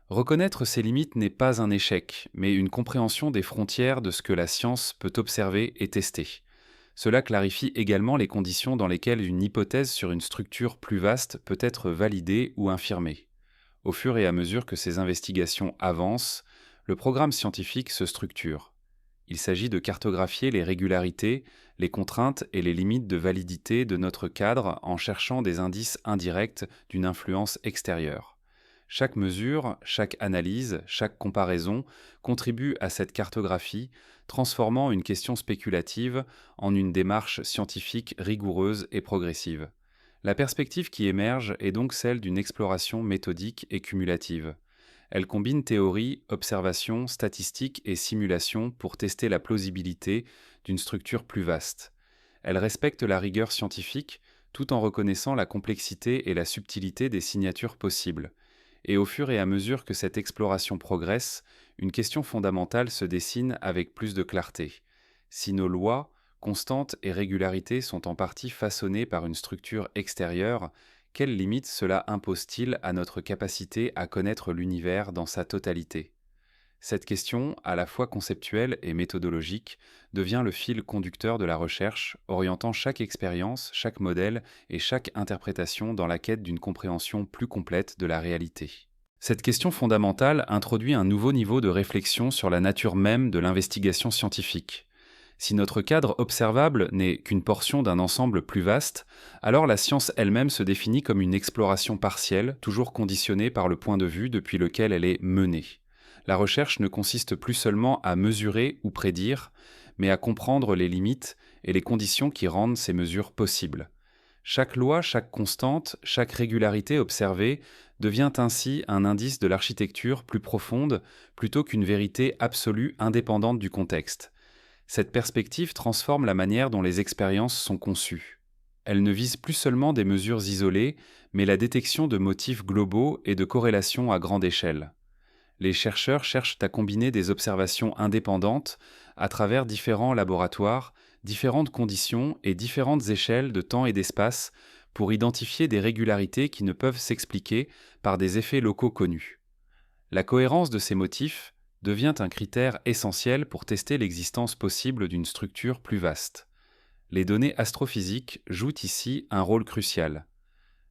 Reconnaître ces limites n'est pas un échec, mais une compréhension des frontières de ce que la science peut observer et tester. Cela clarifie également les conditions dans lesquelles une hypothèse sur une structure plus vaste peut être validée ou infirmée. Au fur et à mesure que ces investigations avancent, le programme scientifique se structure. Il s'agit de cartographier les régularités, les contraintes et les limites de validité de notre cadre en cherchant des indices indirects d'une influence extérieure. Chaque mesure, chaque analyse, chaque comparaison contribue à cette cartographie, transformant une question spéculative en une démarche scientifique rigoureuse et progressive. La perspective qui émerge est donc celle d'une exploration méthodique et cumulative. Elle combine théorie, observation, statistique et simulation pour tester la plausibilité d'une structure plus vaste. Elle respecte la rigueur scientifique tout en reconnaissant la complexité et la subtilité des signatures possibles. Et au fur et à mesure que cette exploration progresse, une question fondamentale se dessine avec plus de clarté. Si nos lois, constantes et régularités sont en partie façonnées par une structure extérieure, quelles limites cela impose-t-il à notre capacité à connaître l'univers dans sa totalité? Cette question, à la fois conceptuelle et méthodologique, devient le fil conducteur de la recherche, orientant chaque expérience, chaque modèle et chaque interprétation dans la quête d'une compréhension plus complète de la réalité. Cette question fondamentale introduit un nouveau niveau de réflexion sur la nature même de l'investigation scientifique. Si notre cadre observable n'est qu'une portion d'un ensemble plus vaste, alors la science elle-même se définit comme une exploration partielle, toujours conditionnée par le point de vue depuis lequel elle est menée. La recherche ne consiste plus seulement à mesurer ou prédire, mais à comprendre les limites et les conditions qui rendent ces mesures possibles. Chaque loi, chaque constante, chaque régularité observée devient ainsi un indice de l'architecture plus profonde plutôt qu'une vérité absolue indépendante du contexte. Cette perspective transforme la manière dont les expériences sont conçues. Elle ne vise plus seulement des mesures isolées, mais la détection de motifs globaux et de corrélations à grande échelle. Les chercheurs cherchent à combiner des observations indépendantes à travers différents laboratoires, différentes conditions et différentes échelles de temps et d'espace pour identifier des régularités qui ne peuvent s'expliquer par des effets locaux connus. La cohérence de ces motifs devient un critère essentiel pour tester l'existence possible d'une structure plus vaste. Les données astrophysiques jouent ici un rôle crucial.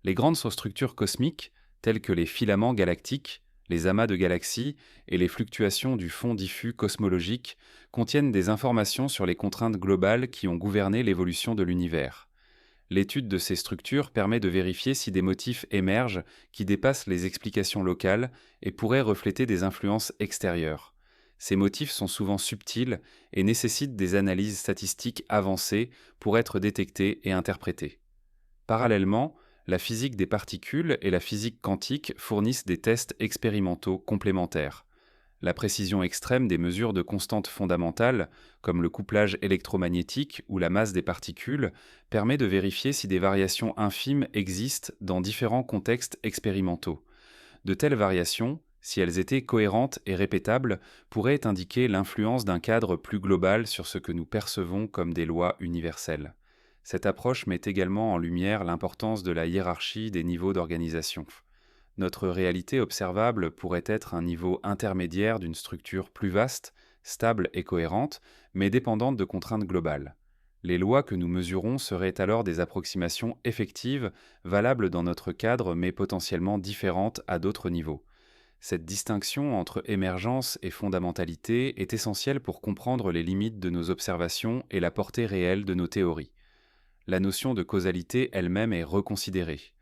Les grandes structures cosmiques, telles que les filaments galactiques, les amas de galaxies et les fluctuations du fond diffus cosmologique, contiennent des informations sur les contraintes globales qui ont gouverné l'évolution de l'univers. L'étude de ces structures permet de vérifier si des motifs émergent qui dépassent les explications locales et pourraient refléter des influences extérieures. Ces motifs sont souvent subtils et nécessitent des analyses statistiques avancées pour être détectés et interprétés. Parallèlement, la physique des particules et la physique quantique fournissent des tests expérimentaux complémentaires. La précision extrême des mesures de constantes fondamentales, comme le couplage électromagnétique ou la masse des particules, permet de vérifier si des variations infimes existent dans différents contextes expérimentaux. De telles variations, si elles étaient cohérentes et répétables, pourraient indiquer l'influence d'un cadre plus global sur ce que nous percevons comme des lois universelles. Cette approche met également en lumière l'importance de la hiérarchie des niveaux d'organisation. Notre réalité observable pourrait être un niveau intermédiaire d'une structure plus vaste, stable et cohérente, mais dépendante de contraintes globales. Les lois que nous mesurons seraient alors des approximations effectives, valables dans notre cadre mais potentiellement différentes à d'autres niveaux. Cette distinction entre émergence et fondamentalité est essentielle pour comprendre les limites de nos observations et la portée réelle de nos théories. La notion de causalité elle-même est reconsidérée.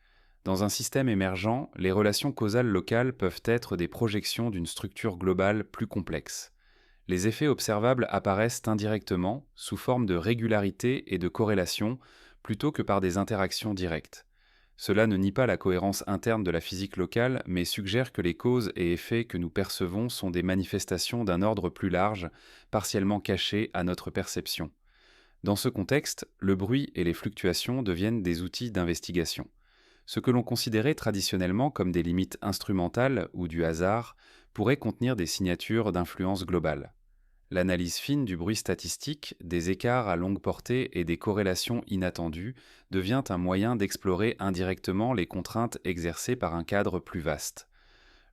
Dans un système émergent, les relations causales locales peuvent être des projections d'une structure globale plus complexe. Les effets observables apparaissent indirectement, sous forme de régularité et de corrélation, plutôt que par des interactions directes. Cela ne nie pas la cohérence interne de la physique locale, mais suggère que les causes et effets que nous percevons sont des manifestations d'un ordre plus large, partiellement cachées à notre perception. Dans ce contexte, le bruit et les fluctuations deviennent des outils d'investigation. Ce que l'on considérait traditionnellement comme des limites instrumentales ou du hasard pourrait contenir des signatures d'influence globale. L'analyse fine du bruit statistique, des écarts à longue portée et des corrélations inattendues devient un moyen d'explorer indirectement les contraintes exercées par un cadre plus vaste.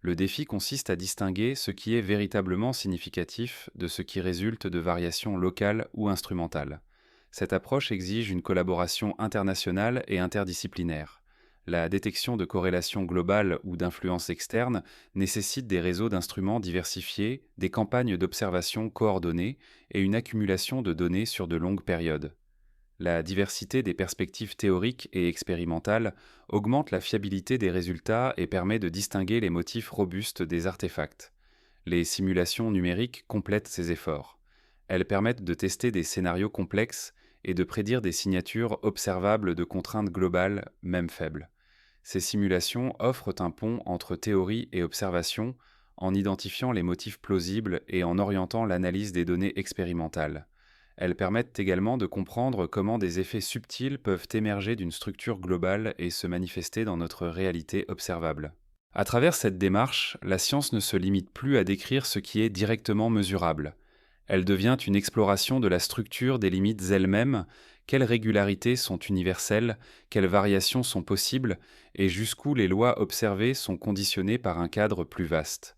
Le défi consiste à distinguer ce qui est véritablement significatif de ce qui résulte de variations locales ou instrumentales. Cette approche exige une collaboration internationale et interdisciplinaire. La détection de corrélations globales ou d'influences externes nécessite des réseaux d'instruments diversifiés, des campagnes d'observation coordonnées et une accumulation de données sur de longues périodes. La diversité des perspectives théoriques et expérimentales augmente la fiabilité des résultats et permet de distinguer les motifs robustes des artefacts. Les simulations numériques complètent ces efforts. Elles permettent de tester des scénarios complexes et de prédire des signatures observables de contraintes globales, même faibles. Ces simulations offrent un pont entre théorie et observation, en identifiant les motifs plausibles et en orientant l'analyse des données expérimentales. Elles permettent également de comprendre comment des effets subtils peuvent émerger d'une structure globale et se manifester dans notre réalité observable. À travers cette démarche, la science ne se limite plus à décrire ce qui est directement mesurable. Elle devient une exploration de la structure des limites elles-mêmes, quelles régularités sont universelles, quelles variations sont possibles, et jusqu'où les lois observées sont conditionnées par un cadre plus vaste.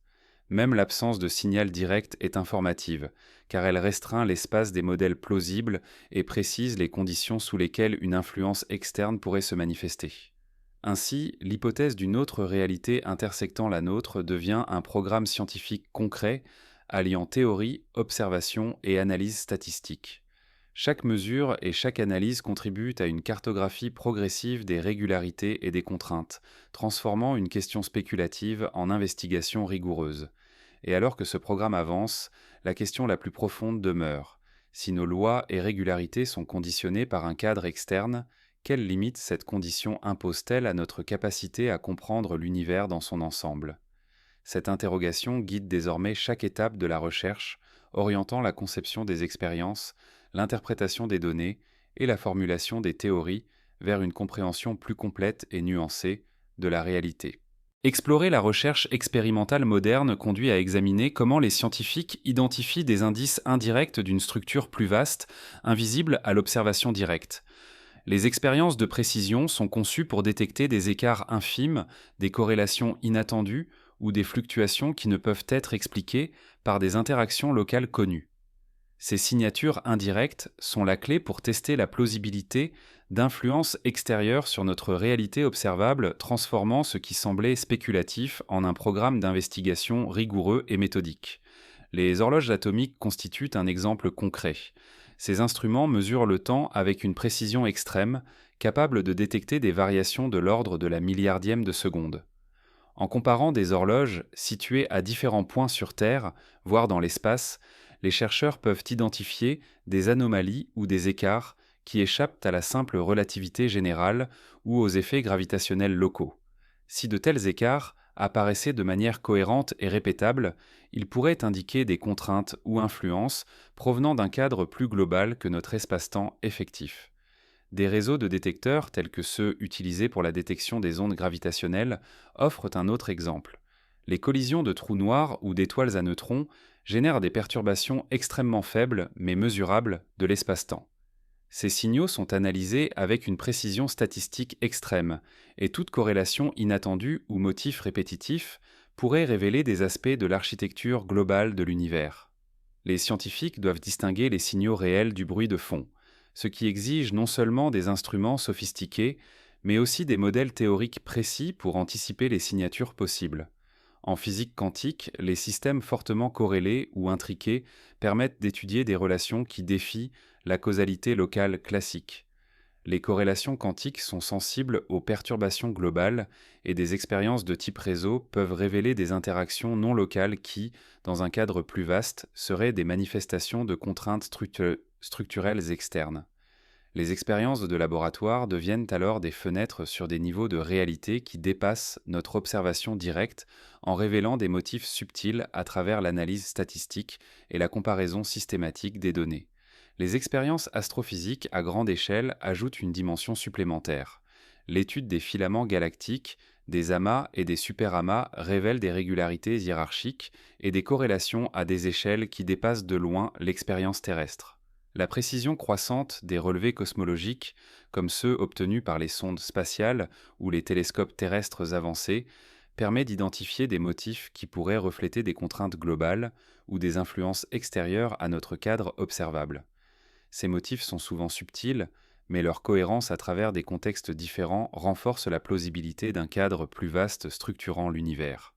Même l'absence de signal direct est informative, car elle restreint l'espace des modèles plausibles et précise les conditions sous lesquelles une influence externe pourrait se manifester. Ainsi, l'hypothèse d'une autre réalité intersectant la nôtre devient un programme scientifique concret, alliant théorie, observation et analyse statistique. Chaque mesure et chaque analyse contribuent à une cartographie progressive des régularités et des contraintes, transformant une question spéculative en investigation rigoureuse. Et alors que ce programme avance, la question la plus profonde demeure. Si nos lois et régularités sont conditionnées par un cadre externe, quelles limites cette condition impose-t-elle à notre capacité à comprendre l'univers dans son ensemble? Cette interrogation guide désormais chaque étape de la recherche, orientant la conception des expériences, l'interprétation des données et la formulation des théories vers une compréhension plus complète et nuancée de la réalité. Explorer la recherche expérimentale moderne conduit à examiner comment les scientifiques identifient des indices indirects d'une structure plus vaste, invisible à l'observation directe. Les expériences de précision sont conçues pour détecter des écarts infimes, des corrélations inattendues ou des fluctuations qui ne peuvent être expliquées par des interactions locales connues. Ces signatures indirectes sont la clé pour tester la plausibilité d'influences extérieures sur notre réalité observable, transformant ce qui semblait spéculatif en un programme d'investigation rigoureux et méthodique. Les horloges atomiques constituent un exemple concret. Ces instruments mesurent le temps avec une précision extrême, capable de détecter des variations de l'ordre de la milliardième de seconde. En comparant des horloges situées à différents points sur Terre, voire dans l'espace, les chercheurs peuvent identifier des anomalies ou des écarts qui échappent à la simple relativité générale ou aux effets gravitationnels locaux. Si de tels écarts apparaissaient de manière cohérente et répétable, ils pourraient indiquer des contraintes ou influences provenant d'un cadre plus global que notre espace-temps effectif. Des réseaux de détecteurs, tels que ceux utilisés pour la détection des ondes gravitationnelles, offrent un autre exemple. Les collisions de trous noirs ou d'étoiles à neutrons génèrent des perturbations extrêmement faibles mais mesurables de l'espace-temps. Ces signaux sont analysés avec une précision statistique extrême, et toute corrélation inattendue ou motif répétitif pourrait révéler des aspects de l'architecture globale de l'univers. Les scientifiques doivent distinguer les signaux réels du bruit de fond, ce qui exige non seulement des instruments sophistiqués, mais aussi des modèles théoriques précis pour anticiper les signatures possibles. En physique quantique, les systèmes fortement corrélés ou intriqués permettent d'étudier des relations qui défient la causalité locale classique. Les corrélations quantiques sont sensibles aux perturbations globales et des expériences de type réseau peuvent révéler des interactions non locales qui, dans un cadre plus vaste, seraient des manifestations de contraintes structurelles externes. Les expériences de laboratoire deviennent alors des fenêtres sur des niveaux de réalité qui dépassent notre observation directe en révélant des motifs subtils à travers l'analyse statistique et la comparaison systématique des données. Les expériences astrophysiques à grande échelle ajoutent une dimension supplémentaire. L'étude des filaments galactiques, des amas et des superamas révèle des régularités hiérarchiques et des corrélations à des échelles qui dépassent de loin l'expérience terrestre. La précision croissante des relevés cosmologiques, comme ceux obtenus par les sondes spatiales ou les télescopes terrestres avancés, permet d'identifier des motifs qui pourraient refléter des contraintes globales ou des influences extérieures à notre cadre observable. Ces motifs sont souvent subtils, mais leur cohérence à travers des contextes différents renforce la plausibilité d'un cadre plus vaste structurant l'univers.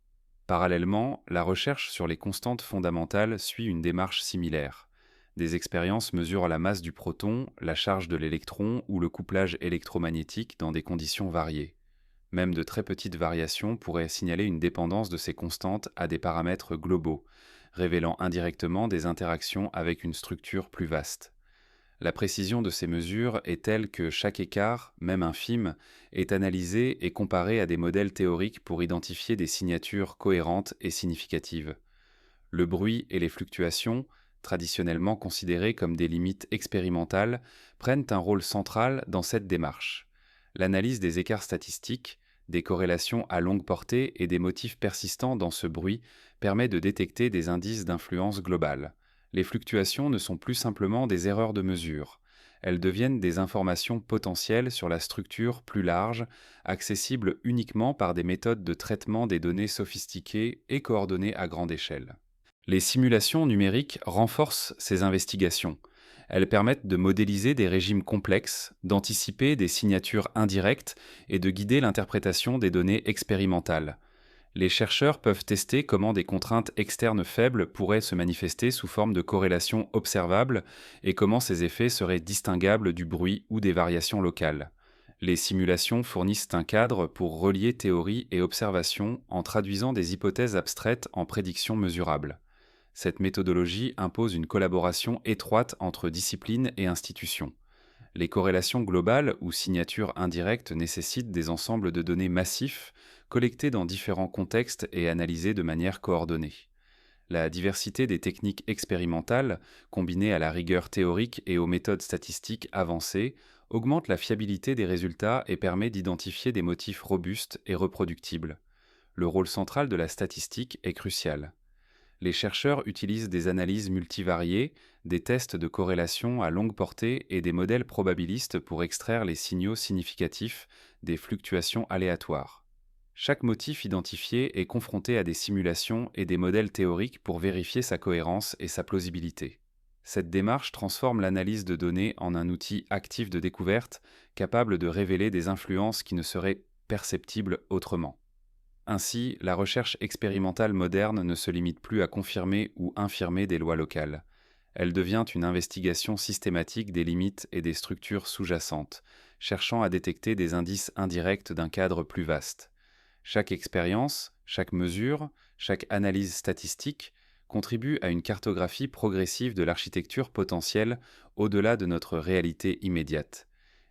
Parallèlement, la recherche sur les constantes fondamentales suit une démarche similaire. Des expériences mesurent la masse du proton, la charge de l'électron ou le couplage électromagnétique dans des conditions variées. Même de très petites variations pourraient signaler une dépendance de ces constantes à des paramètres globaux, révélant indirectement des interactions avec une structure plus vaste. La précision de ces mesures est telle que chaque écart, même infime, est analysé et comparé à des modèles théoriques pour identifier des signatures cohérentes et significatives. Le bruit et les fluctuations, traditionnellement considérés comme des limites expérimentales, prennent un rôle central dans cette démarche. L'analyse des écarts statistiques, des corrélations à longue portée et des motifs persistants dans ce bruit permet de détecter des indices d'influence globale. Les fluctuations ne sont plus simplement des erreurs de mesure. Elles deviennent des informations potentielles sur la structure plus large, accessibles uniquement par des méthodes de traitement des données sophistiquées et coordonnées à grande échelle. Les simulations numériques renforcent ces investigations. Elles permettent de modéliser des régimes complexes, d'anticiper des signatures indirectes et de guider l'interprétation des données expérimentales. Les chercheurs peuvent tester comment des contraintes externes faibles pourraient se manifester sous forme de corrélations observables et comment ces effets seraient distinguables du bruit ou des variations locales. Les simulations fournissent un cadre pour relier théorie et observation en traduisant des hypothèses abstraites en prédictions mesurables. Cette méthodologie impose une collaboration étroite entre disciplines et institutions. Les corrélations globales ou signatures indirectes nécessitent des ensembles de données massifs, collectés dans différents contextes et analysés de manière coordonnée. La diversité des techniques expérimentales, combinée à la rigueur théorique et aux méthodes statistiques avancées, augmente la fiabilité des résultats et permet d'identifier des motifs robustes et reproductibles. Le rôle central de la statistique est crucial. Les chercheurs utilisent des analyses multivariées, des tests de corrélation à longue portée et des modèles probabilistes pour extraire les signaux significatifs des fluctuations aléatoires. Chaque motif identifié est confronté à des simulations et des modèles théoriques pour vérifier sa cohérence et sa plausibilité. Cette démarche transforme l'analyse de données en un outil actif de découverte, capable de révéler des influences qui ne seraient perceptibles autrement. Ainsi, la recherche expérimentale moderne ne se limite plus à confirmer ou infirmer des lois locales. Elle devient une investigation systématique des limites et des structures sous-jacentes, cherchant à détecter des indices indirects d'un cadre plus vaste. Chaque expérience, chaque mesure, chaque analyse statistique contribue à une cartographie progressive de l'architecture potentielle au-delà de notre réalité immédiate.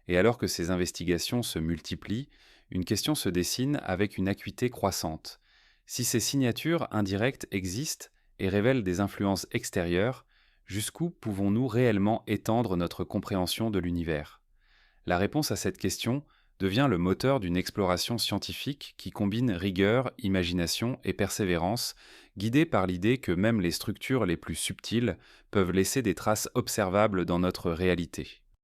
Et alors que ces investigations se multiplient, une question se dessine avec une acuité croissante. Si ces signatures indirectes existent et révèlent des influences extérieures, jusqu'où pouvons-nous réellement étendre notre compréhension de l'univers? La réponse à cette question devient le moteur d'une exploration scientifique qui combine rigueur, imagination et persévérance, guidée par l'idée que même les structures les plus subtiles peuvent laisser des traces observables dans notre réalité.